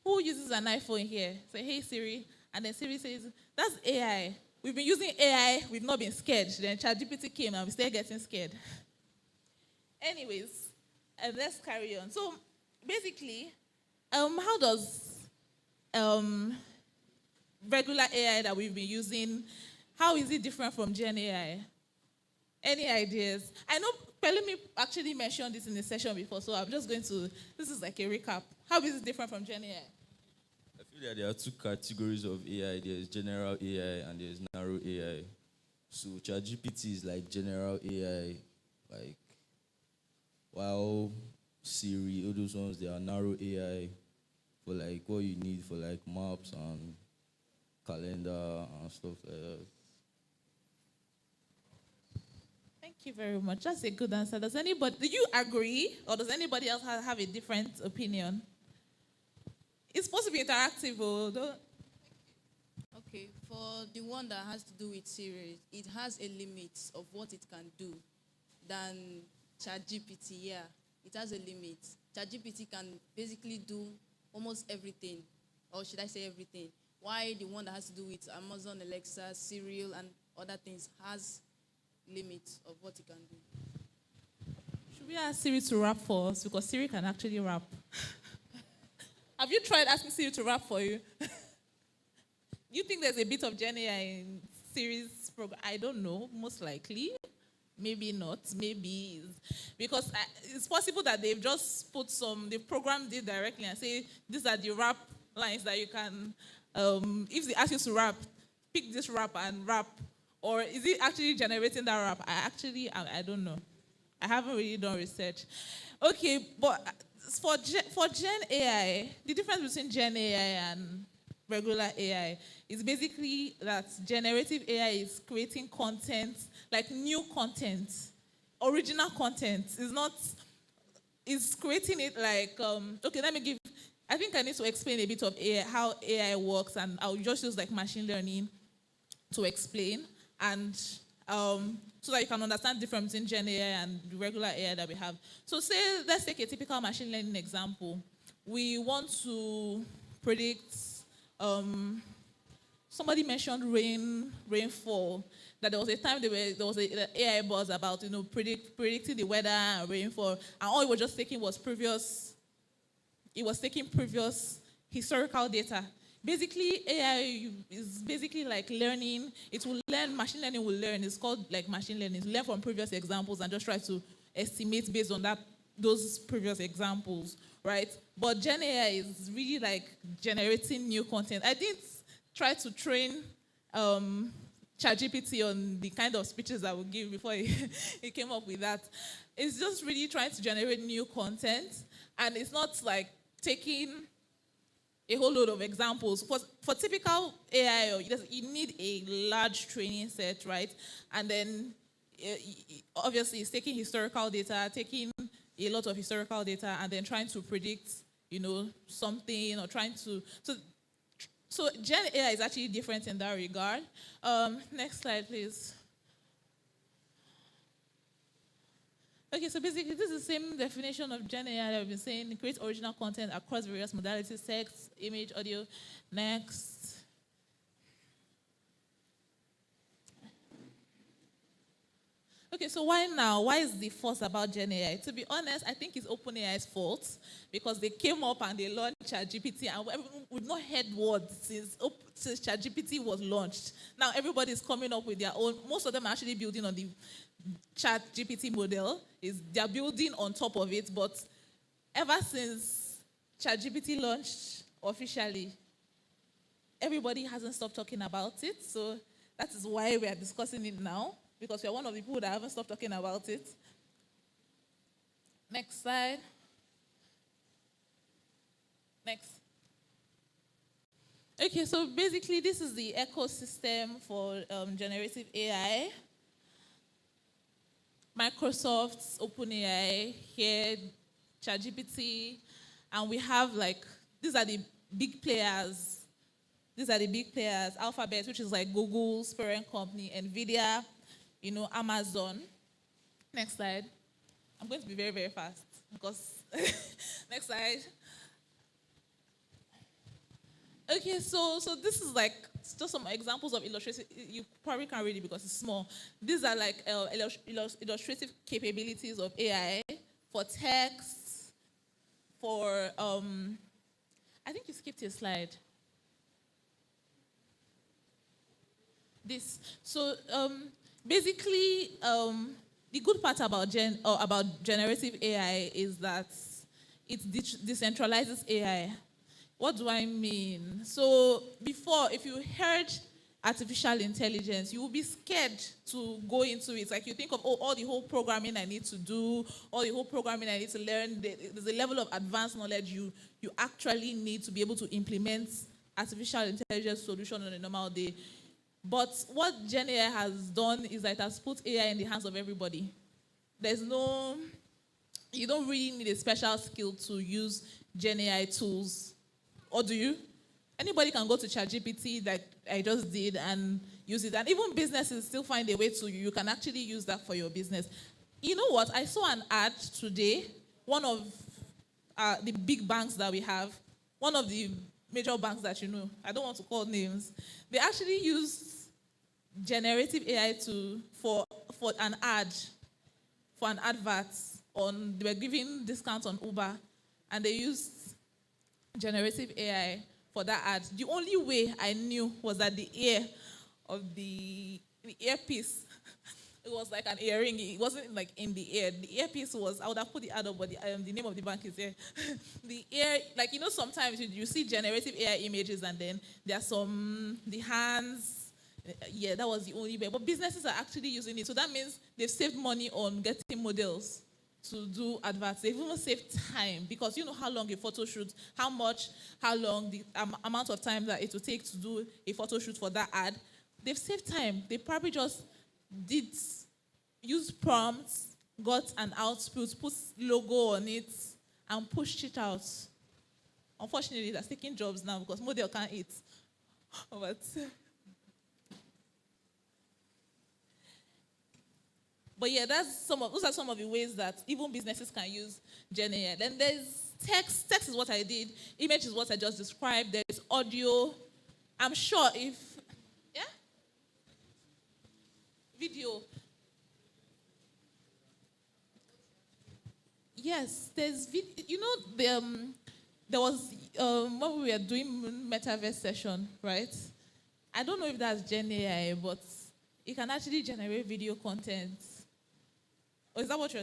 Who uses an iPhone here? Say, hey, Siri. And then Siri says, that's AI. We've been using AI. We've not been scared. Then ChatGPT came and we're still getting scared. Anyways, let's carry on. So basically, how does regular AI that we've been using, how is it different from Gen AI? Any ideas? I know Pelumi actually mentioned this in the session before, so I'm just going to, this is like a recap. How is it different from Gen AI? I feel like there are 2 categories of AI. There's general AI and there's narrow AI. So ChatGPT is like general AI, like, while Siri, all those ones, they are narrow AI for like what you need for like maps and calendar and stuff like that. Thank you very much. That's a good answer. Do you agree, or does anybody else have a different opinion? It's supposed to be interactive, Okay, for the one that has to do with Siri, it has a limit of what it can do than ChatGPT. Yeah, it has a limit. ChatGPT can basically do almost everything, or should I say everything? Why the one that has to do with Amazon, Alexa, Serial, and other things has limits of what it can do. Should we ask Siri to rap for us? Because Siri can actually rap. Have you tried asking Siri to rap for you? Do you think there's a bit of Gen AI in Siri's program? I don't know, most likely. Maybe not, maybe. Because it's possible that they've just they've programmed it directly and say, these are the rap lines that you can, if they ask you to rap, pick this rap and rap. Or is it actually generating that rap? I don't know. I haven't really done research. Okay, but for Gen AI, the difference between Gen AI and regular AI is basically that generative AI is creating content, like new content, original content. It's creating it like, okay, I think I need to explain a bit of AI, how AI works, and I'll just use like machine learning to explain, and so that you can understand the difference between Gen AI and the regular AI that we have. So let's take a typical machine learning example. We want to predict, somebody mentioned rainfall, that there was a time there was an AI buzz about, predicting the weather and rainfall, and all it was just taking was previous historical data. Basically, AI is basically like learning. It will learn, machine learning will learn. It's called like machine learning. It will learn from previous examples and just try to estimate based on those previous examples, right? But Gen AI is really like generating new content. I didn't try to train ChatGPT on the kind of speeches I would give before he came up with that. It's just really trying to generate new content, and it's not like taking a whole load of examples. For typical AI, you need a large training set, right? And then, obviously, it's taking historical data, taking a lot of historical data, and then trying to predict, something, or trying to... So Gen AI is actually different in that regard. Next slide, please. Okay, so basically, this is the same definition of Gen AI that we've been saying. It creates original content across various modalities, text, image, audio. Next. Okay, so why now? Why is the fuss about Gen AI? To be honest, I think it's OpenAI's fault because they came up and they launched ChatGPT, and we've not heard words since ChatGPT was launched. Now everybody's coming up with their own. Most of them are actually building on the ChatGPT model. They're building on top of it, but ever since ChatGPT launched officially, everybody hasn't stopped talking about it. So that is why we are discussing it now, because we are one of the people that haven't stopped talking about it. Next slide. Next. Okay, so basically this is the ecosystem for generative AI. Microsoft's OpenAI, here, ChatGPT, and we have these are the big players. These are the big players, Alphabet, which is like Google's parent company, NVIDIA, Amazon. Next slide. I'm going to be very, very fast because next slide. Okay, so this is just some examples of illustrative. You probably can't read it because it's small. These are illustrative capabilities of AI for text, for I think you skipped a slide. This. So basically, the good part about generative AI is that it decentralizes AI. What do I mean? So before, if you heard artificial intelligence, you will be scared to go into it. Like you think of all the whole programming I need to do, all the whole programming I need to learn. There's a level of advanced knowledge you actually need to be able to implement artificial intelligence solution on a normal day. But what Gen AI has done is that it has put AI in the hands of everybody. You don't really need a special skill to use Gen AI tools. Or do you? Anybody can go to ChatGPT like I just did and use it. And even businesses still find a way to, you can actually use that for your business. You know what? I saw an ad today. One of the big banks that we have, one of the major banks that you know, I don't want to call names, they actually used generative AI for an advert they were giving discounts on Uber, and they used generative AI for that ad. The only way I knew was that the earpiece, it was like an earring. It wasn't like in the ear. The earpiece was, I would have put the ad up, but the name of the bank is there. The ear, sometimes you see generative AI images and then there are the hands. Yeah, that was the only way. But businesses are actually using it. So that means they've saved money on getting models to do adverts. They've even saved time, because you know how long a photo shoot, how long the amount of time that it will take to do a photo shoot for that ad. They've saved time. They probably just use prompts, got an output, put logo on it, and pushed it out. Unfortunately, that's taking jobs now because model can't eat. But yeah, those are some of the ways that even businesses can use Gen AI. Then there's text. Text is what I did. Image is what I just described. There's audio. I'm sure video. Yes, there's video. You know, there was when we were doing metaverse session, right? I don't know if that's Gen AI, but it can actually generate video content. Or is that what you're...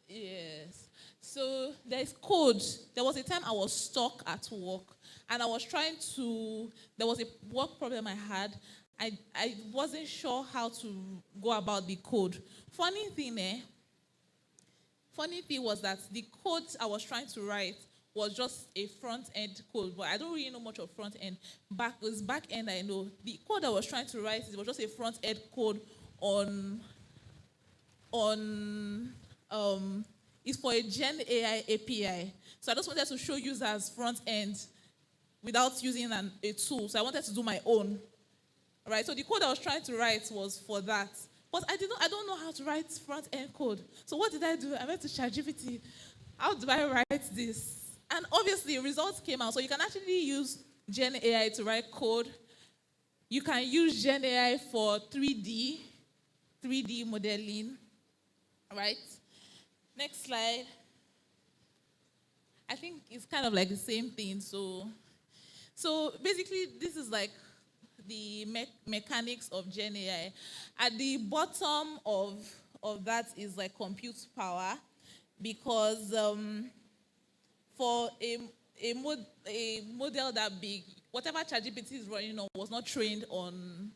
Yes. So there's code. There was a time I was stuck at work, and I was trying to... There was a work problem I had. I wasn't sure how to go about the code. Funny thing was that the code I was trying to write was just a front-end code, but I don't really know much of front-end. Back-end I know. The code I was trying to write, it was just a front-end code it's for a Gen AI API. So I just wanted to show users front-end without using a tool. So I wanted to do my own. Right? So the code I was trying to write was for that. But I don't know how to write front-end code. So what did I do? I went to ChatGPT. How do I write this? And obviously, results came out. So you can actually use Gen AI to write code. You can use Gen AI for 3D. 3D modeling, right? Next slide. I think it's kind of like the same thing. So basically, this is like the mechanics of Gen AI. At the bottom of that is like compute power, because for a model that big, whatever ChatGPT is running on was not trained on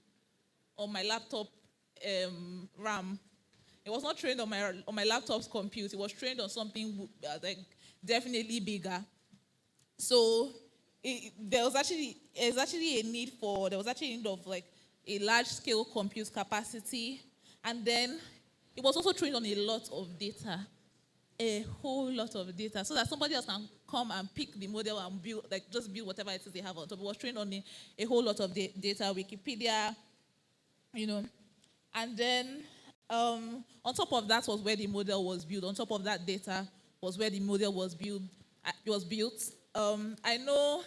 my laptop RAM. It was not trained on my laptop's compute. It was trained on something like definitely bigger. So there was actually a need of like a large scale compute capacity, and then it was also trained on a lot of data, a whole lot of data, so that somebody else can come and pick the model and build whatever it is they have on top. It was trained on a whole lot of data, Wikipedia, and then on top of that was where the model was built. On top of that data was where the model was built. I know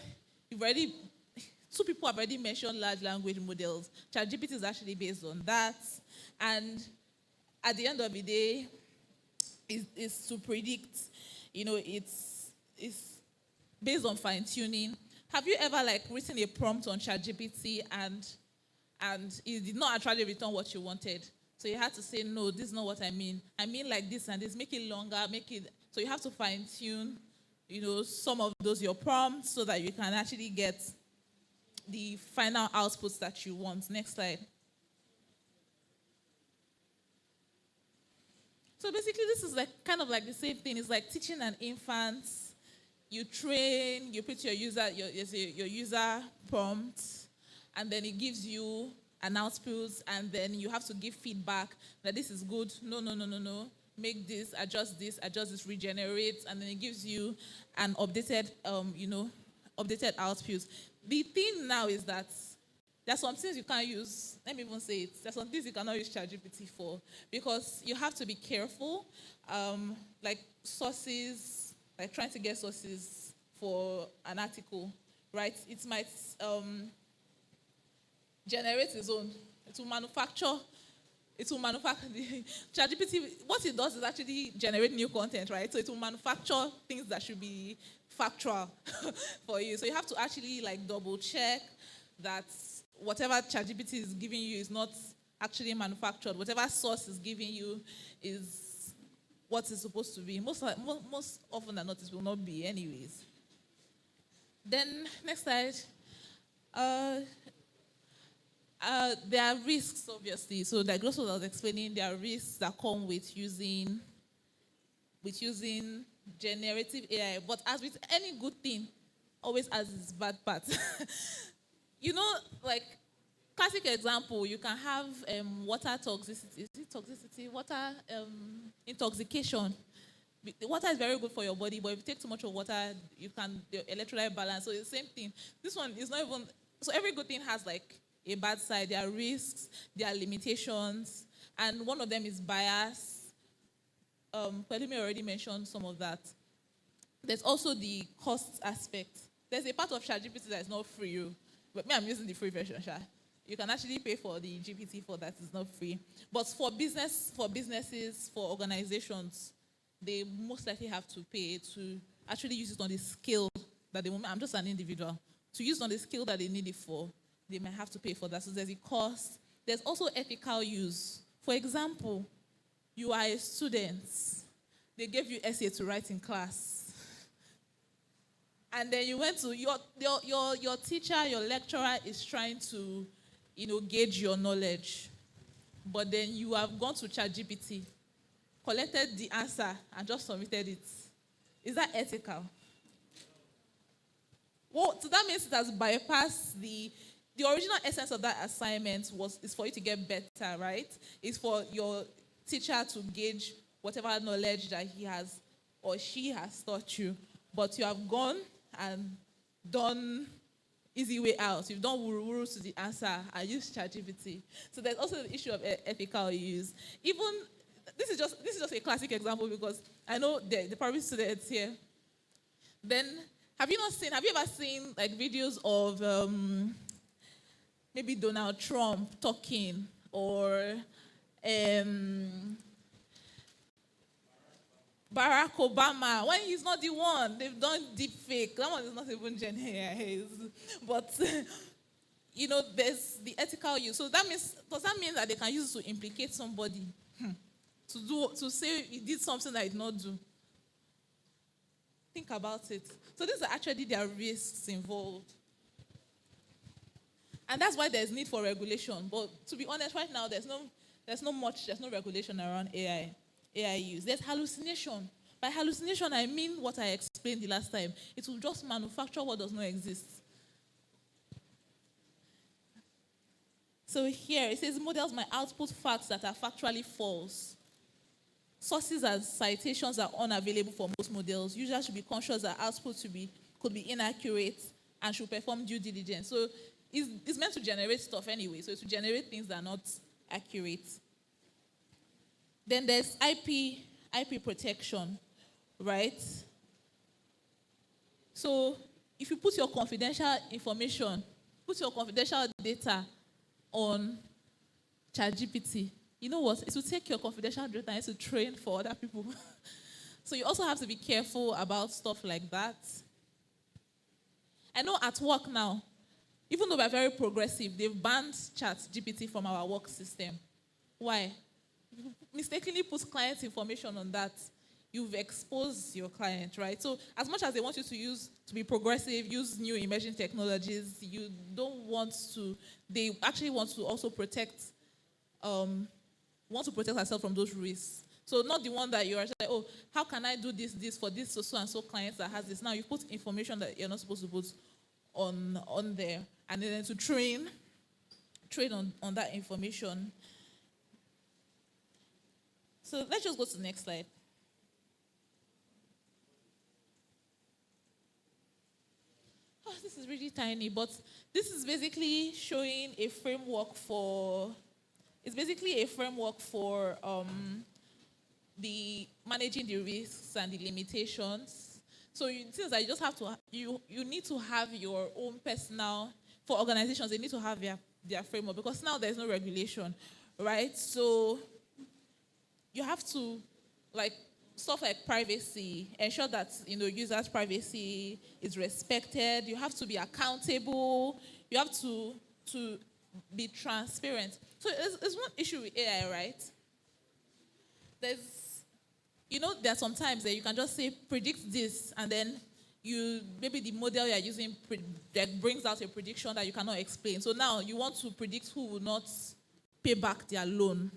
two people have already mentioned large language models. ChatGPT is actually based on that, and at the end of the day, it's to predict. It's based on fine tuning. Have you ever written a prompt on ChatGPT and it did not actually return what you wanted? So you had to say, no, this is not what I mean. I mean like this and this. Make it longer. So you have to fine tune, some of those your prompts so that you can actually get the final outputs that you want. Next slide. So basically, this is kind of like the same thing. It's like teaching an infant. You train, you put your user prompt, and then it gives you an output, and then you have to give feedback that this is good. No. Make this, adjust this, regenerate, and then it gives you an updated, updated output. The thing now is that there's some things you can't use. Let me even say it. There's some things you cannot use ChatGPT for, because you have to be careful. Like sources, like trying to get sources for an article, right? It might generate its own. It will manufacture. ChatGPT, what it does is actually generate new content, right? So it will manufacture things that should be factual for you. So you have to actually double check that whatever ChatGPT is giving you is not actually manufactured. Whatever source is giving you is what it's supposed to be. Most often than not, it will not be anyways. Then, next slide. There are risks, obviously. So like that's what I was explaining. There are risks that come with using generative AI. But as with any good thing, always has its bad parts. Classic example, you can have water toxicity. Is it toxicity? Water intoxication. The water is very good for your body, but if you take too much of water, the electrolyte balance. So it's the same thing. This one is not even. So every good thing has a bad side. There are risks, there are limitations, and one of them is bias. Pelumi already mentioned some of that. There's also the cost aspect. There's a part of ChatGPT that is not free, but me, I'm using the free version. You can actually pay for the GPT for that. It's not free. But for businesses, for organizations, they most likely have to pay to actually use it on the scale that they want. I'm just an individual. To use on the scale that they need it for, they might have to pay for that. So there's a cost. There's also ethical use. For example, you are a student. They gave you essay to write in class. And then you went to your teacher, your lecturer is trying to, gauge your knowledge. But then you have gone to ChatGPT, collected the answer, and just submitted it. Is that ethical? Well, so that means it has bypassed the original essence of that assignment is for you to get better, right? It's for your teacher to gauge whatever knowledge that he has or she has taught you. But you have gone and done easy way out. You've done wuru to the answer and used ChatGPT. So there's also the issue of ethical use. Even this is just a classic example because I know the probably students here. Then have you ever seen videos of maybe Donald Trump talking or Barack Obama, when he's not the one, they've done deep fake. That one is not even Gen AI. But, there's the ethical use. So does that mean that they can use it to implicate somebody? To say he did something that he did not do? Think about it. So these are actually their risks involved. And that's why there's need for regulation. But to be honest, right now, there's no regulation around AI use. There's hallucination. By hallucination, I mean what I explained the last time. It will just manufacture what does not exist. So here, it says models might output facts that are factually false. Sources and citations are unavailable for most models. Users should be conscious that output could be inaccurate and should perform due diligence. So it's meant to generate stuff anyway. So it's to generate things that are not accurate. Then there's IP protection, right? So if you put your confidential information, put your confidential data on ChatGPT, you know what? It will take your confidential data and to train for other people. So you also have to be careful about stuff like that. I know at work now, even though we're very progressive, they've banned ChatGPT from our work system. Why? If you mistakenly put client information on that, you've exposed your client, right? So as much as they want you to be progressive, use new emerging technologies, you don't want to, they actually want to also protect ourselves from those risks. So not the one that you're like, oh, how can I do this for this so and so clients that has this? Now you put information that you're not supposed to put on there, and then to train on that information. So let's just go to the next slide. Oh, this is really tiny, but this is basically showing a framework for. It's basically a framework for the managing the risks and the limitations. So since I just have to, you need to have your own personal, for organizations, they need to have their framework because now there's no regulation, right? So you have to, stuff like privacy, ensure that, users' privacy is respected. You have to be accountable. You have to be transparent. So there's one issue with AI, right? There are some times that you can just say, predict this, and then maybe the model you're using that brings out a prediction that you cannot explain. So now you want to predict who will not pay back their loan,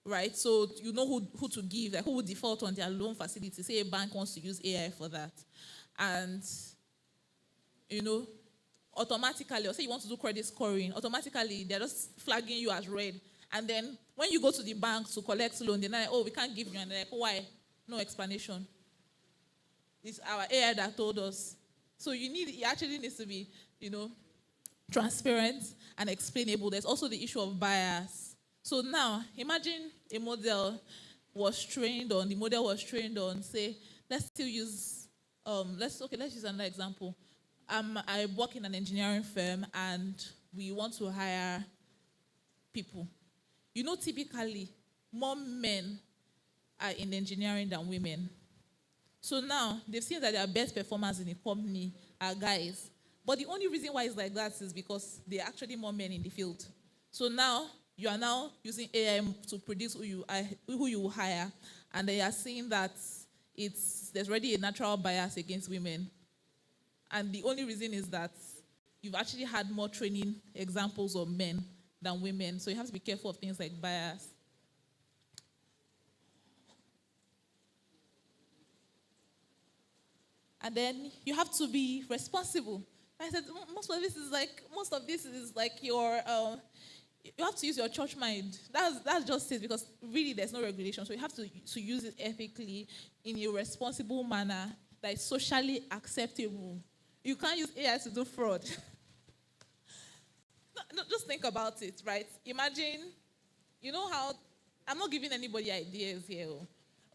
right? So you know who to give, who will default on their loan facility. Say a bank wants to use AI for that. And, automatically, or say you want to do credit scoring, automatically they're just flagging you as red. And then when you go to the bank to collect loan, they're like, oh, we can't give you. And they're like, why? No explanation. It's our AI that told us. So it actually needs to be, transparent and explainable. There's also the issue of bias. So now, imagine the model was trained on, say, let's use another example. I work in an engineering firm and we want to hire people. Typically, more men are in engineering than women. So now, they've seen that their best performers in the company are guys. But the only reason why it's like that is because there are actually more men in the field. So now, you are now using AI to predict who you will hire. And they are seeing that there's already a natural bias against women. And the only reason is that you've actually had more training examples of men than women. So you have to be careful of things like bias. And then you have to be responsible. I said most of this is like your you have to use your church mind. That's just it, because really there's no regulation. So you have to use it ethically in a responsible manner that is socially acceptable. You can't use AI to do fraud. No, just think about it, right? Imagine, how, I'm not giving anybody ideas here,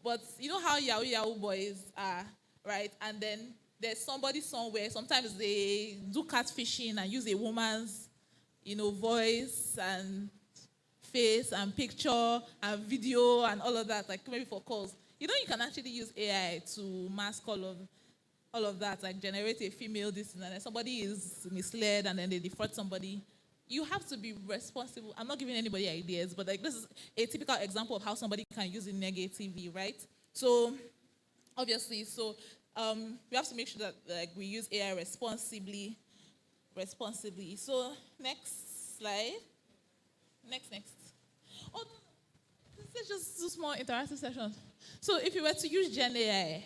but you know how Yahoo boys are, right? And then there's somebody somewhere, sometimes they do catfishing and use a woman's, voice and face and picture and video and all of that, like maybe for calls. You can actually use AI to mask all of that, like generate a female this and then somebody is misled and then they defraud somebody. You have to be responsible. I'm not giving anybody ideas, but like this is a typical example of how somebody can use it negatively, right? So obviously, we have to make sure that like we use AI responsibly. So next slide. Next. Oh, this is just two small interactive sessions. So if you were to use Gen AI,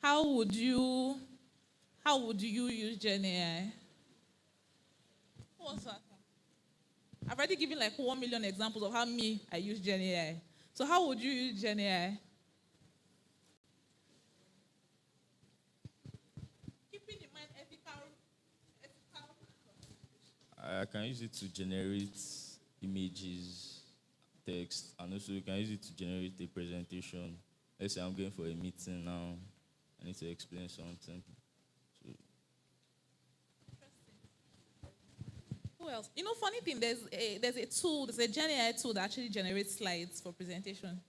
how would you use Gen AI? What's that? I've already given like 1 million examples of how I use Gen AI. So how would you use Gen AI? Keeping in mind ethical. I can use it to generate images, text, and also you can use it to generate a presentation. Let's say I'm going for a meeting now. I need to explain something. Who else? Funny thing, there's a Gen AI tool that actually generates slides for presentation.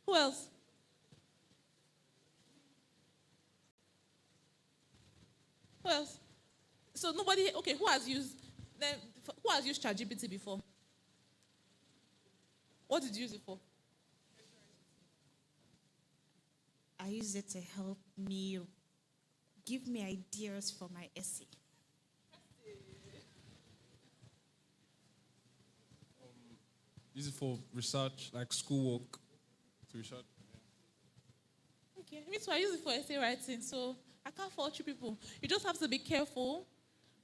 Who else? So nobody, okay, who has used ChatGPT before? What did you use it for? I use it to help me give me ideas for my essay. Use it for research, like schoolwork, to research. Okay, me too. I use it for essay writing, so I can't fault you people. You just have to be careful,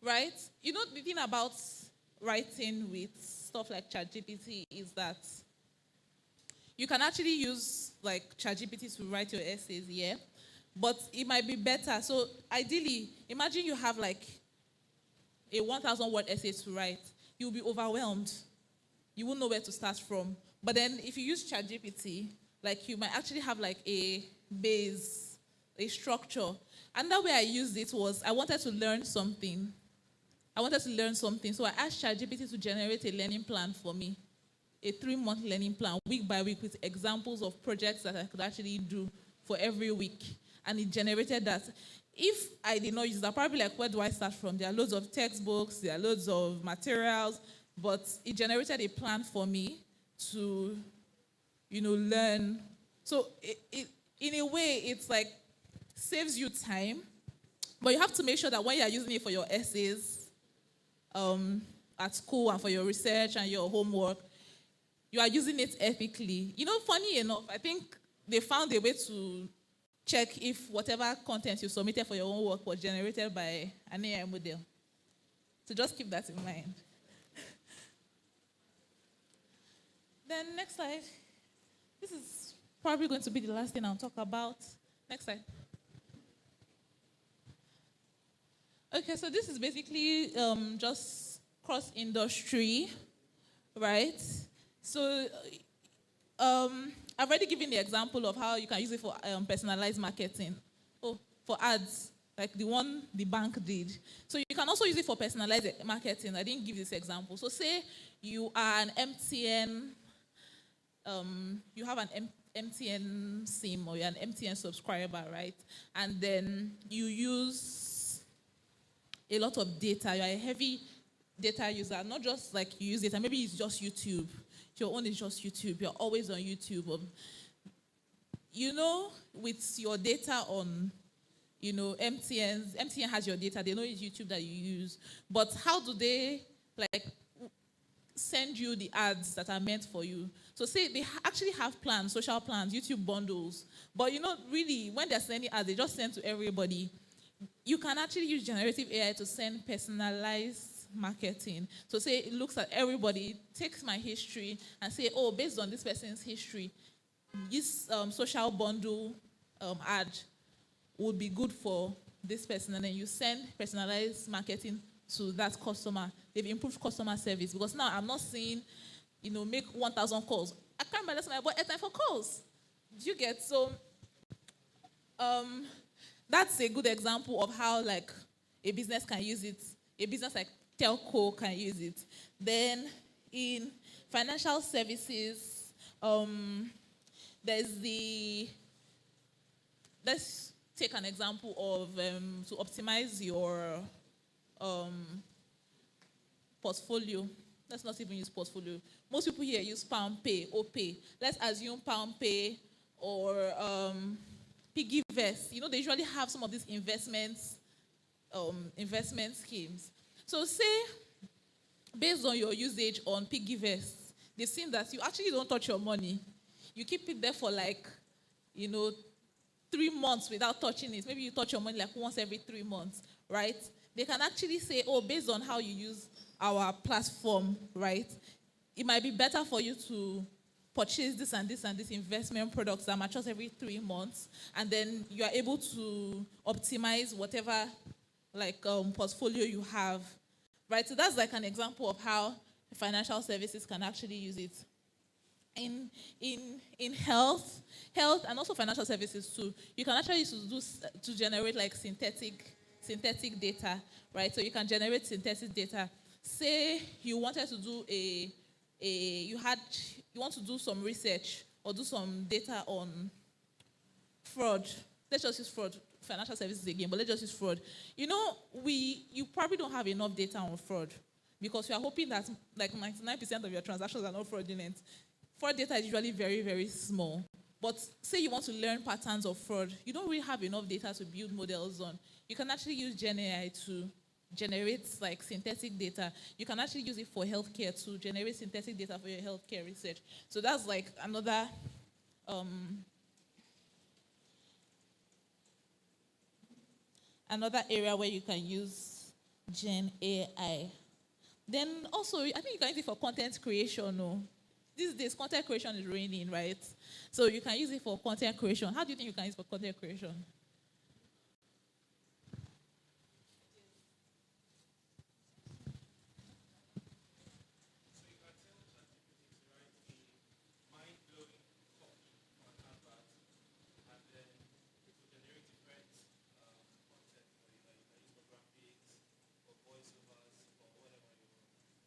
right? The thing about writing with stuff like ChatGPT is that you can actually use like ChatGPT to write your essays, yeah? But it might be better. So ideally, imagine you have like a 1,000-word essay to write. You'll be overwhelmed. You won't know where to start from. But then if you use ChatGPT, like you might actually have like a base, a structure. Another way I used it was I wanted to learn something. So I asked ChatGPT to generate a learning plan for me, a 3-month learning plan, week by week, with examples of projects that I could actually do for every week. And it generated that. If I did not use that, probably like, where do I start from? There are loads of textbooks, there are loads of materials, but it generated a plan for me to, learn. So in a way, it's like saves you time, but you have to make sure that when you're using it for your essays at school and for your research and your homework, you are using it ethically. Funny enough, I think they found a way to check if whatever content you submitted for your own work was generated by an AI model. So just keep that in mind. Then next slide. This is probably going to be the last thing I'll talk about. Next slide. Okay, so this is basically just cross-industry, right? So I've already given the example of how you can use it for personalized marketing. For ads, like the one the bank did. So you can also use it for personalized marketing. I didn't give this example. So say you are an MTN, you have an MTN SIM or you're an MTN subscriber, right? And then you use a lot of data. You're a heavy data user, not just like you use data. Maybe it's just YouTube. Your own is just YouTube. You're always on YouTube. With your data on, MTN has your data. They know it's YouTube that you use. But how do they, send you the ads that are meant for you? So say they actually have plans, social plans, YouTube bundles. But, really, when they're sending ads, they just send to everybody. You can actually use generative AI to send personalized marketing. So say it looks at everybody, takes my history and say, based on this person's history, this social bundle ad would be good for this person. And then you send personalized marketing to that customer. They've improved customer service because now I'm not seeing, make 1,000 calls. I can't remember last time I bought airtime for calls. Do you get? So that's a good example of how like a business can use it. A business like telco can use it. Then in financial services, there's let's take an example of to optimize your portfolio. Let's not even use portfolio. Most people here use Palm Pay or Pay. Let's assume Palm Pay or PiggyVest. You know, they usually have some of these investment schemes. So say, based on your usage on PiggyVest, they've seen that you actually don't touch your money. You keep it there for 3 months without touching it. Maybe you touch your money like once every 3 months, right? They can actually say, oh, based on how you use our platform, right, it might be better for you to purchase this and this and this investment products that matures every 3 months, and then you are able to optimize whatever portfolio you have, right? So that's like an example of how financial services can actually use it. In health and also financial services too, you can actually use to generate like synthetic data, right? So you can generate synthetic data. Say you wanted to do you want to do some research or do some data on fraud. Let's just use fraud, financial services again, but let's just use fraud. You know, you probably don't have enough data on fraud because you are hoping that like 99% of your transactions are not fraudulent. Fraud data is usually very, very small. But say you want to learn patterns of fraud, you don't really have enough data to build models on. You can actually use GenAI to generate like synthetic data. You can actually use it for healthcare to generate synthetic data for your healthcare research. So that's like another area where you can use GenAI. Then also, I think you can use it for content creation. No? These days, content creation is reigning, right? So you can use it for content creation. How do you think you can use it for content creation?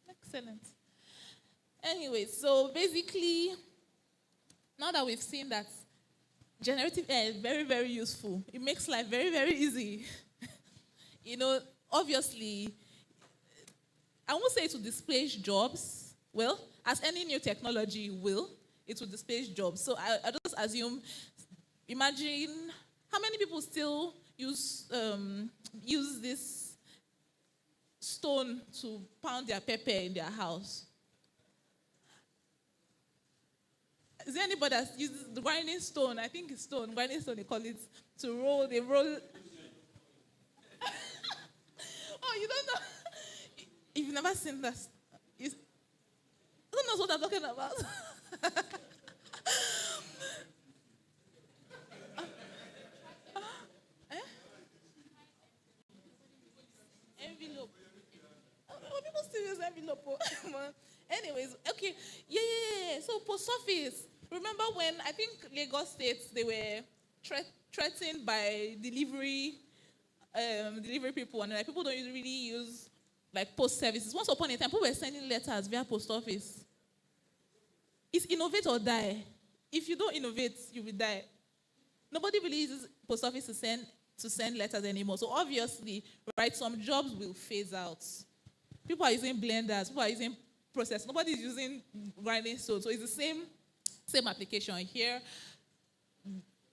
Excellent. Anyway, so basically, now that we've seen that generative AI is very, very useful, it makes life very, very easy. You know, obviously, I won't say it will displace jobs. Well, as any new technology will, it will displace jobs. So I just assume, imagine how many people still use this stone to pound their pepper in their house. Is there anybody that uses the grinding stone? I think it's grinding stone they call it, to roll, they roll. Oh, you don't know? If you've never seen that, you don't know what I'm talking about. Envelope. Oh, people still use envelope. Anyways, okay. Yeah. So post office. Remember when, I think Lagos State, they were threatened by delivery people, and like people don't really use like post services. Once upon a time, people were sending letters via post office. It's innovate or die. If you don't innovate, you will die. Nobody really uses post office to send letters anymore. So obviously, right, some jobs will phase out. People are using blenders, people are using process. Nobody is using grinding stone. So it's the same application here.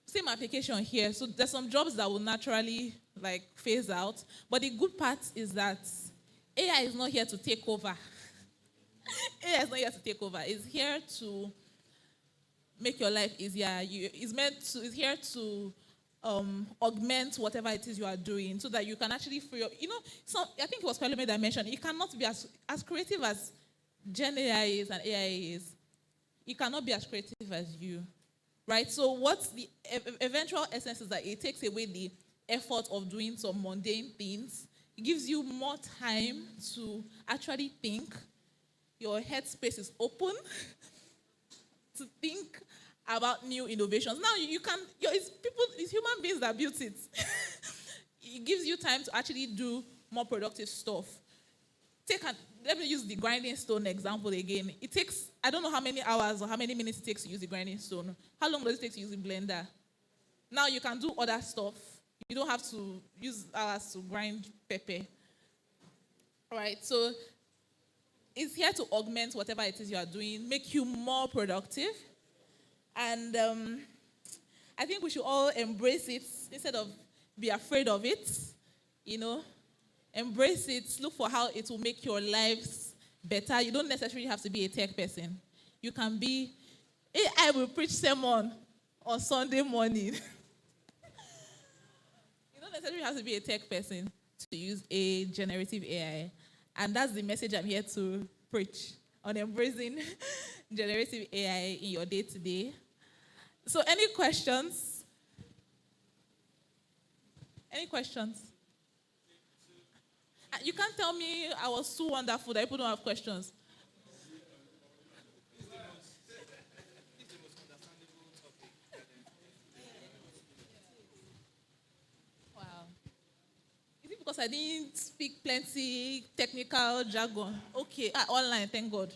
Same application here. So there's some jobs that will naturally like phase out. But the good part is that AI is not here to take over. AI is not here to take over. It's here to make your life easier. It's here to augment whatever it is you are doing so that you can actually free up. You know, I think it was Pelumi that mentioned, you cannot be as creative as Gen AI is and AI is. You cannot be as creative as you, right? So what's the eventual essence is that it takes away the effort of doing some mundane things. It gives you more time to actually think. Your headspace is open to think about new innovations. Now it's human beings that built it. it gives you time to actually do more productive stuff. Let me use the grinding stone example again. It takes, I don't know how many hours or how many minutes it takes to use the grinding stone. How long does it take to use the blender? Now you can do other stuff. You don't have to use hours to grind pepper. All right, so it's here to augment whatever it is you are doing, make you more productive. And I think we should all embrace it instead of be afraid of it, you know. Embrace it, look for how it will make your lives better. You don't necessarily have to be a tech person. You can be, AI will preach sermon on Sunday morning. You don't necessarily have to be a tech person to use a generative AI. And that's the message I'm here to preach, on embracing generative AI in your day-to-day. So any questions? Any questions? You can't tell me I was so wonderful that people don't have questions. Wow. Is it because I didn't speak plenty technical jargon? Okay, online, thank God.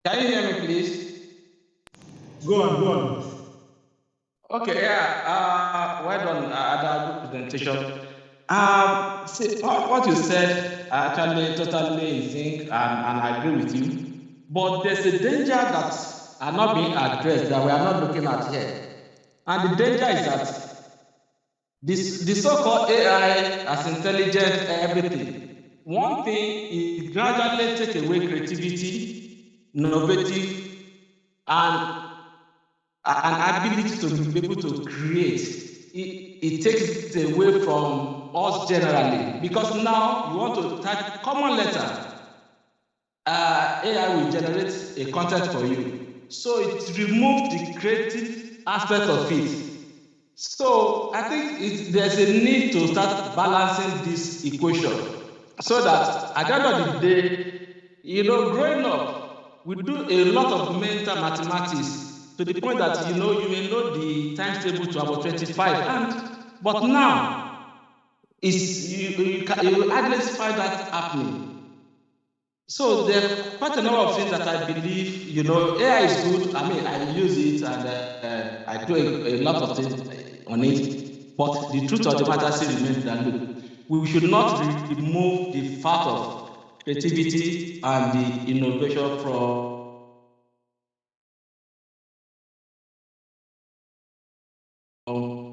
Can you hear me, please? Go on. Okay, yeah. Well done, Ada, good presentation. See, what you said, I actually totally in sync, and I agree with you. But there's a danger that are not being addressed that we are not looking at here. And the danger is that the so-called AI as intelligent everything. One thing is gradually take away creativity, innovative, and an ability to be able to create. It takes it away from us generally, because now you want to type common letter, AI will generate a content for you. So it removes the creative aspect of it. So I think there's a need to start balancing this equation, so that at the end of the day, growing up, we do a lot of mental mathematics to the point that you may know the times table to about 25, but now you hardly find that happening. So there are quite a number of things that I believe, AI is good. I mean, I use it and I do a lot of things on it. But the truth of the matter still remains that, look, we should not remove the fact of creativity and the innovation from.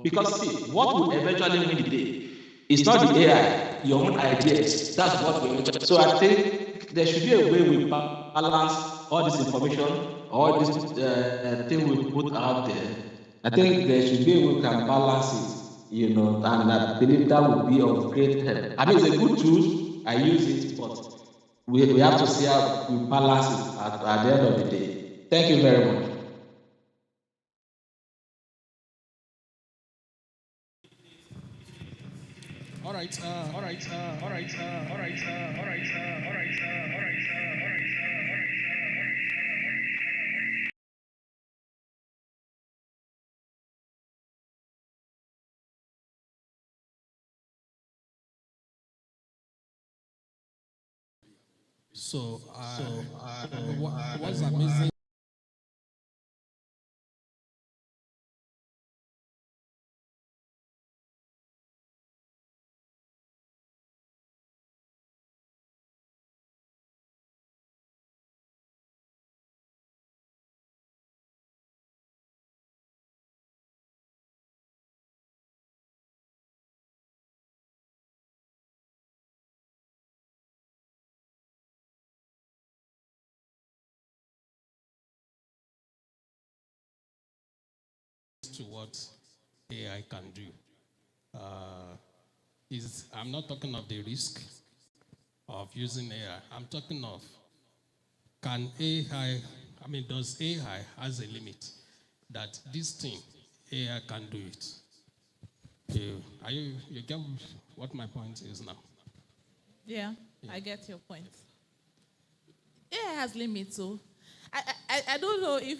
Because see, what will eventually win the day is not the AI, your own ideas. That's what we eventually. So I think there should be a way we balance all this information, all this thing we put out there. I think there should be a way we can balance it, and I believe that would be of great help. I mean, it's a good tool. I use it, but we have to see how we balance it at the end of the day. Thank you very much. All right. So, what's amazing? To what AI can do. I'm not talking of the risk of using AI. I'm talking of, does AI has a limit that this thing, AI can do it? You get what my point is now? Yeah, I get your point. AI has limits, so I don't know if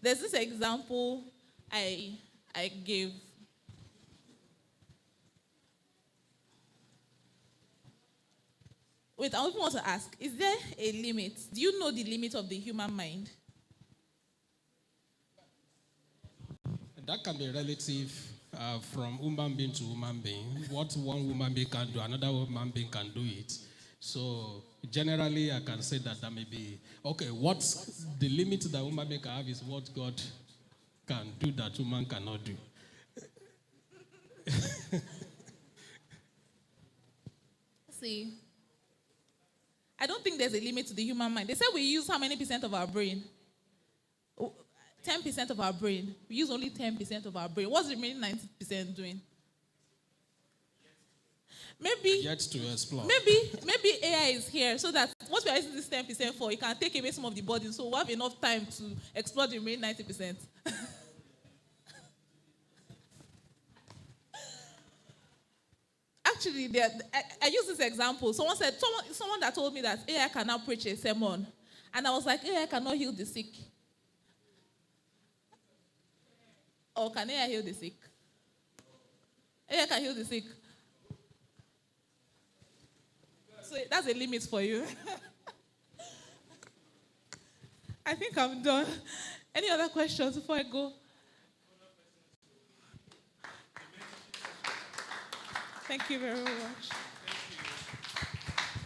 there's this example I gave. Wait, I also want to ask, is there a limit? Do you know the limit of the human mind? That can be relative from human being to human being. What one human being can do, another human being can do it. So generally, I can say that may be, okay, what's the limit that human being can have is what God can do that human cannot do. See, I don't think there's a limit to the human mind. They say we use how many percent of our brain? 10% of our brain. We use only 10% of our brain. What's the remaining 90% doing? Maybe Yet to explore. Maybe AI is here so that what we are using this 10% for, it can take away some of the burden, so we have enough time to explore the remaining 90%. Actually, I use this example. Someone that told me that AI cannot preach a sermon, and I was like, AI cannot heal the sick. Or can AI heal the sick? AI can heal the sick. So that's a limit for you. I think I'm done. Any other questions before I go? Thank you very much.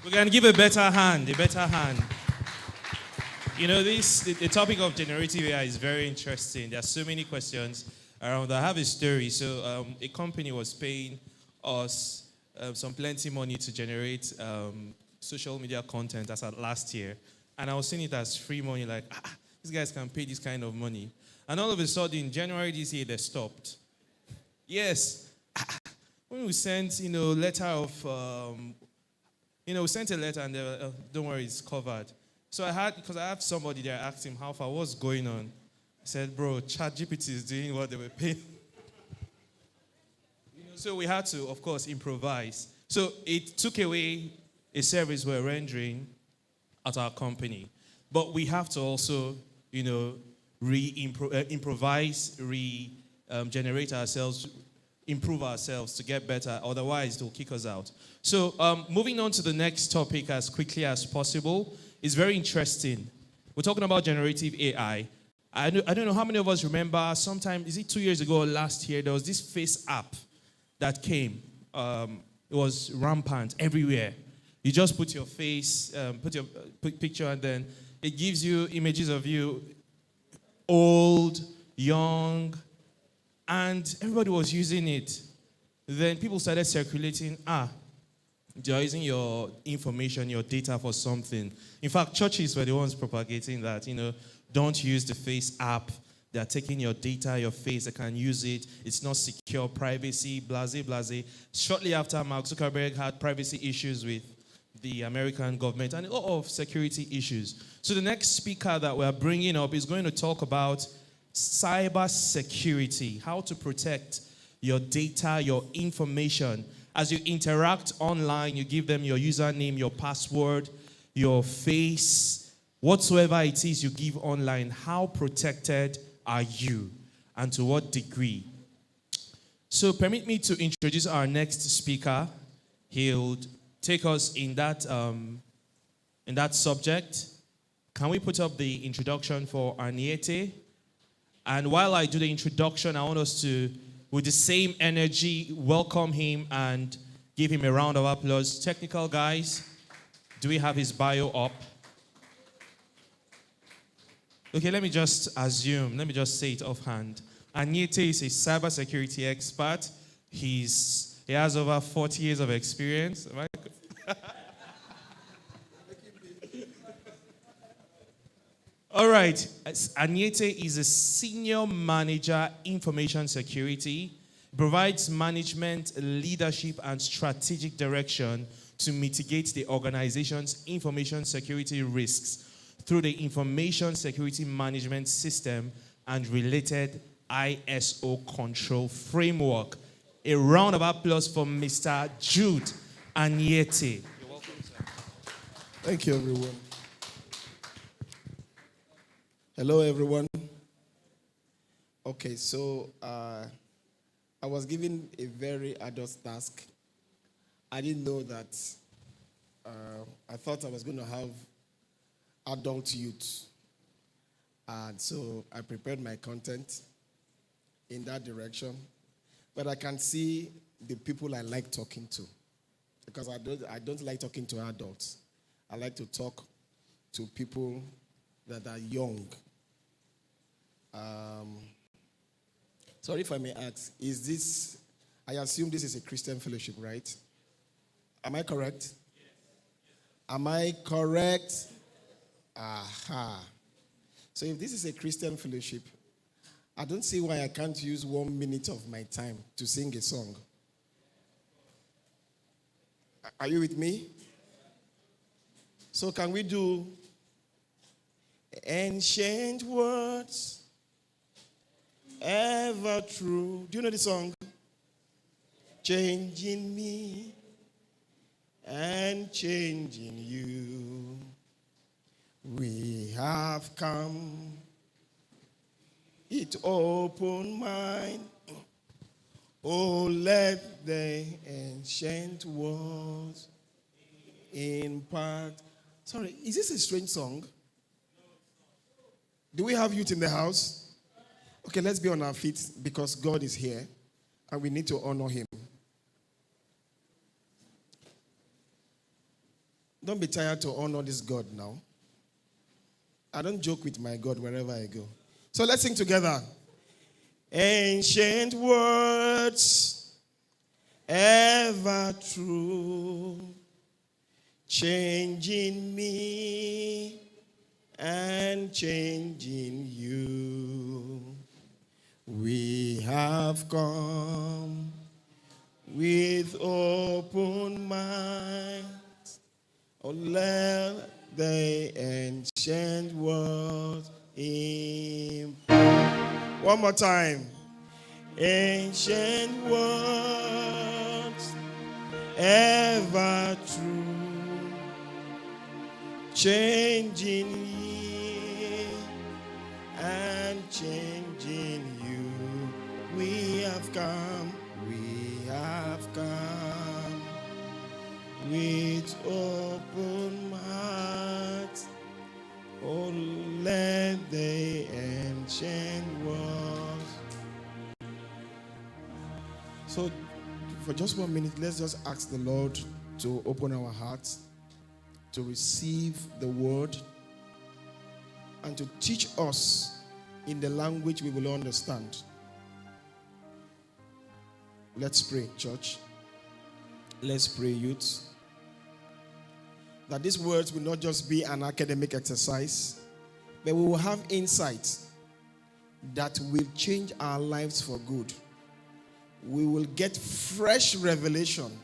We can give a better hand. You know, the topic of generative AI is very interesting. There are so many questions around. I have a story. So a company was paying us some plenty money to generate social media content as at last year. And I was seeing it as free money, like, these guys can pay this kind of money. And all of a sudden, in January this year, they stopped. Yes. When we sent, letter of, we sent a letter and they were, don't worry, it's covered. So because I have somebody there, I asked him how far, what's going on? I said, bro, ChatGPT is doing what they were paying. So we had to, of course, improvise. So it took away a service we're rendering at our company. But we have to also, improvise, generate ourselves, improve ourselves to get better. Otherwise, they'll kick us out. So moving on to the next topic as quickly as possible. It's very interesting. We're talking about generative AI. I don't know how many of us remember sometime, is it 2 years ago or last year, there was this face app that came. It was rampant everywhere. You just put your face, put your picture, and then it gives you images of you, old, young, and everybody was using it. Then people started circulating, they're using your information, your data for something. In fact, churches were the ones propagating that, don't use the face app. They're taking your data, your face, they can use it. It's not secure, privacy, blase, blase. Shortly after, Mark Zuckerberg had privacy issues with the American government and a lot of security issues. So the next speaker that we're bringing up is going to talk about cyber security, how to protect your data, your information. As you interact online, you give them your username, your password, your face, whatsoever it is you give online. How protected are you, and to what degree? So permit me to introduce our next speaker. He'll take us in that subject. Can we put up the introduction for Aniete? And while I do the introduction, I want us to, with the same energy, welcome him and give him a round of applause. Technical guys, do we have his bio up? Okay, let me just say it offhand. Aniete is a cybersecurity expert. He has over 40 years of experience. All right, Aniete is a senior manager, information security, provides management, leadership, and strategic direction to mitigate the organization's information security risks through the information security management system and related ISO control framework. A round of applause for Mr. Jude Aniete. You're welcome. Thank you, everyone. Hello, everyone. Okay, so I was given a very adult task. I didn't know that. I thought I was going to have adult youth. And so I prepared my content in that direction. But I can see the people I like talking to. Because I don't like talking to adults. I like to talk to people that are young. Sorry if I may ask, I assume this is a Christian fellowship, right? Am I correct? Am I correct? Aha. So if this is a Christian fellowship, I don't see why I can't use 1 minute of my time to sing a song. Are you with me? So can we do ancient words, ever true? Do you know the song? Changing me and changing you. We have come. It open mind. Oh, let the ancient words impart. Sorry, is this a strange song? Do we have youth in the house? Okay, let's be on our feet because God is here and we need to honor him. Don't be tired to honor this God now. I don't joke with my God wherever I go. So let's sing together. Ancient words, ever true, changing me and changing you. We have come with open minds. Oh, let the ancient words impart. One more time. Ancient words, ever true, changing me and changing you. We have come with open hearts. Oh, let the ancient words. So, for just 1 minute, let's just ask the Lord to open our hearts, to receive the word, and to teach us in the language we will understand. Let's pray, church. Let's pray, youth. That these words will not just be an academic exercise, but we will have insights that will change our lives for good. We will get fresh revelation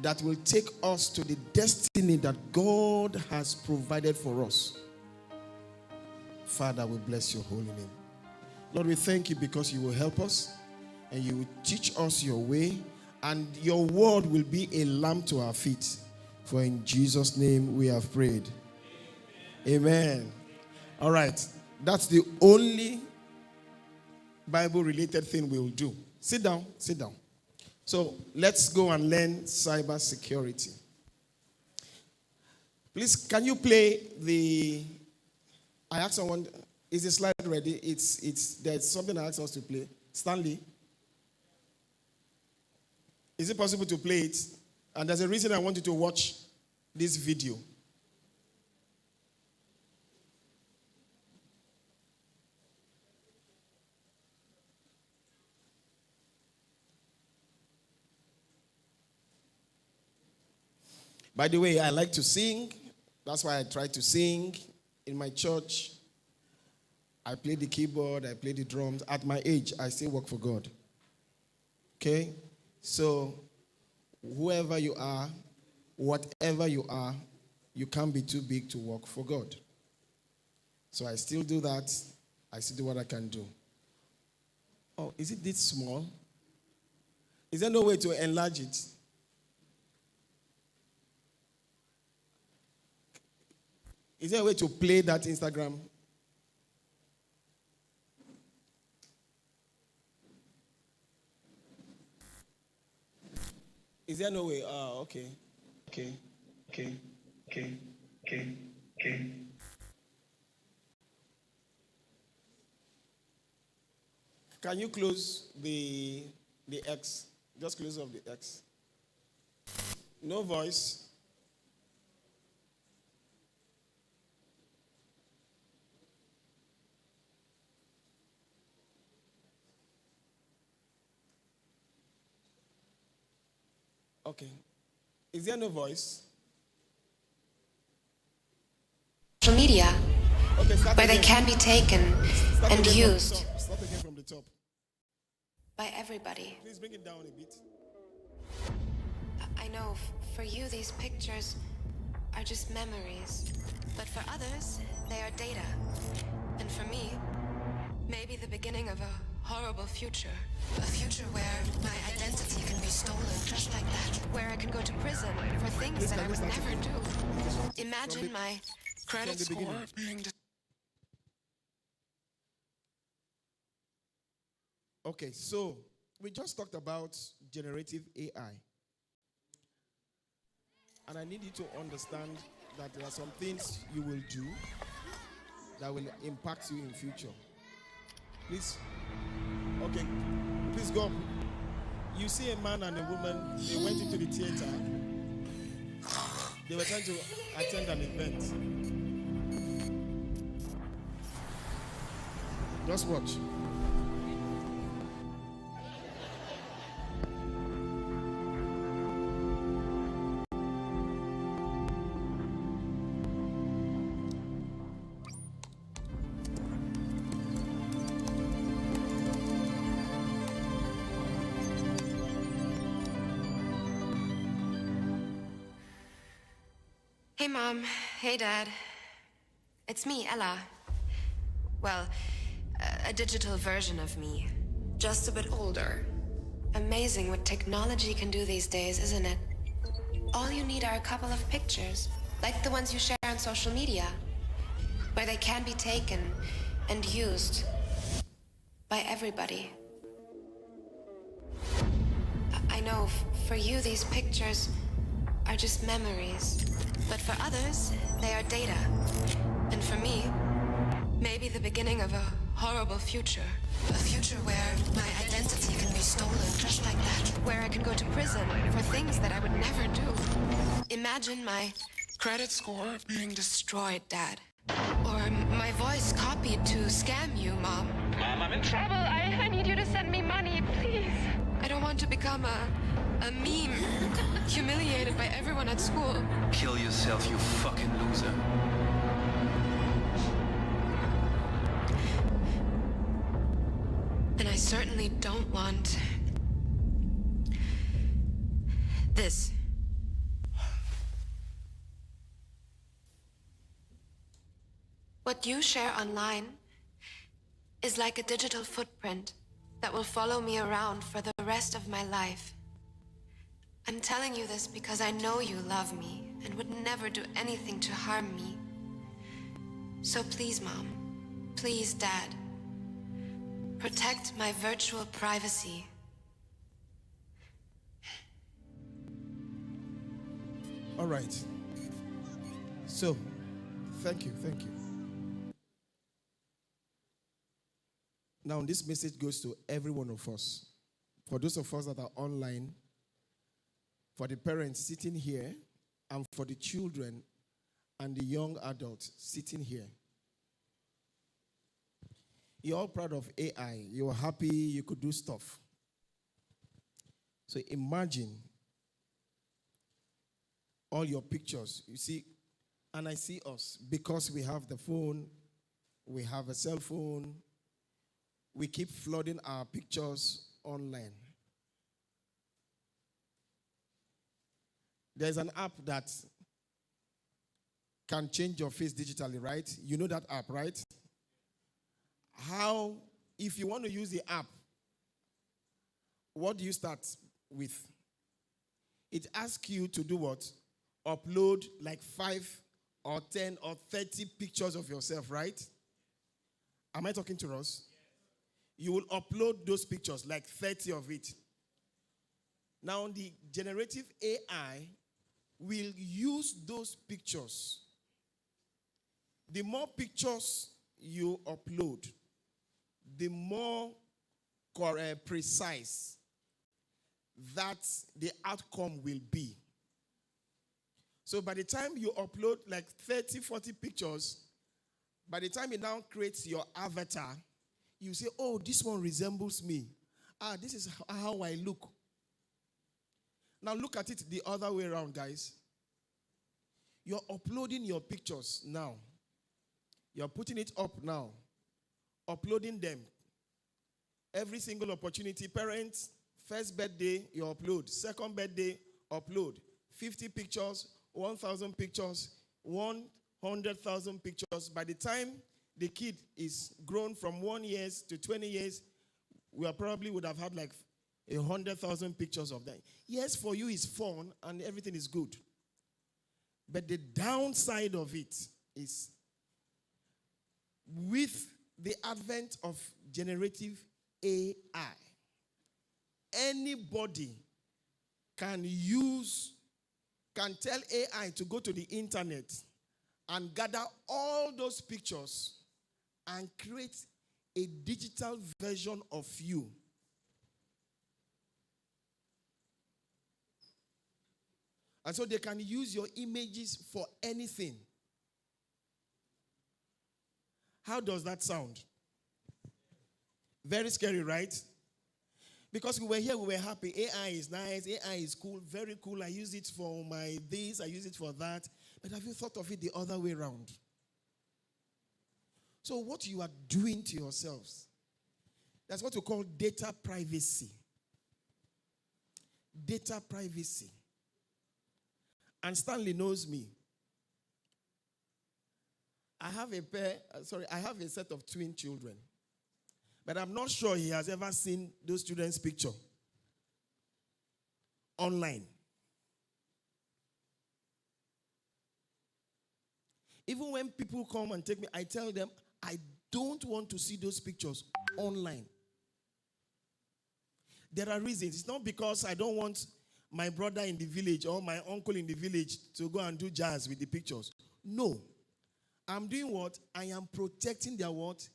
that will take us to the destiny that God has provided for us. Father, we bless your holy name. Lord, we thank you because you will help us and you will teach us your way, and your word will be a lamp to our feet. For in Jesus' name we have prayed. Amen. All right. That's the only Bible-related thing we'll do. Sit down. Sit down. So let's go and learn cyber security. Please, can you play the... I asked someone, is the slide ready? There's something I asked us to play. Stanley, is it possible to play it? And there's a reason I want you to watch this video. By the way, I like to sing. That's why I try to sing in my church. I play the keyboard, I play the drums. At my age, I still work for God. Okay? So, whoever you are, whatever you are, you can't be too big to work for God. So I still do that. I still do what I can do. Oh, is it this small? Is there no way to enlarge it? Is there a way to play that Instagram? Is there no way? Okay. Okay. Can you close the X? Just close off the X. No voice. Okay. Is there no voice? Social media, Okay, start where they again. can be taken Start and again from the used top. Start again from the top. by everybody. Please bring it down a bit. I know for you these pictures are just memories, but for others, they are data. And for me, maybe the beginning of a horrible future. A future where my identity can be stolen just like that. Where I can go to prison for things that I would never do. Imagine my credit the score beginning. being Okay, so we just talked about generative AI. And I need you to understand that there are some things you will do that will impact you in future. Please, okay, please go up. You see a man and a woman, they went into the theater. They were trying to attend an event. Just watch. Hey, Mom. Hey, Dad. It's me, Ella. Well, a digital version of me. Just a bit older. Amazing what technology can do these days, isn't it? All you need are a couple of pictures, like the ones you share on social media, where they can be taken and used by everybody. I know for you these pictures are just memories, but for others, they are data. And for me, maybe the beginning of a horrible future. A future where my identity can be stolen just like that. Where I can go to prison for things that I would never do. Imagine my credit score being destroyed, Dad. Or my voice copied to scam you, Mom. Mom, I'm in trouble. I need you to send me money, please. I don't want to become a meme, humiliated by everyone at school. Kill yourself, you fucking loser. And I certainly don't want this. What you share online is like a digital footprint that will follow me around for the rest of my life. I'm telling you this because I know you love me and would never do anything to harm me. So please, Mom, please, Dad, protect my virtual privacy. All right. So, thank you. Now, this message goes to every one of us. For those of us that are online, for the parents sitting here, and for the children and the young adults sitting here. You're all proud of AI. You're happy you could do stuff. So imagine all your pictures. You see, and I see us, because we have the phone, we have a cell phone, we keep flooding our pictures online. There's an app that can change your face digitally, right? You know that app, right? How, if you want to use the app, what do you start with? It asks you to do what? Upload like 5 or 10 or 30 pictures of yourself, right? Am I talking to us? You will upload those pictures, like 30 of it. Now, the generative AI will use those pictures. The more pictures you upload, the more precise that the outcome will be. So by the time you upload like 30, 40 pictures, by the time it now creates your avatar, you say, oh, this one resembles me. This is how I look. Now look at it the other way around, guys. You're uploading your pictures now. You're putting it up now. Uploading them. Every single opportunity. Parents, first birthday, you upload. Second birthday, upload. 50 pictures, 1,000 pictures, 100,000 pictures. By the time the kid is grown from 1 year to 20 years, we probably would have had like 100,000 pictures of that. Yes, for you it's fun and everything is good. But the downside of it is with the advent of generative AI, anybody can tell AI to go to the internet and gather all those pictures and create a digital version of you. And so they can use your images for anything. How does that sound? Very scary, right? Because we were here, we were happy. AI is nice, AI is cool, very cool. I use it for my this, I use it for that. But have you thought of it the other way around? So what you are doing to yourselves, that's what we call data privacy. Data privacy. And Stanley knows me. I have a set of twin children. But I'm not sure he has ever seen those children's picture online. Even when people come and take me, I tell them, I don't want to see those pictures online. There are reasons. It's not because I don't want my brother in the village or my uncle in the village to go and do jazz with the pictures. No. I'm doing what? I am protecting their what?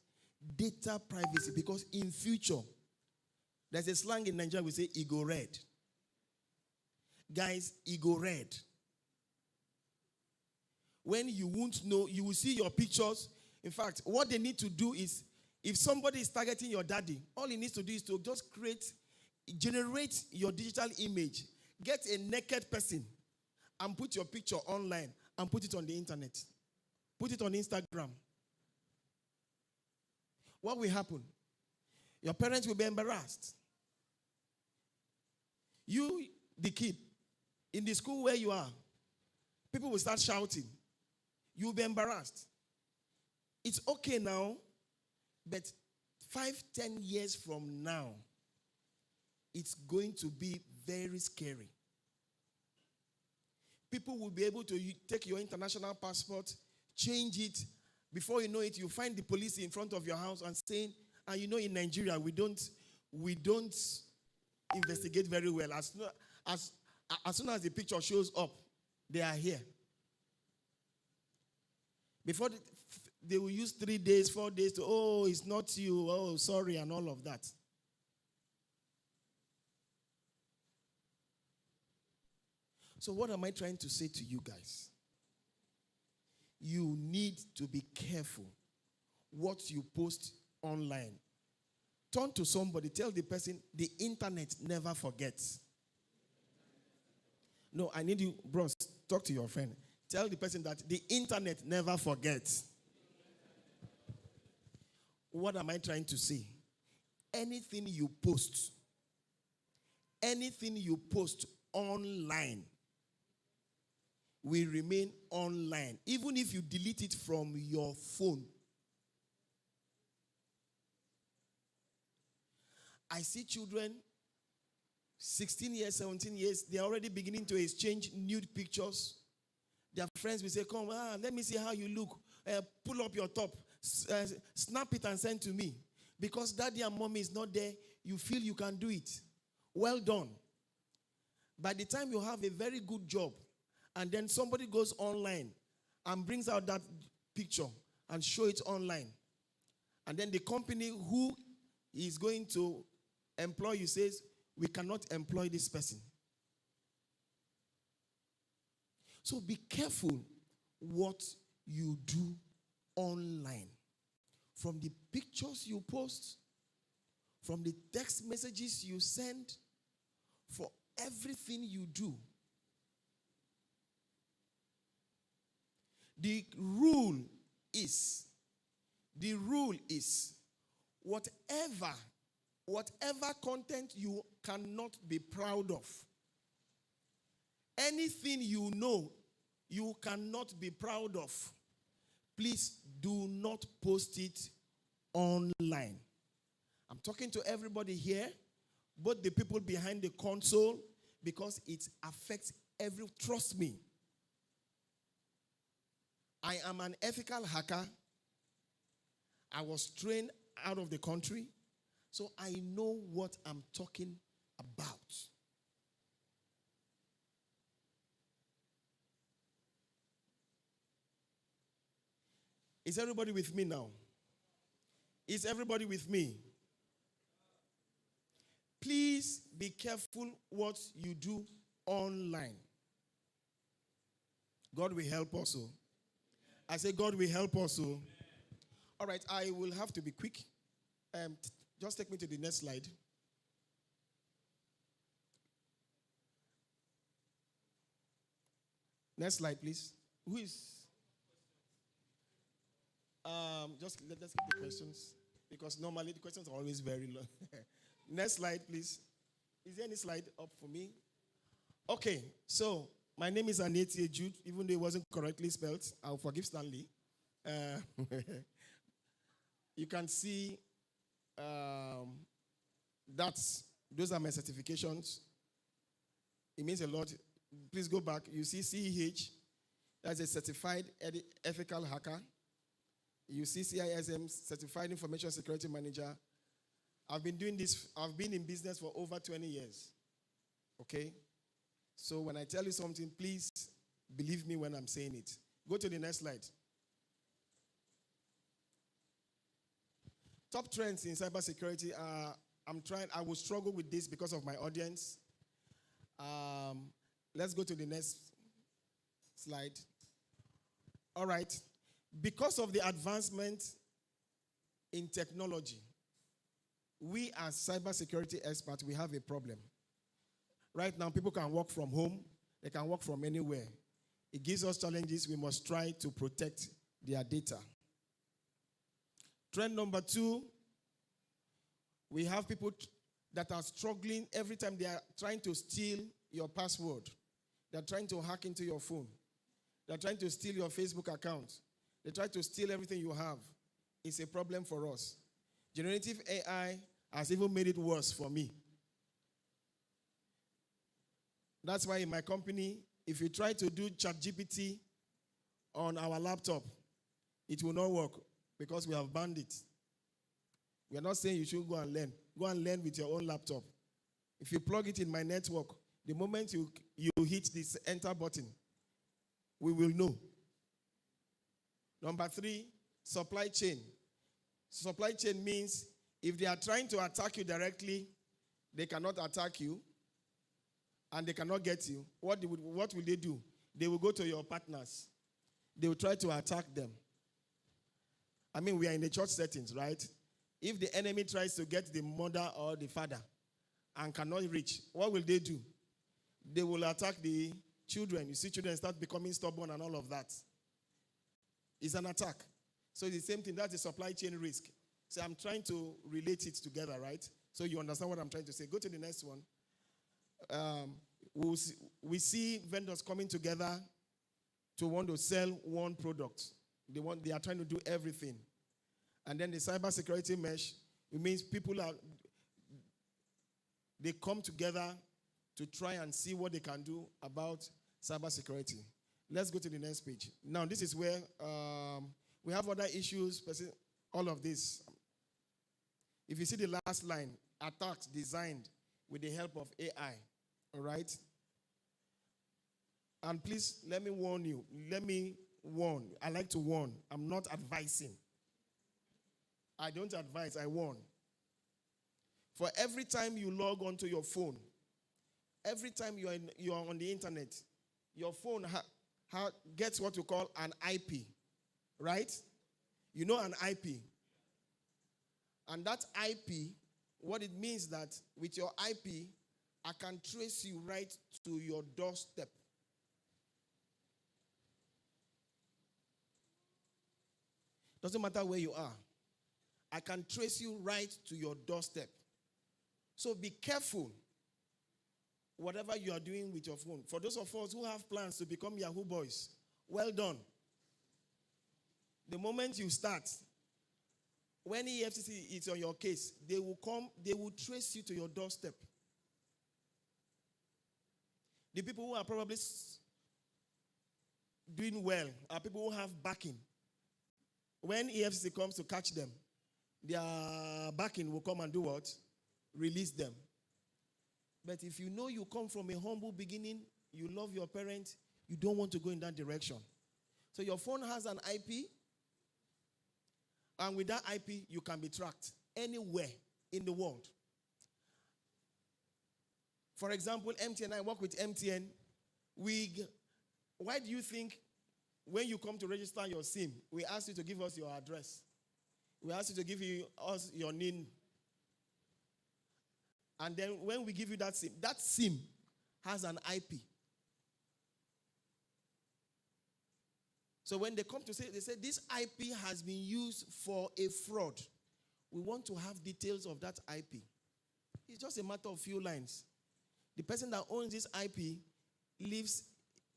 Data privacy. Because in future, there's a slang in Nigeria we say, ego red. Guys, ego red. When you won't know, you will see your pictures. In fact, what they need to do is, if somebody is targeting your daddy, all he needs to do is to just generate your digital image. Get a naked person and put your picture online and put it on the internet. Put it on Instagram. What will happen? Your parents will be embarrassed. You, the kid, in the school where you are, people will start shouting. You will be embarrassed. It's okay now, but 5-10 years from now, it's going to be very scary. People will be able to take your international passport, change it. Before you know it, you find the police in front of your house and saying, and you know in Nigeria, we don't investigate very well. As soon as the picture shows up, they are here. Before they will use 3 days, 4 days to, oh, it's not you, oh, sorry, and all of that. So what am I trying to say to you guys? You need to be careful what you post online. Turn to somebody, tell the person, the internet never forgets. No, I need you, bros, talk to your friend. Tell the person that the internet never forgets. What am I trying to say? Anything you post online will remain online, even if you delete it from your phone. I see children, 16 years, 17 years, they're already beginning to exchange nude pictures. Their friends will say, come, let me see how you look. Pull up your top. Snap it and send to me. Because daddy and mommy is not there, you feel you can do it. Well done. By the time you have a very good job, and then somebody goes online and brings out that picture and show it online, and then the company who is going to employ you says, we cannot employ this person. So be careful what you do online. From the pictures you post, from the text messages you send, for everything you do. The rule is, whatever content you cannot be proud of, anything you know you cannot be proud of, please do not post it online. I'm talking to everybody here, both the people behind the console, because it affects trust me. I am an ethical hacker. I was trained out of the country, so I know what I'm talking about. Is everybody with me now? Is everybody with me? Please be careful what you do online. God will help us. I say God will help us. All right, I will have to be quick. Just take me to the next slide. Next slide, please. Who is? Let's get the questions, because normally the questions are always very long. Next slide, please. Is there any slide up for me? Okay, so my name is Anetie Jude, even though it wasn't correctly spelled. I'll forgive Stanley. You can see those are my certifications. It means a lot. Please go back. You see CEH, that's a certified ethical hacker. You see CISM, Certified Information Security Manager. I've been doing this, I've been in business for over 20 years. Okay? So when I tell you something, please believe me when I'm saying it. Go to the next slide. Top trends in cybersecurity. I will struggle with this because of my audience. Let's go to the next slide. All right. Because of the advancement in technology, we as cybersecurity experts, we have a problem. Right now, people can work from home. They can work from anywhere. It gives us challenges. We must try to protect their data. Trend number 2, we have people that are struggling every time they are trying to steal your password. They're trying to hack into your phone. They're trying to steal your Facebook account. They try to steal everything you have. It's a problem for us. Generative AI has even made it worse for me. That's why in my company, if you try to do ChatGPT on our laptop, it will not work because we have banned it. We are not saying you should go and learn. Go and learn with your own laptop. If you plug it in my network, the moment you hit this enter button, we will know. Number 3, supply chain. Supply chain means if they are trying to attack you directly, they cannot attack you and they cannot get you. What will they do? They will go to your partners. They will try to attack them. I mean, we are in the church settings, right? If the enemy tries to get the mother or the father and cannot reach, what will they do? They will attack the children. You see children start becoming stubborn and all of that. It's an attack. So it's the same thing. That's a supply chain risk. So I'm trying to relate it together, right? So you understand what I'm trying to say. Go to the next one. We see vendors coming together to want to sell one product. They are trying to do everything. And then the cybersecurity mesh, it means they come together to try and see what they can do about cybersecurity. Let's go to the next page. Now, this is where we have other issues, all of this. If you see the last line, attacks designed with the help of AI, all right? And please, let me warn you. I like to warn. I'm not advising. I don't advise, I warn. For every time you log onto your phone, every time you are on the internet, your phone gets what you call an IP, right? You know an IP. And that IP, what it means that with your IP, I can trace you right to your doorstep. Doesn't matter where you are. I can trace you right to your doorstep. So be careful whatever you are doing with your phone. For those of us who have plans to become Yahoo boys, well done. The moment you start, when EFCC is on your case, they will trace you to your doorstep. The people who are probably doing well are people who have backing. When EFCC comes to catch them, their backing will come and do what? Release them. But if you know you come from a humble beginning, you love your parents, you don't want to go in that direction. So your phone has an IP, and with that IP, you can be tracked anywhere in the world. For example, MTN, I work with MTN. Why do you think when you come to register your SIM, we ask you to give us your address? We ask you to give us your NIN. And then when we give you that SIM has an IP. So when they come to say, they say, this IP has been used for a fraud. We want to have details of that IP. It's just a matter of few lines. The person that owns this IP lives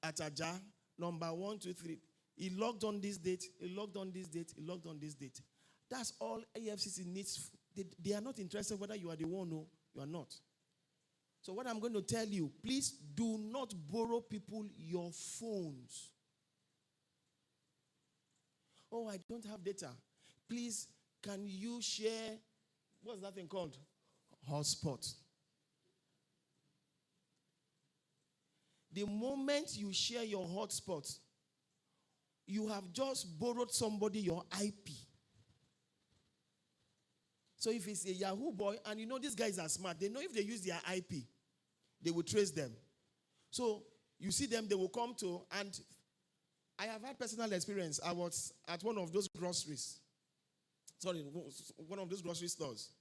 at Ajah, number 123. He logged on this date, he logged on this date, he logged on this date. That's all AFCC needs. They are not interested whether you are the one or you are not. So what I'm going to tell you, please do not borrow people your phones. Oh, I don't have data. Please, can you share, what's that thing called? Hotspot. The moment you share your hotspot, you have just borrowed somebody your IP. So if it's a Yahoo boy, and you know these guys are smart, they know if they use their IP, they will trace them. So you see them, they will come to, and I have had personal experience. I was at one of those groceries. One of those grocery stores.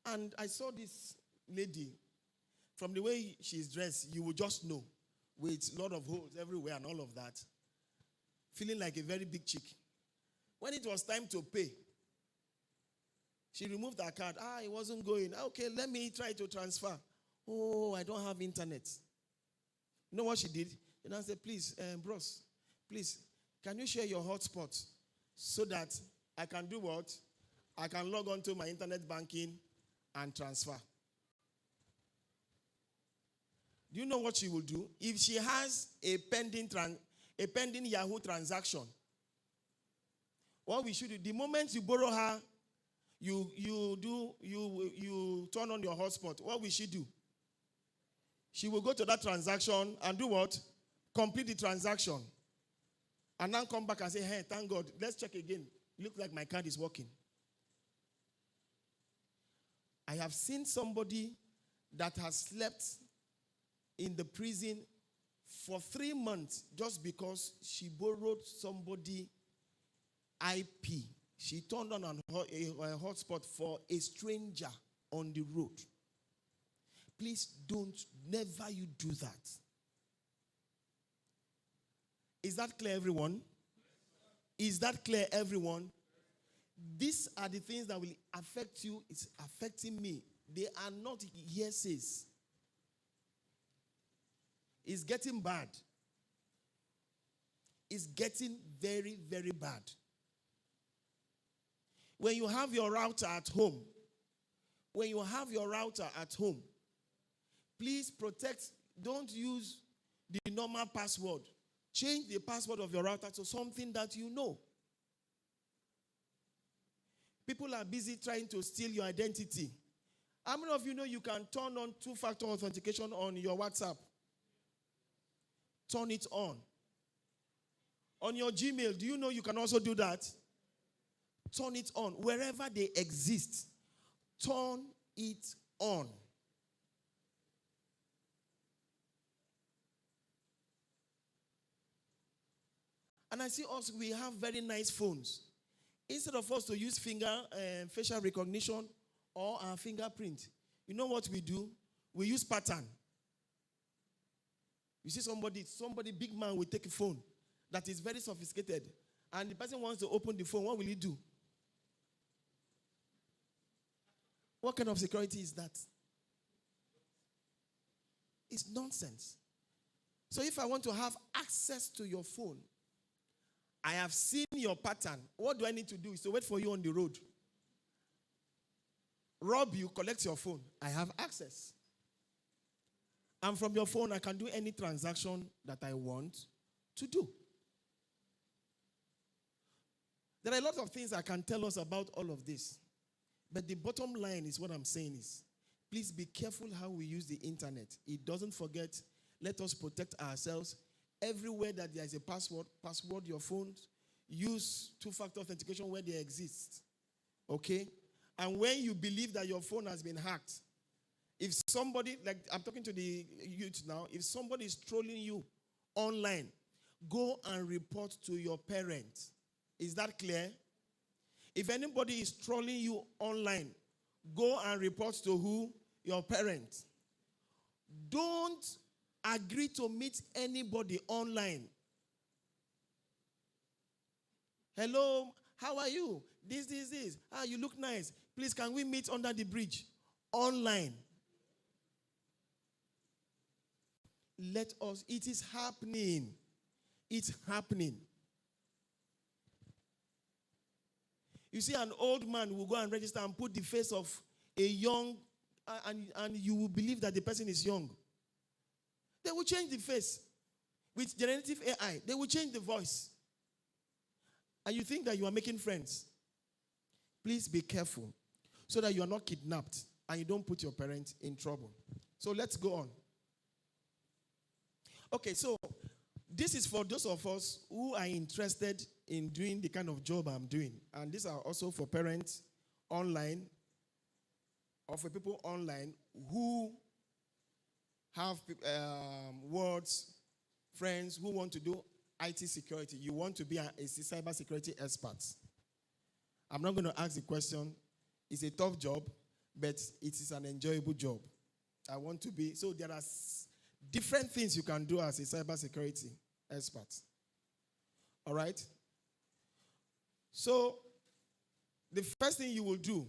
And I saw this lady, from the way she's dressed, you will just know, with a lot of holes everywhere and all of that, feeling like a very big chick. When it was time to pay, she removed her card. It wasn't going. Okay, let me try to transfer. Oh, I don't have internet. You know what she did? And I said, please, bros, please, can you share your hotspot so that I can do what? I can log on to my internet banking and transfer. Do you know what she will do? If she has a pending Yahoo transaction, what we should do, the moment you borrow her, you turn on your hotspot, what will she do? She will go to that transaction and do what? Complete the transaction. And then come back and say, hey, thank God, let's check again. Looks like my card is working. I have seen somebody that has slept in the prison for 3 months just because she borrowed somebody IP. She turned on a hotspot for a stranger on the road. Please never you do that. Is that clear, everyone? Is that clear, everyone? These are the things that will affect you. It's affecting me. They are not hearsays. It's getting bad. It's getting very, very bad. When you have your router at home, please protect. Don't use the normal password. Change the password of your router to something that you know. People are busy trying to steal your identity. How many of you know you can turn on two-factor authentication on your WhatsApp? Turn it on. On your Gmail, do you know you can also do that? Turn it on. Wherever they exist, turn it on. And I see also we have very nice phones. Instead of us to use facial recognition or our fingerprint, you know what we do? We use pattern. You see somebody, big man will take a phone that is very sophisticated, and the person wants to open the phone. What will he do? What kind of security is that? It's nonsense. So if I want to have access to your phone, I have seen your pattern. What do I need to do? Is to wait for you on the road. Rob you, collect your phone. I have access. And from your phone, I can do any transaction that I want to do. There are a lot of things I can tell us about all of this. But the bottom line is what I'm saying is, please be careful how we use the internet. It doesn't forget, let us protect ourselves. Everywhere that there is a password your phones, use two-factor authentication where they exist. Okay? And when you believe that your phone has been hacked, if somebody, like I'm talking to the youth now, if somebody is trolling you online, go and report to your parents. Is that clear? If anybody is trolling you online, go and report to who? Your parents. Don't agree to meet anybody online. Hello, how are you? This. Ah, you look nice. Please, can we meet under the bridge? Online. Let us, it is happening. It's happening. You see, an old man will go and register and put the face of a young, and you will believe that the person is young. They will change the face. With generative AI, they will change the voice. And you think that you are making friends. Please be careful so that you are not kidnapped and you don't put your parents in trouble. So let's go on. Okay, so this is for those of us who are interested in doing the kind of job I'm doing. And these are also for parents online or for people online who have words, friends who want to do IT security. You want to be a cyber security expert. I'm not going to ask the question. It's a tough job, but it is an enjoyable job. I want to be. So there are different things you can do as a cyber security expert. All right? So the first thing you will do,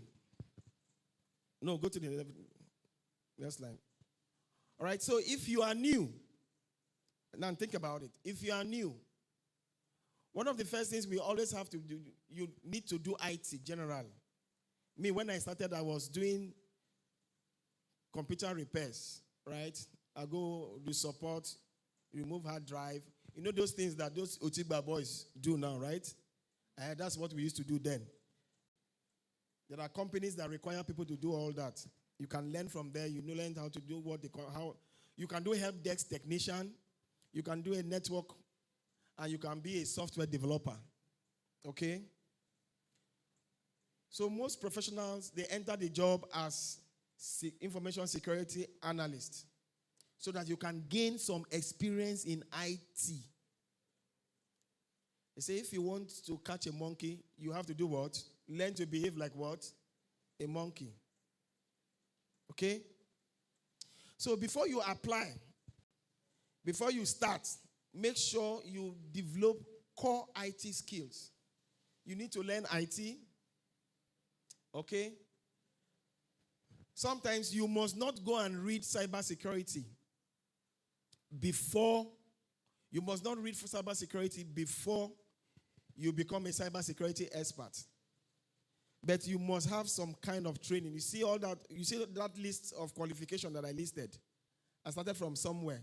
no, go to the next line. All right, so if you are new, now think about it. If you are new, one of the first things we always have to do, you need to do IT general. Me, when I started, I was doing computer repairs, right? I go do support, remove hard drive. You know those things that those Otigba boys do now, right? That's what we used to do then. There are companies that require people to do all that. You can learn from there. You learn how to do what they call, how you can do a help desk technician, you can do a network, and you can be a software developer. Okay? So most professionals, they enter the job as information security analyst so that you can gain some experience in IT. They say if you want to catch a monkey, you have to do what? Learn to behave like what? A monkey. Okay? So before you apply, before you start, make sure you develop core IT skills. You need to learn IT. Okay? Sometimes you must not go and read cybersecurity before, you must not read for cybersecurity before you become a cybersecurity expert. But you must have some kind of training. You see all that, you see that list of qualification that I listed. I started from somewhere.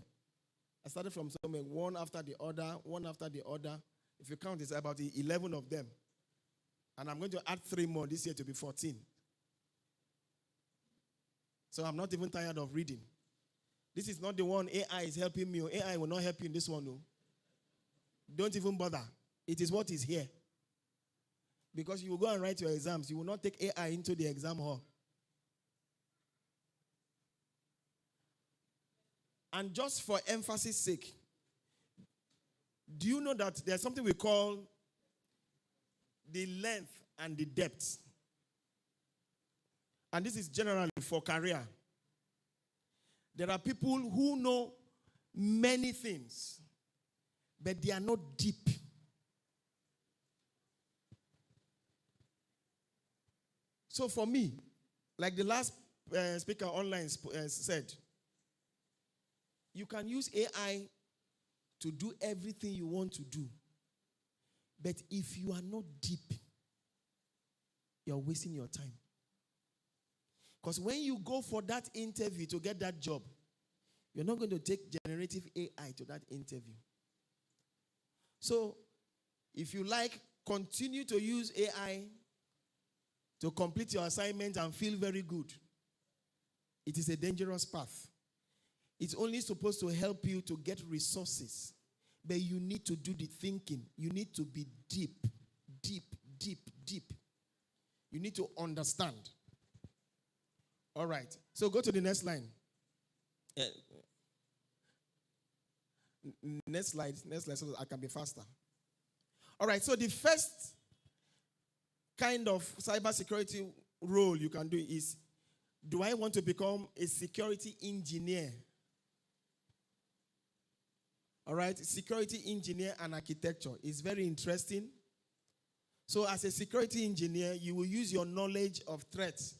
started from somewhere, one after the other, one after the other. If you count, it's about 11 of them. And I'm going to add 3 more this year to be 14. So I'm not even tired of reading. This is not the one AI is helping me. AI will not help you in this one. No. Don't even bother. It is what is here. Because you will go and write your exams. You will not take AI into the exam hall. And just for emphasis sake, do you know that there's something we call the length and the depth? And this is generally for career. There are people who know many things, but they are not deep. So for me, like the last speaker online said, you can use AI to do everything you want to do. But if you are not deep, you're wasting your time. Because when you go for that interview to get that job, you're not going to take generative AI to that interview. So, if you like, continue to use AI to complete your assignment and feel very good. It is a dangerous path. It's only supposed to help you to get resources. But you need to do the thinking. You need to be deep, deep, deep, deep. You need to understand. All right. So go to the next line. Next slide so that I can be faster. All right. So the first kind of cybersecurity role you can do is, do I want to become a security engineer? All right, security engineer and architecture is very interesting. So as a security engineer, you will use your knowledge of threats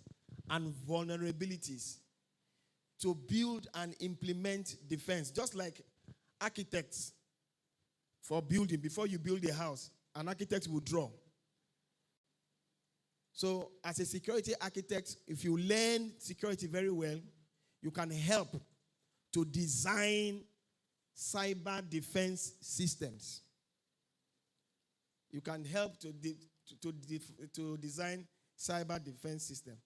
and vulnerabilities to build and implement defense. Just like architects for building, before you build a house, an architect will draw. So as a security architect, if you learn security very well, you can help to design cyber defense systems. You can help to design cyber defense system.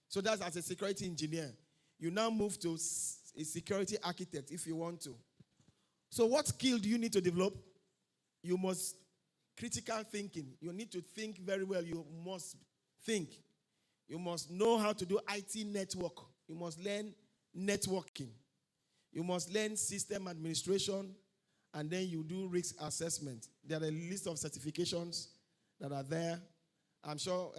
So that's as a security engineer. You now move to a security architect if you want to. So what skill do you need to develop? You must critical thinking. You need to think very well. You must think. You must know how to do IT network. You must learn networking. You must learn system administration, and then you do risk assessment. There are a list of certifications that are there. I'm sure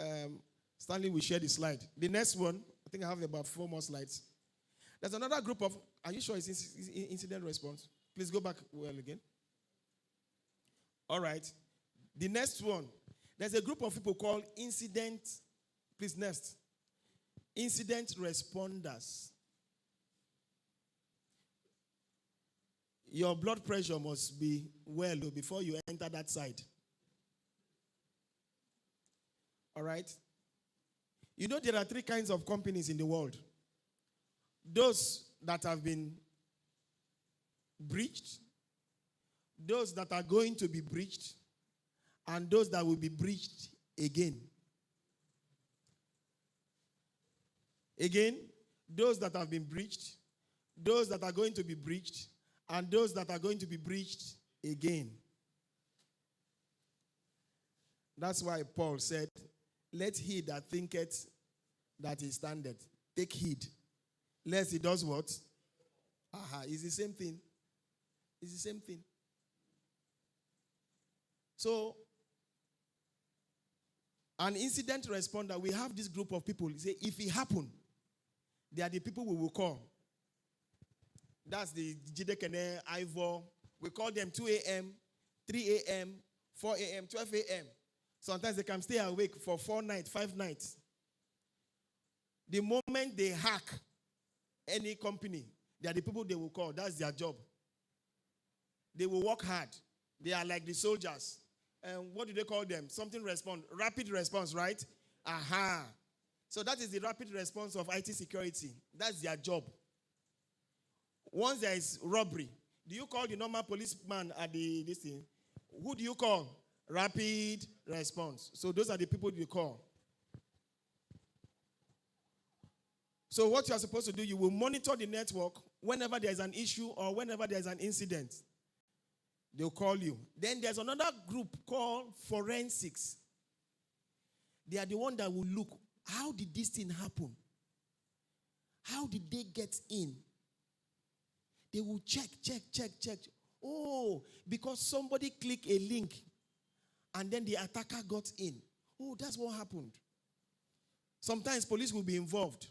Stanley will share the slide. The next one, I think I have about 4 more slides. There's another group of, are you sure it's incident response? Please go back well again. All right. The next one, there's a group of people called incident responders. Your blood pressure must be well before you enter that side. All right? You know there are 3 kinds of companies in the world. Those that have been breached, those that are going to be breached, and those that will be breached again. Again, those that have been breached, those that are going to be breached, and those that are going to be breached again. That's why Paul said, let he that thinketh that he standeth take heed, lest he does what? It's the same thing. It's the same thing. So, an incident responder, we have this group of people. Say, if it happen, they are the people we will call. That's the Jidekene, Ivor. We call them 2 a.m., 3 a.m., 4 a.m., 12 a.m. Sometimes they can stay awake for 4 nights, 5 nights. The moment they hack any company, they are the people they will call. That's their job. They will work hard. They are like the soldiers. What do they call them? Something response. Rapid response, right? So that is the rapid response of IT security. That's their job. Once there is robbery, Do you call the normal policeman at this thing? Who do you call? Rapid response. So those are the people you call. So what you are supposed to do, you will monitor the network whenever there is an issue or whenever there is an incident. They'll call you. Then there's another group called forensics. They are the one that will look, how did this thing happen? How did they get in? They will check. Oh, because somebody clicked a link and then the attacker got in. Oh, that's what happened. Sometimes police will be involved.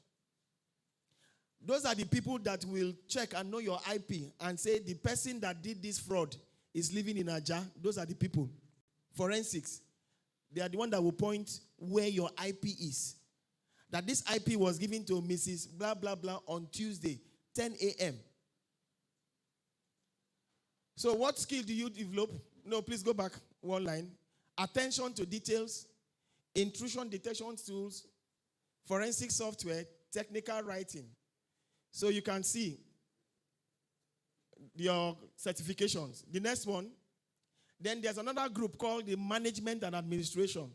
Those are the people that will check and know your IP and say the person that did this fraud is living in Ajah. Those are the people. Forensics. They are the one that will point where your IP is. That this IP was given to Mrs. blah, blah, blah on Tuesday, 10 a.m. So what skill do you develop? No, please go back one line. Attention to details, intrusion detection tools, forensic software, technical writing. So you can see your certifications. The next one, then there's another group called the management and administration.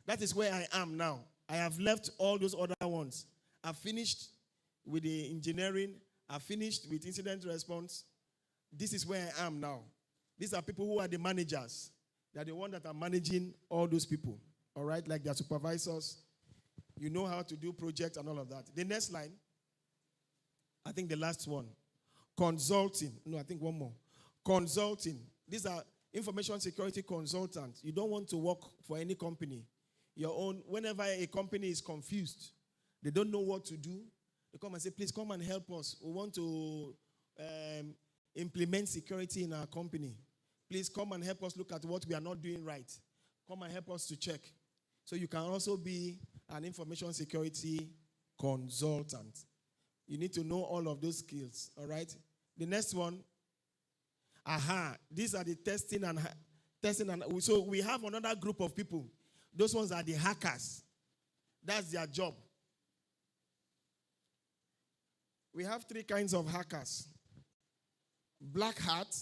That is where I am now. I have left all those other ones. I've finished with the engineering. I've finished with incident response. This is where I am now. These are people who are the managers. They are the ones that are managing all those people. All right, like their supervisors. You know how to do projects and all of that. The next line, I think the last one, consulting. No, I think one more. Consulting. These are information security consultants. You don't want to work for any company. Your own, whenever a company is confused, they don't know what to do, they come and say, please come and help us. We want to implement security in our company. Please come and help us look at what we are not doing right. Come and help us to check. So you can also be an information security consultant. You need to know all of those skills, all right? The next one, these are the testing and so we have another group of people. Those ones are the hackers. That's their job. We have three kinds of hackers. Black hat,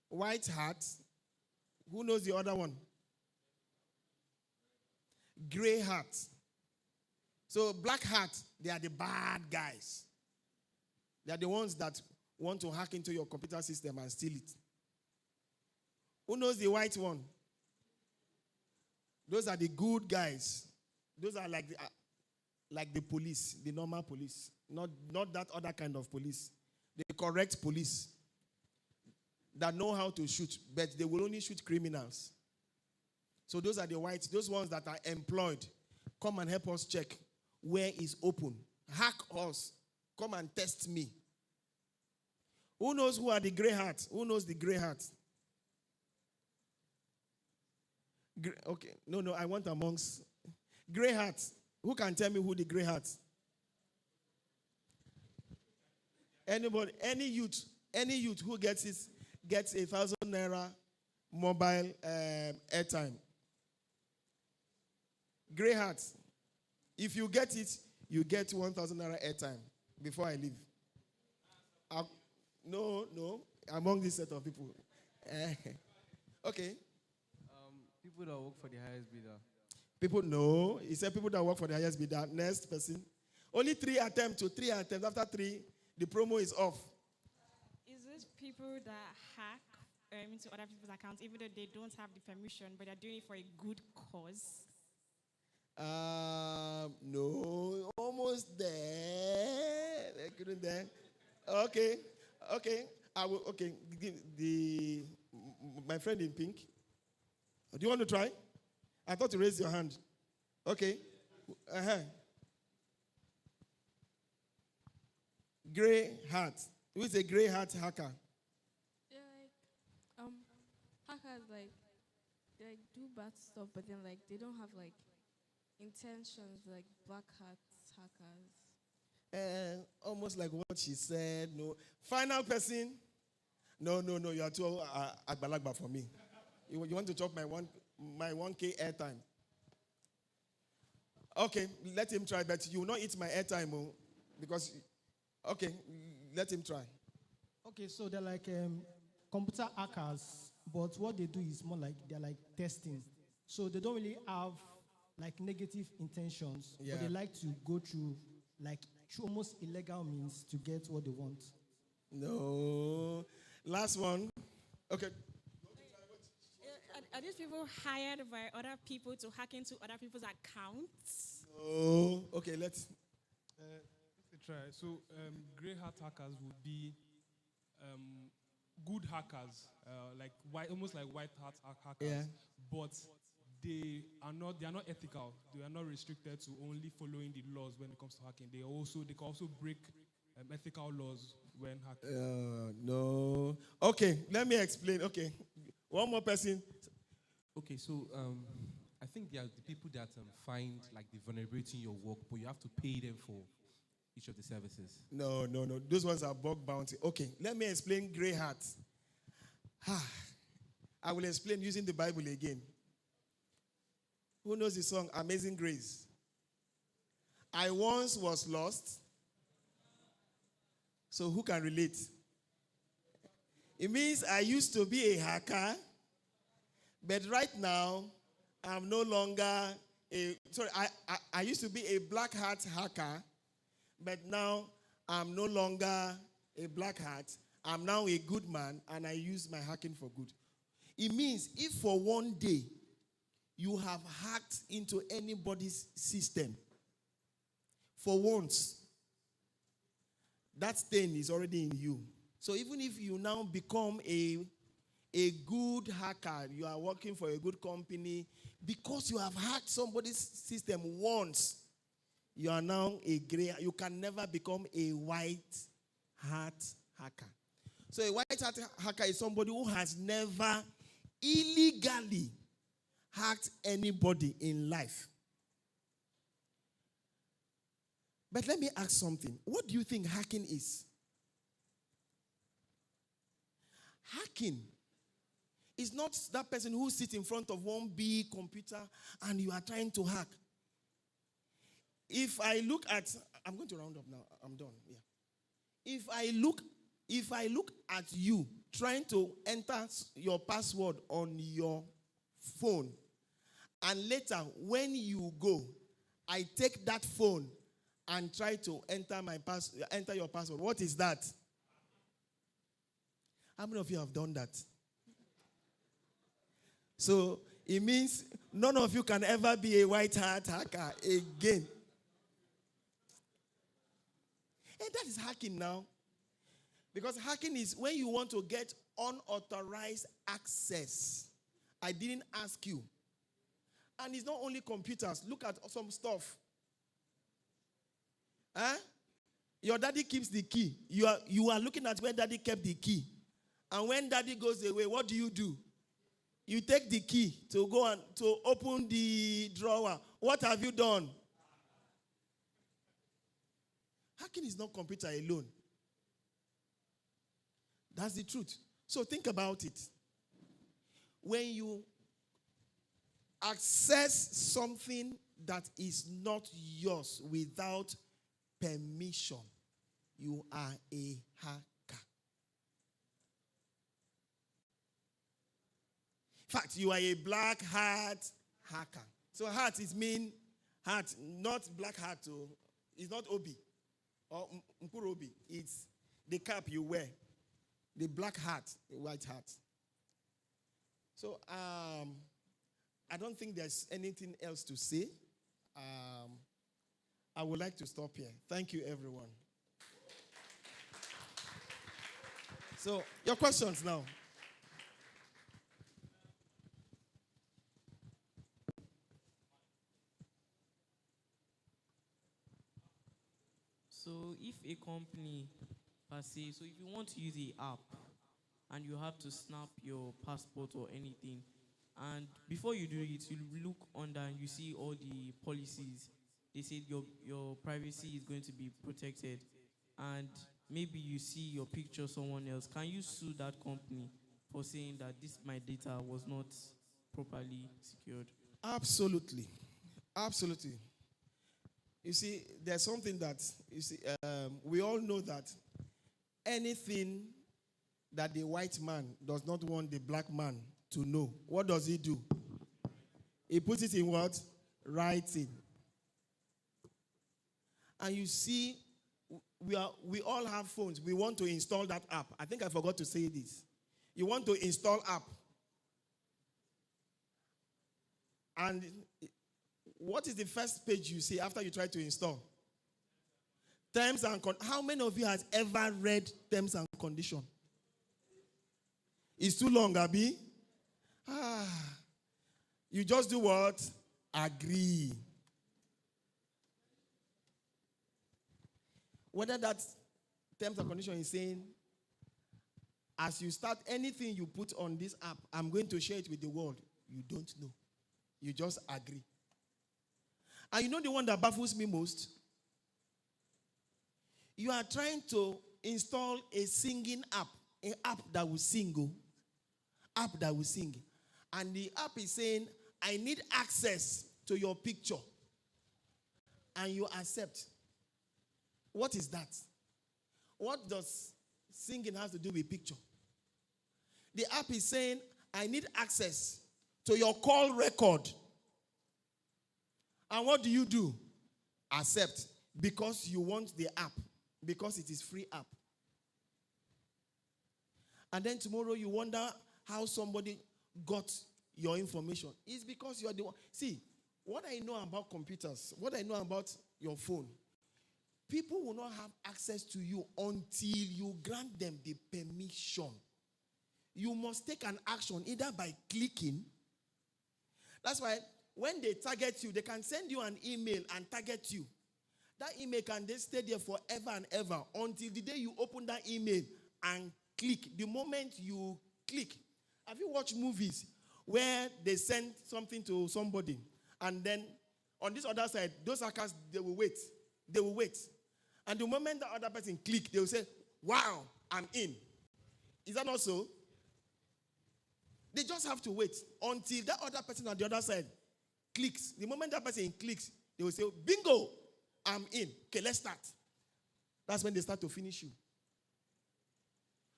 white hat. Who knows the other one? Gray hat. So black hat, they are the bad guys. They are the ones that want to hack into your computer system and steal it. Who knows the white one? Those are the good guys. Those are like the police, the normal police. Not that other kind of police. The correct police that know how to shoot, but they will only shoot criminals. So those are the whites, those ones that are employed. Come and help us check where is open. Hack us. Come and test me. Who knows who are the gray hats? Who knows the gray hats? Okay, no, I want amongst gray hats. Who can tell me who the gray hats? Anybody, any youth who gets 1,000 naira mobile airtime. Gray hats. If you get it, you get 1,000 naira airtime before I leave. No, among this set of people. Okay. People that work for the highest bidder. People, no. He said people that work for the highest bidder. Next person. Only 3 attempts. After 3, the promo is off. Is it people that hack into other people's accounts, even though they don't have the permission, but they're doing it for a good cause? No. Almost there. They couldn't there. Okay. I will. Okay. My friend in pink. Do you want to try? I thought you raised your hand. Okay. Gray hat. Who is a gray hat hacker? Yeah, hackers they do bad stuff, but then they don't have intentions like black hat hackers. Almost like what she said. No. Final person. No. You are too agbalagba for me. You want to chop my 1K airtime. Okay, let him try, but you will not eat my airtime because Okay, let him try. Okay, so they're like computer hackers, but what they do is more like they're like testing. So they don't really have like negative intentions, Yeah. but they like to go through like through almost illegal means to get what they want. No. Last one. Okay. Are these people hired by other people to hack into other people's accounts? Oh, okay, let's. Let's try. So, grey hat hackers would be good hackers, like almost like white hat hackers, Yeah. but they are not ethical. They are not restricted to only following the laws when it comes to hacking. They can also break ethical laws when hacking. No. Okay, let me explain. Okay, one more person. Okay, so I think there are the people that find like the vulnerability in your work, but you have to pay them for each of the services. No. Those ones are bug bounty. Okay, let me explain grey hats. I will explain using the Bible again. Who knows the song Amazing Grace? I once was lost. So who can relate? It means I used to be a hacker, but right now I'm no longer I used to be a black hat hacker, but now I'm no longer a black hat. I'm now a good man, and I use my hacking for good. It means if for one day you have hacked into anybody's system, for once, that stain is already in you. So even if you now become a good hacker, you are working for a good company, because you have hacked somebody's system once, you are now a gray. You can never become a white hat hacker. So a white hat hacker is somebody who has never illegally hacked anybody in life. But let me ask something. What do you think hacking is? Hacking is not that person who sits in front of one big computer and you are trying to hack. If I look at, I'm going to round up now. I'm done. Yeah. If I look at you trying to enter your password on your phone, and later when you go, I take that phone and try to enter your password. What is that? How many of you have done that? So it means none of you can ever be a white hat hacker again. And that is hacking now. Because hacking is when you want to get unauthorized access. I didn't ask you. And it's not only computers. Look at some stuff. Huh? Your daddy keeps the key. You are looking at where daddy kept the key. And when daddy goes away, what do? You take the key to go and to open the drawer. What have you done? Hacking is not computer alone. That's the truth. So think about it. When you access something that is not yours without permission, you are a hacker. In fact, you are a black hat hacker. So hat is mean hat, not black hat. It's not obi or mkurobi. It's the cap you wear, the black hat, the white hat. So I don't think there's anything else to say. I would like to stop here. Thank you, everyone. So your questions now. So if a company, per se, so if you want to use the app and you have to snap your passport or anything, and before you do it, you look under and you see all the policies. They say your privacy is going to be protected, and maybe you see your picture someone else. Can you sue that company for saying that my data was not properly secured? Absolutely. Absolutely. You see, there's something that, you see, we all know that anything that the white man does not want the black man to know, what does he do? He puts it in what? Writing. And you see, we all have phones. We want to install that app. I think I forgot to say this. You want to install app. And what is the first page you see after you try to install? Terms and conditions. How many of you has ever read terms and conditions? It's too long, Abi. You just do what? Agree. Whether that terms and condition is saying, as you start anything you put on this app, I'm going to share it with the world. You don't know. You just agree. And you know the one that baffles me most? You are trying to install a singing app, an app that will sing, app that will sing. And the app is saying, I need access to your picture. And you accept. What is that? What does singing have to do with picture? The app is saying, I need access to your call record. And what do? Accept. Because you want the app. Because it is free app. And then tomorrow you wonder how somebody got your information. It's because you are the one. See, what I know about computers, what I know about your phone, people will not have access to you until you grant them the permission. You must take an action either by clicking. That's why when they target you, they can send you an email and target you. That email can then stay there forever and ever until the day you open that email and click. The moment you click. Have you watched movies where they send something to somebody and then on this other side, those hackers, they will wait. They will wait. And the moment the other person click, they will say, wow, I'm in. Is that not so? They just have to wait until that other person on the other side clicks. The moment that person clicks, they will say, bingo, I'm in. Okay, let's start. That's when they start to finish you.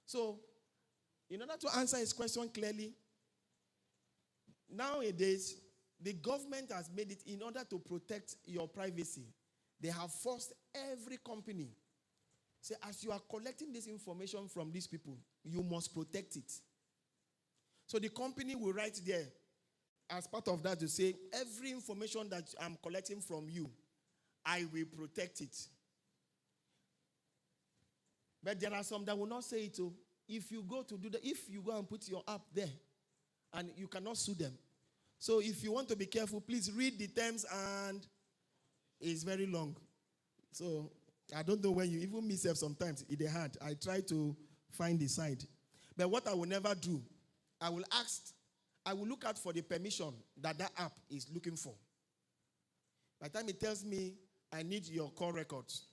So, in order to answer his question clearly, nowadays, the government has made it in order to protect your privacy. They have forced every company. Say, as you are collecting this information from these people, you must protect it. So the company will write there, as part of that, to say, every information that I'm collecting from you, I will protect it. But there are some that will not say it. If you go to do that, if you go and put your app there, and you cannot sue them. So if you want to be careful, please read the terms, and it's very long. So I don't know when you even myself sometimes it's hard. I try to find the side. But what I will never do, I will look out for the permission that app is looking for. By the time it tells me I need your call records,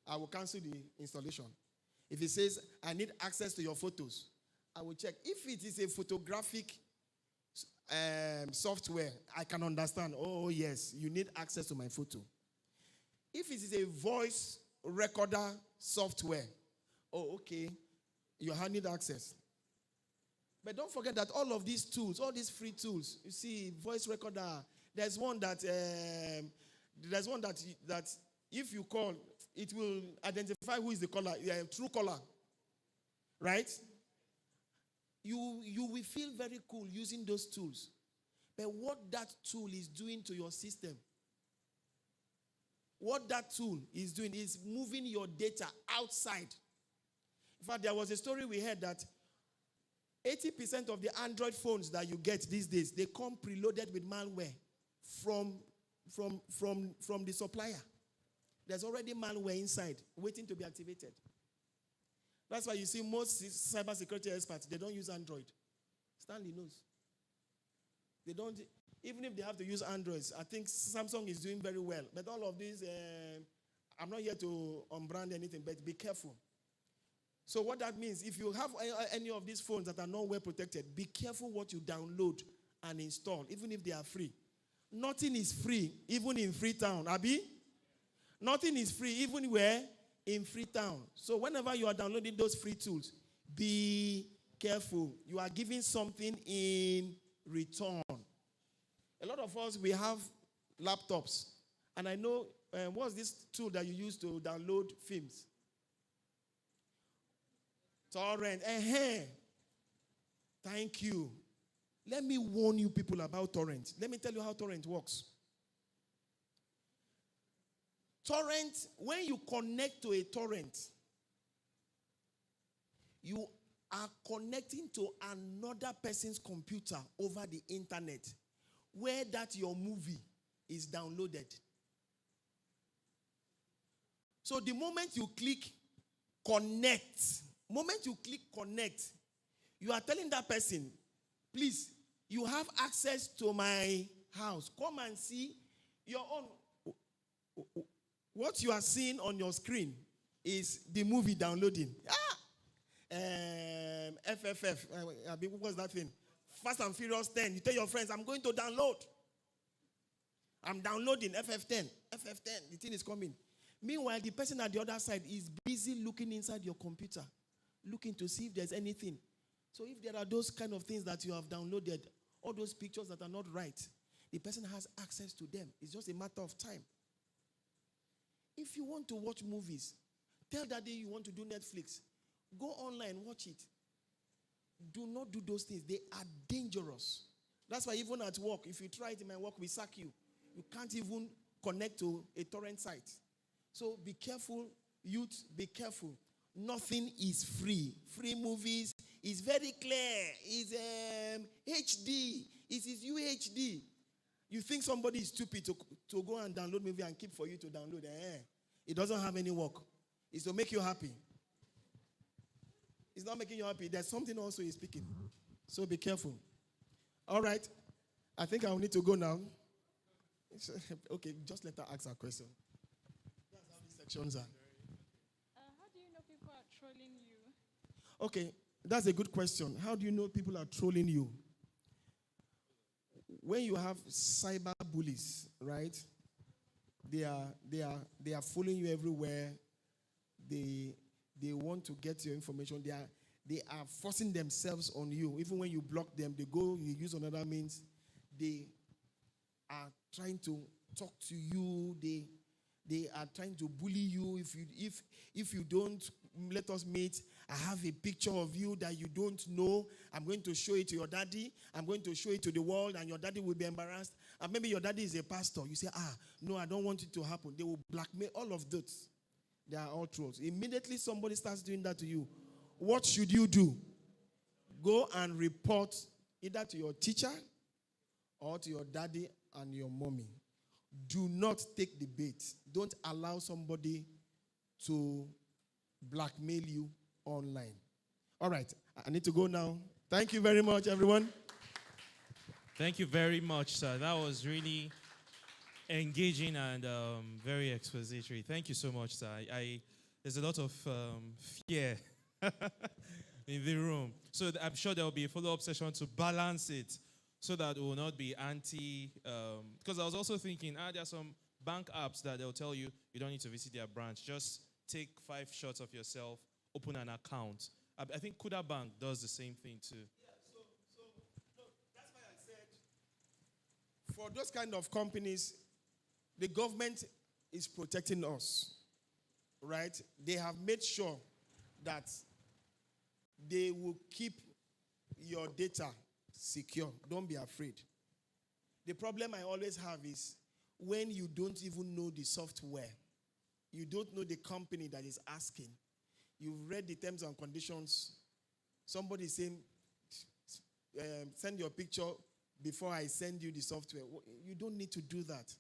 I will cancel the installation. If it says I need access to your photos, I will check. If it is a photographic software, I can understand. Oh, yes, you need access to my photo. If it is a voice recorder software, oh, okay, you need access. But don't forget that all of these tools, all these free tools, you see, voice recorder, there's one that if you call, it will identify who is the caller, true caller, right? You will feel very cool using those tools. But what that tool is doing to your system, what that tool is doing is moving your data outside. In fact, there was a story we heard that 80% of the Android phones that you get these days, they come preloaded with malware from the supplier. There's already malware inside waiting to be activated. That's why you see most cybersecurity experts, they don't use Android. Stanley knows. They don't, even if they have to use Androids, I think Samsung is doing very well. But all of these, I'm not here to unbrand anything, but be careful. So what that means, if you have any of these phones that are not well protected, be careful what you download and install, even if they are free. Nothing is free, even in Freetown. Abi? Nothing is free, even where? In Freetown. So whenever you are downloading those free tools, be careful. You are giving something in return. A lot of us, we have laptops. And I know, what's this tool that you use to download films? Torrent. Thank you. Let me warn you people about torrent. Let me tell you how torrent works. Torrent, when you connect to a torrent, you are connecting to another person's computer over the internet, where that your movie is downloaded. So the moment you click connect, you are telling that person, please, you have access to my house. Come and see your own. What you are seeing on your screen is the movie downloading. FFF. What's that thing? Fast and Furious 10. You tell your friends, I'm going to download. I'm downloading FF10. FF10. The thing is coming. Meanwhile, the person at the other side is busy looking inside your computer, looking to see if there's anything. So if there are those kind of things that you have downloaded, all those pictures that are not right, the person has access to them. It's just a matter of time. If you want to watch movies, tell daddy you want to do Netflix. Go online, watch it. Do not do those things. They are dangerous. That's why even at work, if you try it in my work, we sack you. You can't even connect to a torrent site. So be careful, youth, be careful. Nothing is free. Free movies is very clear. It's HD. It is UHD. You think somebody is stupid to go and download movie and keep for you to download. It doesn't have any work. It's to make you happy. It's not making you happy. There's something also he's speaking. So be careful. All right. I think I will need to go now. Okay, just let her ask her question. That's how these sections are. How do you know people are trolling you? Okay, that's a good question. How do you know people are trolling you? When you have cyber bullies, right? They are following you everywhere. They want to get your information. They are forcing themselves on you. Even when you block them, they go, you use another means. They are trying to talk to you. They are trying to bully you. If you don't let us meet, I have a picture of you that you don't know. I'm going to show it to your daddy. I'm going to show it to the world, and your daddy will be embarrassed. And maybe your daddy is a pastor. You say, no, I don't want it to happen. They will blackmail all of those. They are all trolls. Immediately somebody starts doing that to you, what should you do? Go and report either to your teacher or to your daddy and your mommy. Do not take the bait. Don't allow somebody to blackmail you online. All right, I need to go now. Thank you very much, everyone. Thank you very much, sir. That was really engaging and very expository. Thank you so much, sir. There's a lot of fear in the room. So I'm sure there will be a follow-up session to balance it so that it will not be anti... because I was also thinking, there are some bank apps that they'll tell you you don't need to visit their branch. Just take 5 shots of yourself, open an account. I think Kuda Bank does the same thing too. Yeah, no, that's why I said for those kind of companies, the government is protecting us, right? They have made sure that they will keep your data secure. Don't be afraid. The problem I always have is when you don't even know the software, you don't know the company that is asking. You've read the terms and conditions. Somebody is saying, send your picture before I send you the software. You don't need to do that.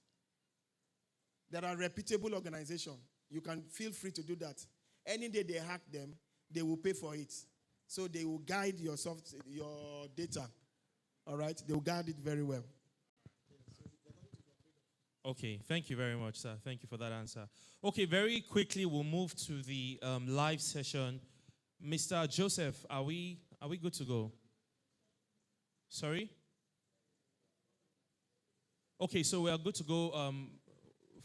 There are reputable organizations. You can feel free to do that. Any day they hack them, they will pay for it. So they will guide your data. All right? They will guide it very well. Okay, thank you very much, sir. Thank you for that answer. Okay, very quickly, we'll move to the live session. Mr. Joseph, are we good to go? Sorry? Okay, so we are good to go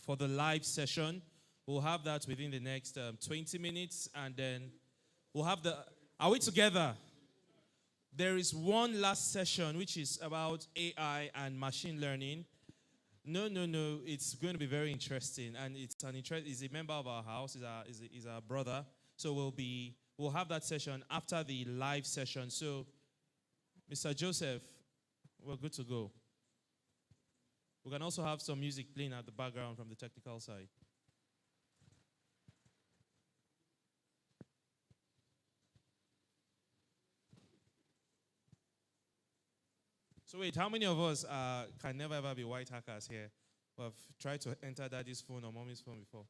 for the live session. We'll have that within the next 20 minutes, and then we'll have the. Are we together? There is one last session which is about AI and machine learning. No. It's going to be very interesting, and he's a member of our house. Is our brother. So we'll have that session after the live session. So, Mr. Joseph, we're good to go. We can also have some music playing at the background from the technical side. So wait, how many of us can never ever be white hackers here? Who have tried to enter daddy's phone or mommy's phone before?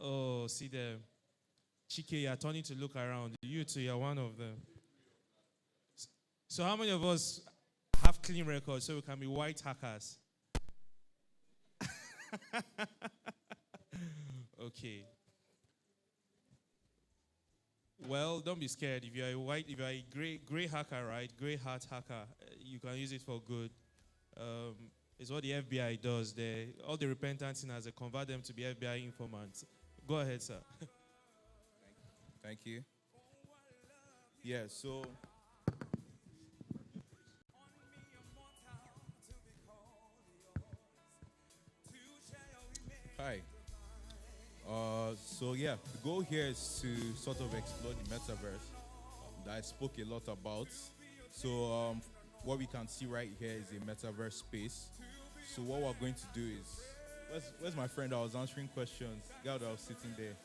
Oh, see them. Chike, you're turning to look around. You too, you're one of them. So how many of us have clean records so we can be white hackers? Okay. Well, don't be scared. If you're a gray hacker, right? Gray hat hacker, you can use it for good. It's what the FBI does. All the repentant sinners, they convert them to be FBI informants. Go ahead, sir. Thank you. Yeah, so hi. So yeah, the goal here is to sort of explore the metaverse that I spoke a lot about. So what we can see right here is a metaverse space. So what we're going to do is, where's my friend that was answering questions? The guy that was sitting there.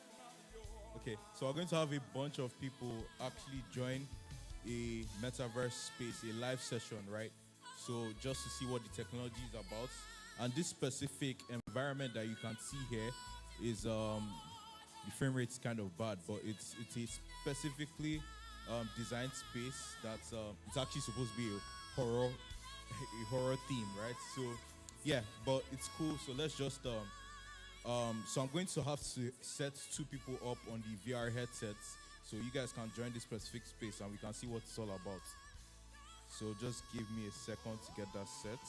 Okay, so we're going to have a bunch of people actually join a metaverse space, a live session, right? So just to see what the technology is about. And this specific environment that you can see here is the frame rate is kind of bad, but it's a specifically designed space that's it's actually supposed to be a horror theme, right? So yeah, but it's cool. So let's just so I'm going to have to set 2 people up on the VR headsets so you guys can join this specific space and we can see what it's all about. So just give me a second to get that set.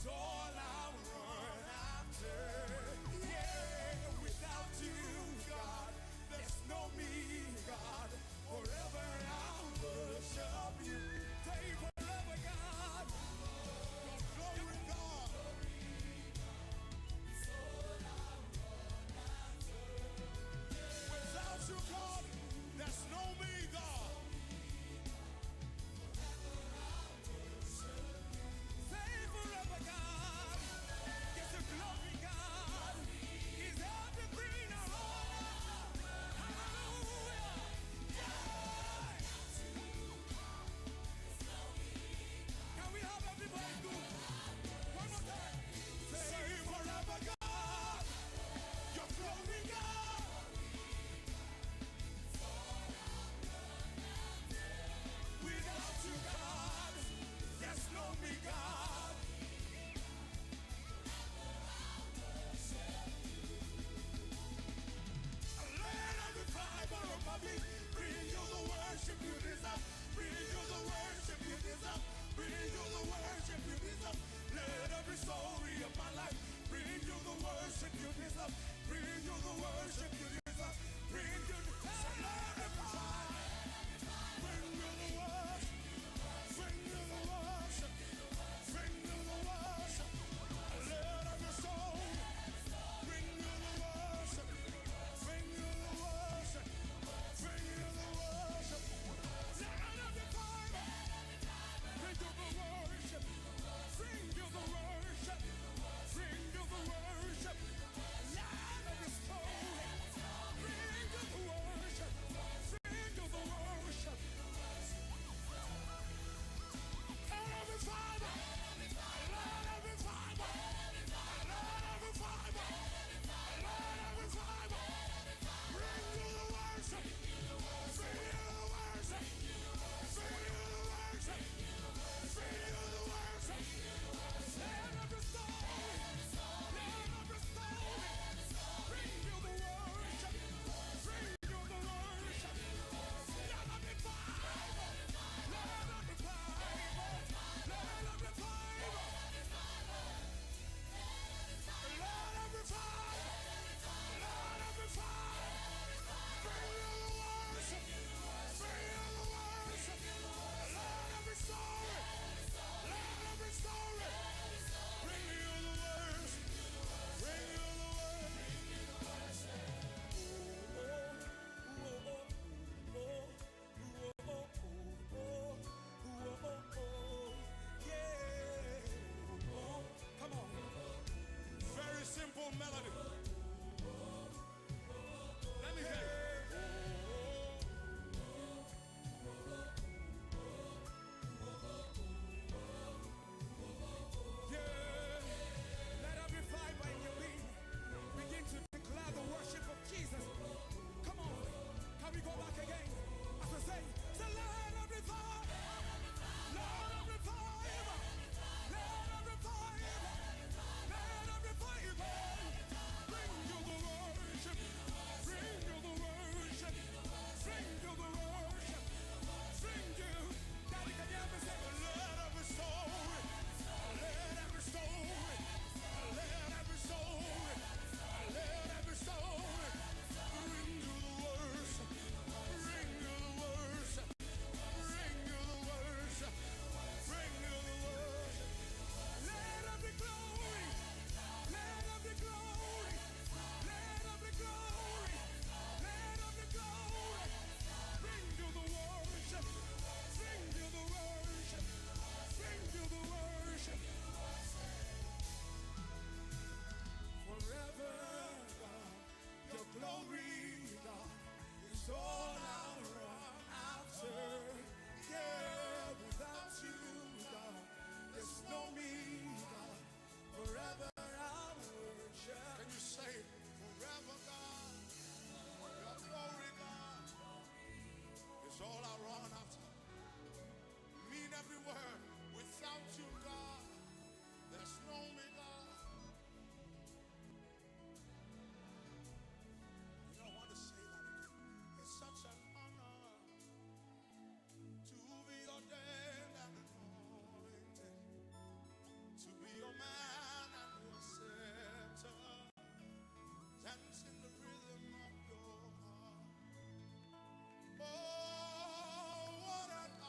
all I run after. Yeah, without you, God, there's no me, God. Forever I'll worship you. Say forever, God. Glory, God. Without you, God, there's no me, God. Say forever, God.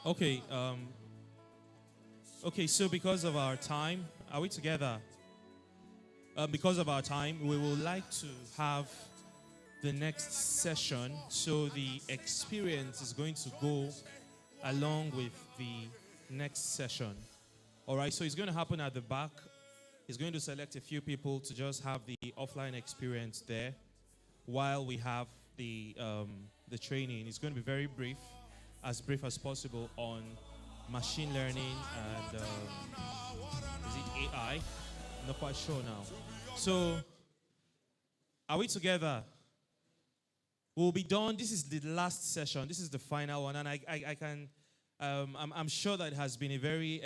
Okay. Okay. So because of our time, are we together? Because of our time, we would like to have the next session. So the experience is going to go along with the next session. All right. So it's going to happen at the back. He's going to select a few people to just have the offline experience there, while we have the training. It's going to be very brief as possible, on machine learning and is it AI? I'm not quite sure now. So, are we together? We'll be done. This is the last session. This is the final one, and I can. I'm sure that it has been a very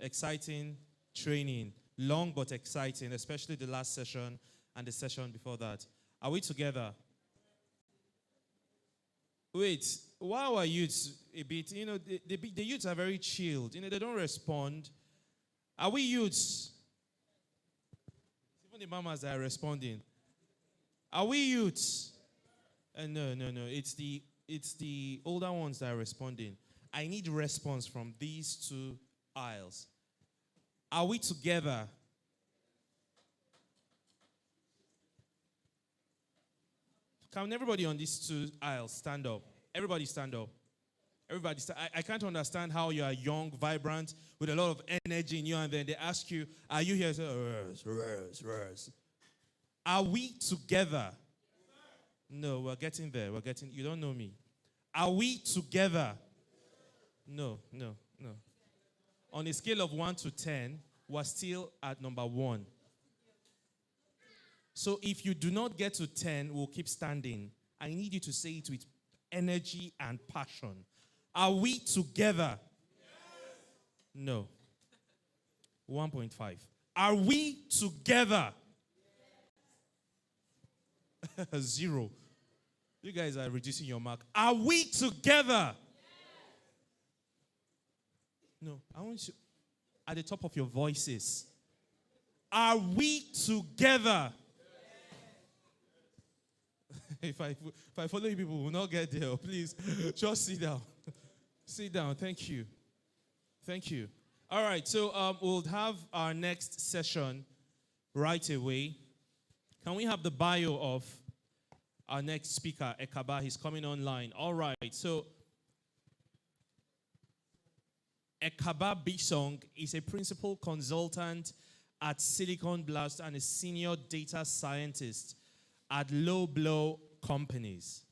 exciting training, long but exciting, especially the last session and the session before that. Are we together? Wait, why are youths a bit, the youths are very chilled. They don't respond. Are we youths? Even the mamas are responding. Are we youths? No. It's the older ones that are responding. I need response from these two aisles. Are we together? Can everybody on these two aisles stand up? Everybody stand up. Everybody stand. I can't understand how you are young, vibrant, with a lot of energy in you, and then they ask you, are you here? Say, are we together? No, we're getting there. You don't know me. Are we together? No. On a scale of 1 to 10, we're still at number 1. So if you do not get to 10, we'll keep standing. I need you to say it with energy and passion. Are we together? Yes. No. 1.5. Are we together? Yes. 0. You guys are reducing your mark. Are we together? Yes. No, I want you at the top of your voices. Are we together? If I follow you, people will not get there. Please, just sit down. Sit down. Thank you. All right, so we'll have our next session right away. Can we have the bio of our next speaker, Ekaba? He's coming online. All right, so Ekaba Bisong is a principal consultant at Silicon Blast and a senior data scientist at Low Blow Companies.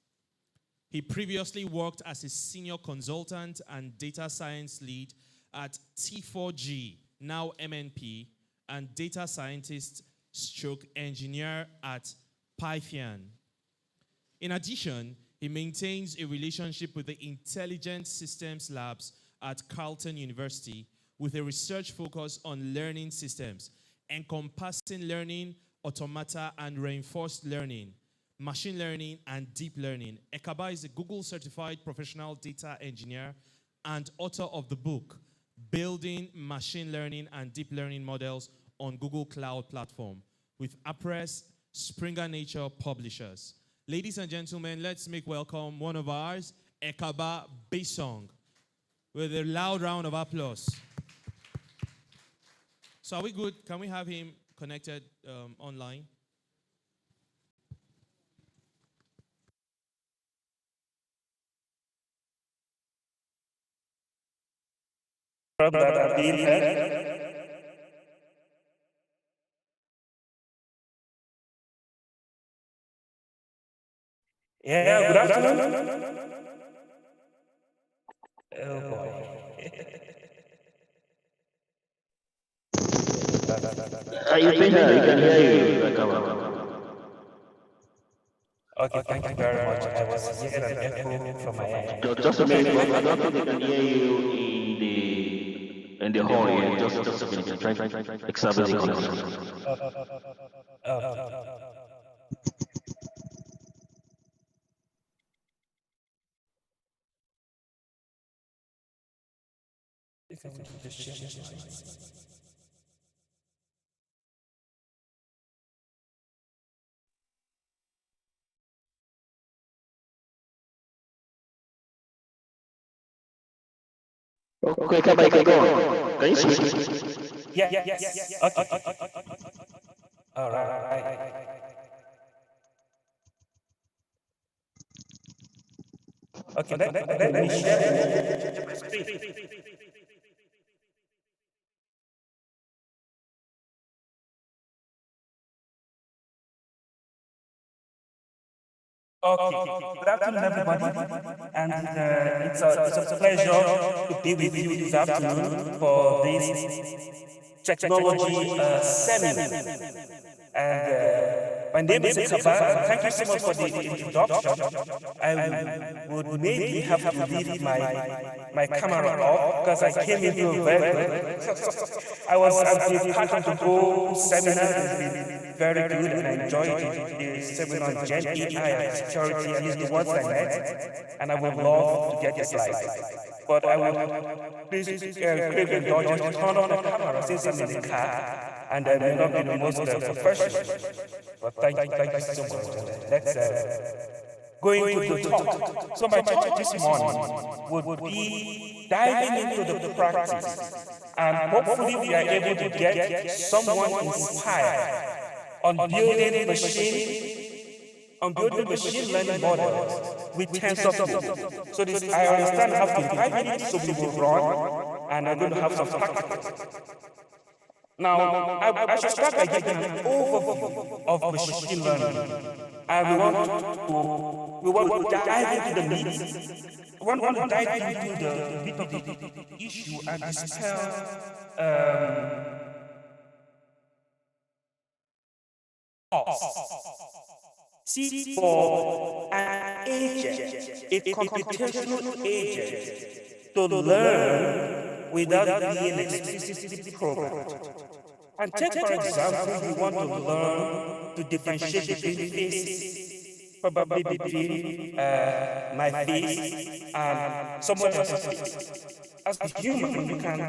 He previously worked as a senior consultant and data science lead at T4G, now MNP, and data scientist stroke engineer at Python. In addition, he maintains a relationship with the Intelligent Systems Labs at Carleton University with a research focus on learning systems, encompassing learning, automata, and reinforced learning, machine learning, and deep learning. Ekaba is a Google-certified professional data engineer and author of the book, Building Machine Learning and Deep Learning Models on Google Cloud Platform, with Appress Springer Nature Publishers. Ladies and gentlemen, let's make welcome one of ours, Ekaba Bisong, with a loud round of applause. So are we good? Can we have him connected online? Yeah, good afternoon. Oh boy. You can hear you. Okay, thank you very much. I was hearing an echo from my end. Just a minute, but I don't think they can hear you in the hall here. Just a minute. Try establish the connection. If I could just share my slides. Okay, come on, go on. Can you speak? Yes. Okay. All right. Okay, let me share my screen. Okay, good afternoon, everybody, and it's a pleasure to be with you this afternoon for this technology seminar. And my name is Ekaba. Thank you so much for the introduction. I would maybe have to leave my camera off because I came into very I've been part of the whole seminar. It's been very good, and I enjoyed the seminar on Gen AI and security, at least the ones I met, and I would love to get the slides. But I would please crave indulgence to turn on the camera since I'm in the car, and I may not be the most professional. But thank you so much. Let's go into the talk. So my talk this morning would be diving into the practice, and hopefully we are able to get someone inspired on building machine learning models with TensorFlow. So this, I understand, I have 5 minutes, so we will run, and I'm going to have some practice. Now, I should start by giving an overview of machine learning. And we want to dive into the meat. We want to dive into the bit of the issue and dispel See, for an agent, a computational agent, to learn without being explicitly programmed. And take, for example, you want to learn to differentiate between faces, probably between my face and someone else's face. As a human, you can,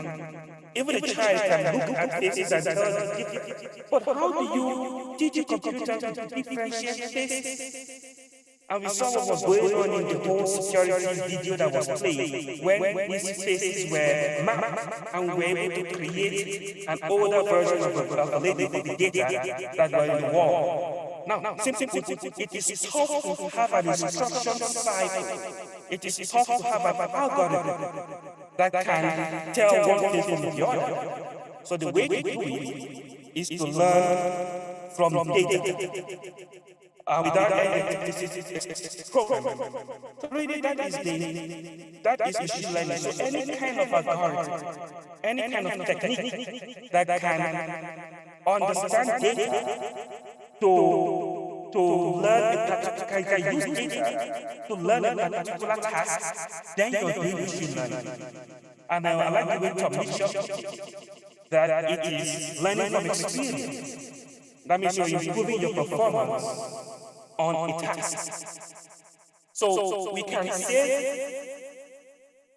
even a child can look at faces and tell the difference. But how do you teach a computer to differentiate faces? And we saw what was going on in the whole security video that was played when these faces were mapped and we were able to create an older version of a lady with the data that were in the wall. Now, simply put, it is tough to have an instruction cycle. It is tough to have an algorithm that can tell one face from the other. So the way to do it is to learn from data. Without any programming. So really that is machine learning. So any kind of algorithm, any kind of technique that can understand data to learn can use data to learn a particular task, then you're doing machine learning. And I like the way Tom that it is learning from experience. That means you're improving your performance on a task. So we can say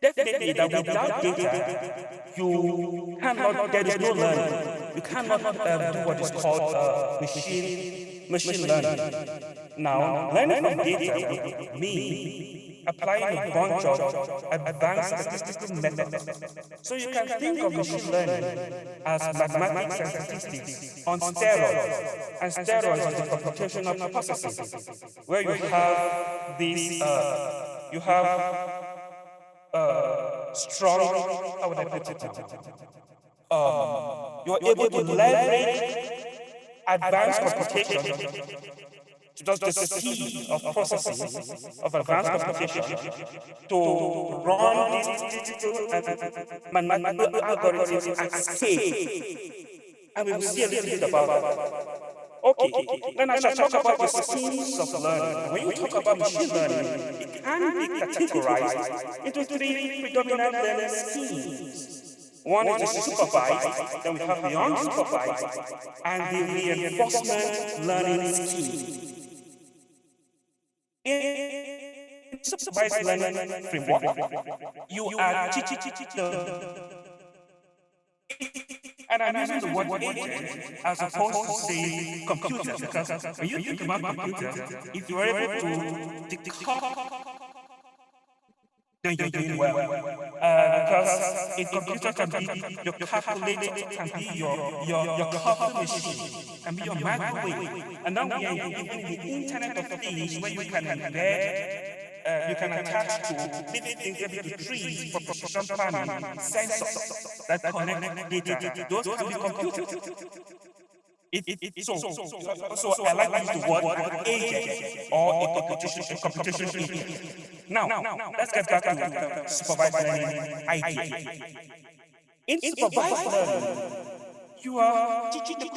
definitely that without data, you cannot, there is no learning. You cannot do what is called machine learning. Now, learning from data would mean applying a bunch of advanced statistical methods. So you can think of machine learning as mathematics and statistics on steroids. And steroids is the computational processes, where you have these, you have strong, how would I put it now? You're able to leverage advanced computation, just the speed of processing of advanced computation to run these digital and mathematical algorithms at scale. And we will see a little bit about that. Okay, then I shall talk about the schemes of learning. When you talk about machine learning, it can be categorized into 3 predominant learning schemes. One is the supervised, then we have the unsupervised, and the reinforcement learning scheme. In supervised learning framework, you are teaching and I'm using the word agent as opposed to say computer, because when you think about computer, if you are able to decode then you're doing well. Because a computer can be your calculator, can be your coffee machine, can be your microwave. And then we are in the Internet of Things where you can embed, you can attach to living things, maybe to trees for precision farming, sensors that connect data. Those can be computers. So I like to use the word agent or a computation agent. Now, let's get back to supervised learning idea. In supervised learning, you are teaching the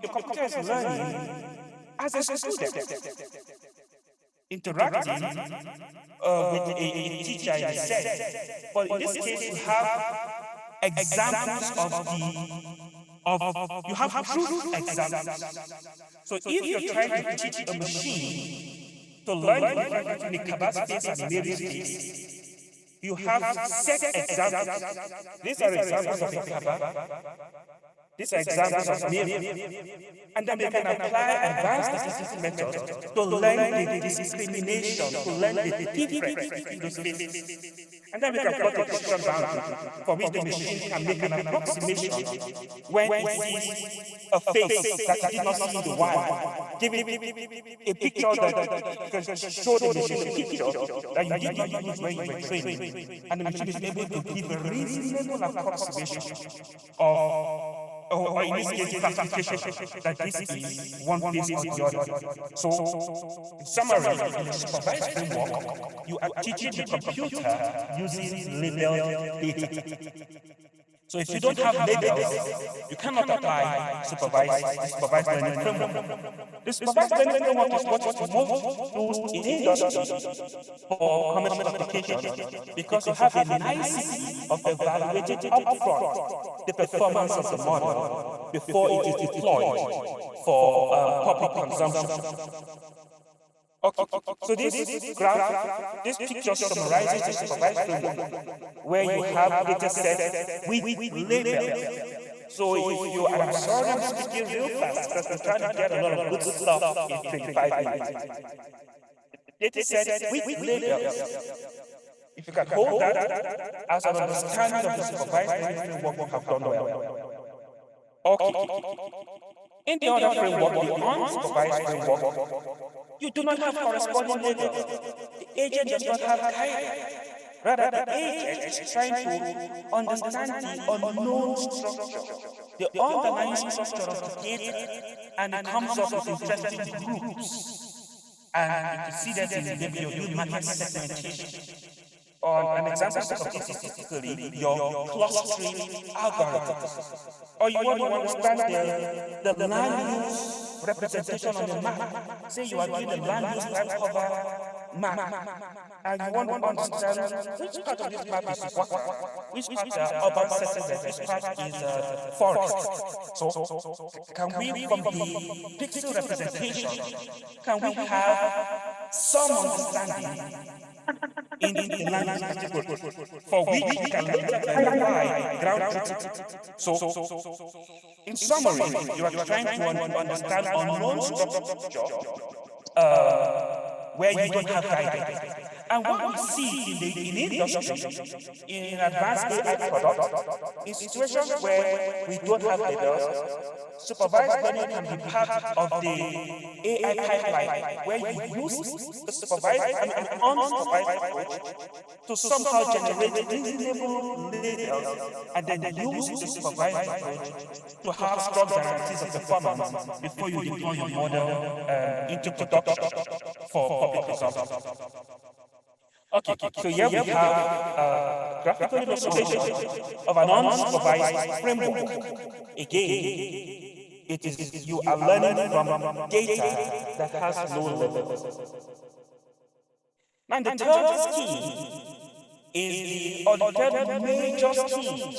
computer is learning as a student, interacting with a teacher in a set. But in this case, you have examples you have truth examples. So if you're trying to teach a machine to learn the difference between a Kabbalah space and a Mary space, you have set examples. These are examples of a Kabbalah. These are examples of Mary. And then we can apply advanced statistical methods to learn the discrimination, to learn the difference between those spaces. And then we can plot a precision boundary for which the machine can make an approximation when it sees a face that it did not see in the wild. Give it a picture that can show the machine a picture that you did not use when you were training. And the machine is able to give a reasonable approximation of or in this case, classification that this is one place or the other. So, in summary, in the supervised framework, you are teaching the computer using labeled data. So if you don't have labels, you cannot apply supervised learning framework. The supervised learning framework is what is most used in industry for commercial applications because you have a nicety of evaluating upfront the performance of the model before it is deployed for public consumption. Okay. So this graph, this picture summarizes the supervised framework where you have data sets with labels. So if you are sorry, I'm speaking real fast because I'm trying to get a lot of good stuff in 25 minutes. Data sets with labels. If you can hold that as an understanding of the supervised learning framework, you have done well. Okay. In the other framework, the unsupervised framework, you do not have corresponding labels. The agent does not have guidance. Rather, the agent is trying to understand the unknown structure, the underlying structure of the data, and it comes up with interesting groups. And you can see that in maybe your new market segmentation. On an example of this is typically your clustering algorithms. Or you want to understand the land use representation on the map. Say you are doing the land use type cover map. And you want to understand which part of this map is water, which part are urban settlement, which part is forest. So can we, from the pixel representation, can we have some understanding in the land category, for which we can later verify ground truth. So, in summary, you are trying to understand unknown structure where you don't have guidance. And what we see in industry, in advanced AI products, in situations where we don't have labels, supervised learning can be part of the AI pipeline, where you use the supervised and unsupervised approach to somehow generate reasonable labels, and then use the supervised approach to have strong guarantees of performance before you deploy your model into production for public consumption. Okay, so here we have graphical illustration of an unsupervised framework. Again, it is you are learning from data that has no labels. And the third scheme is the third major scheme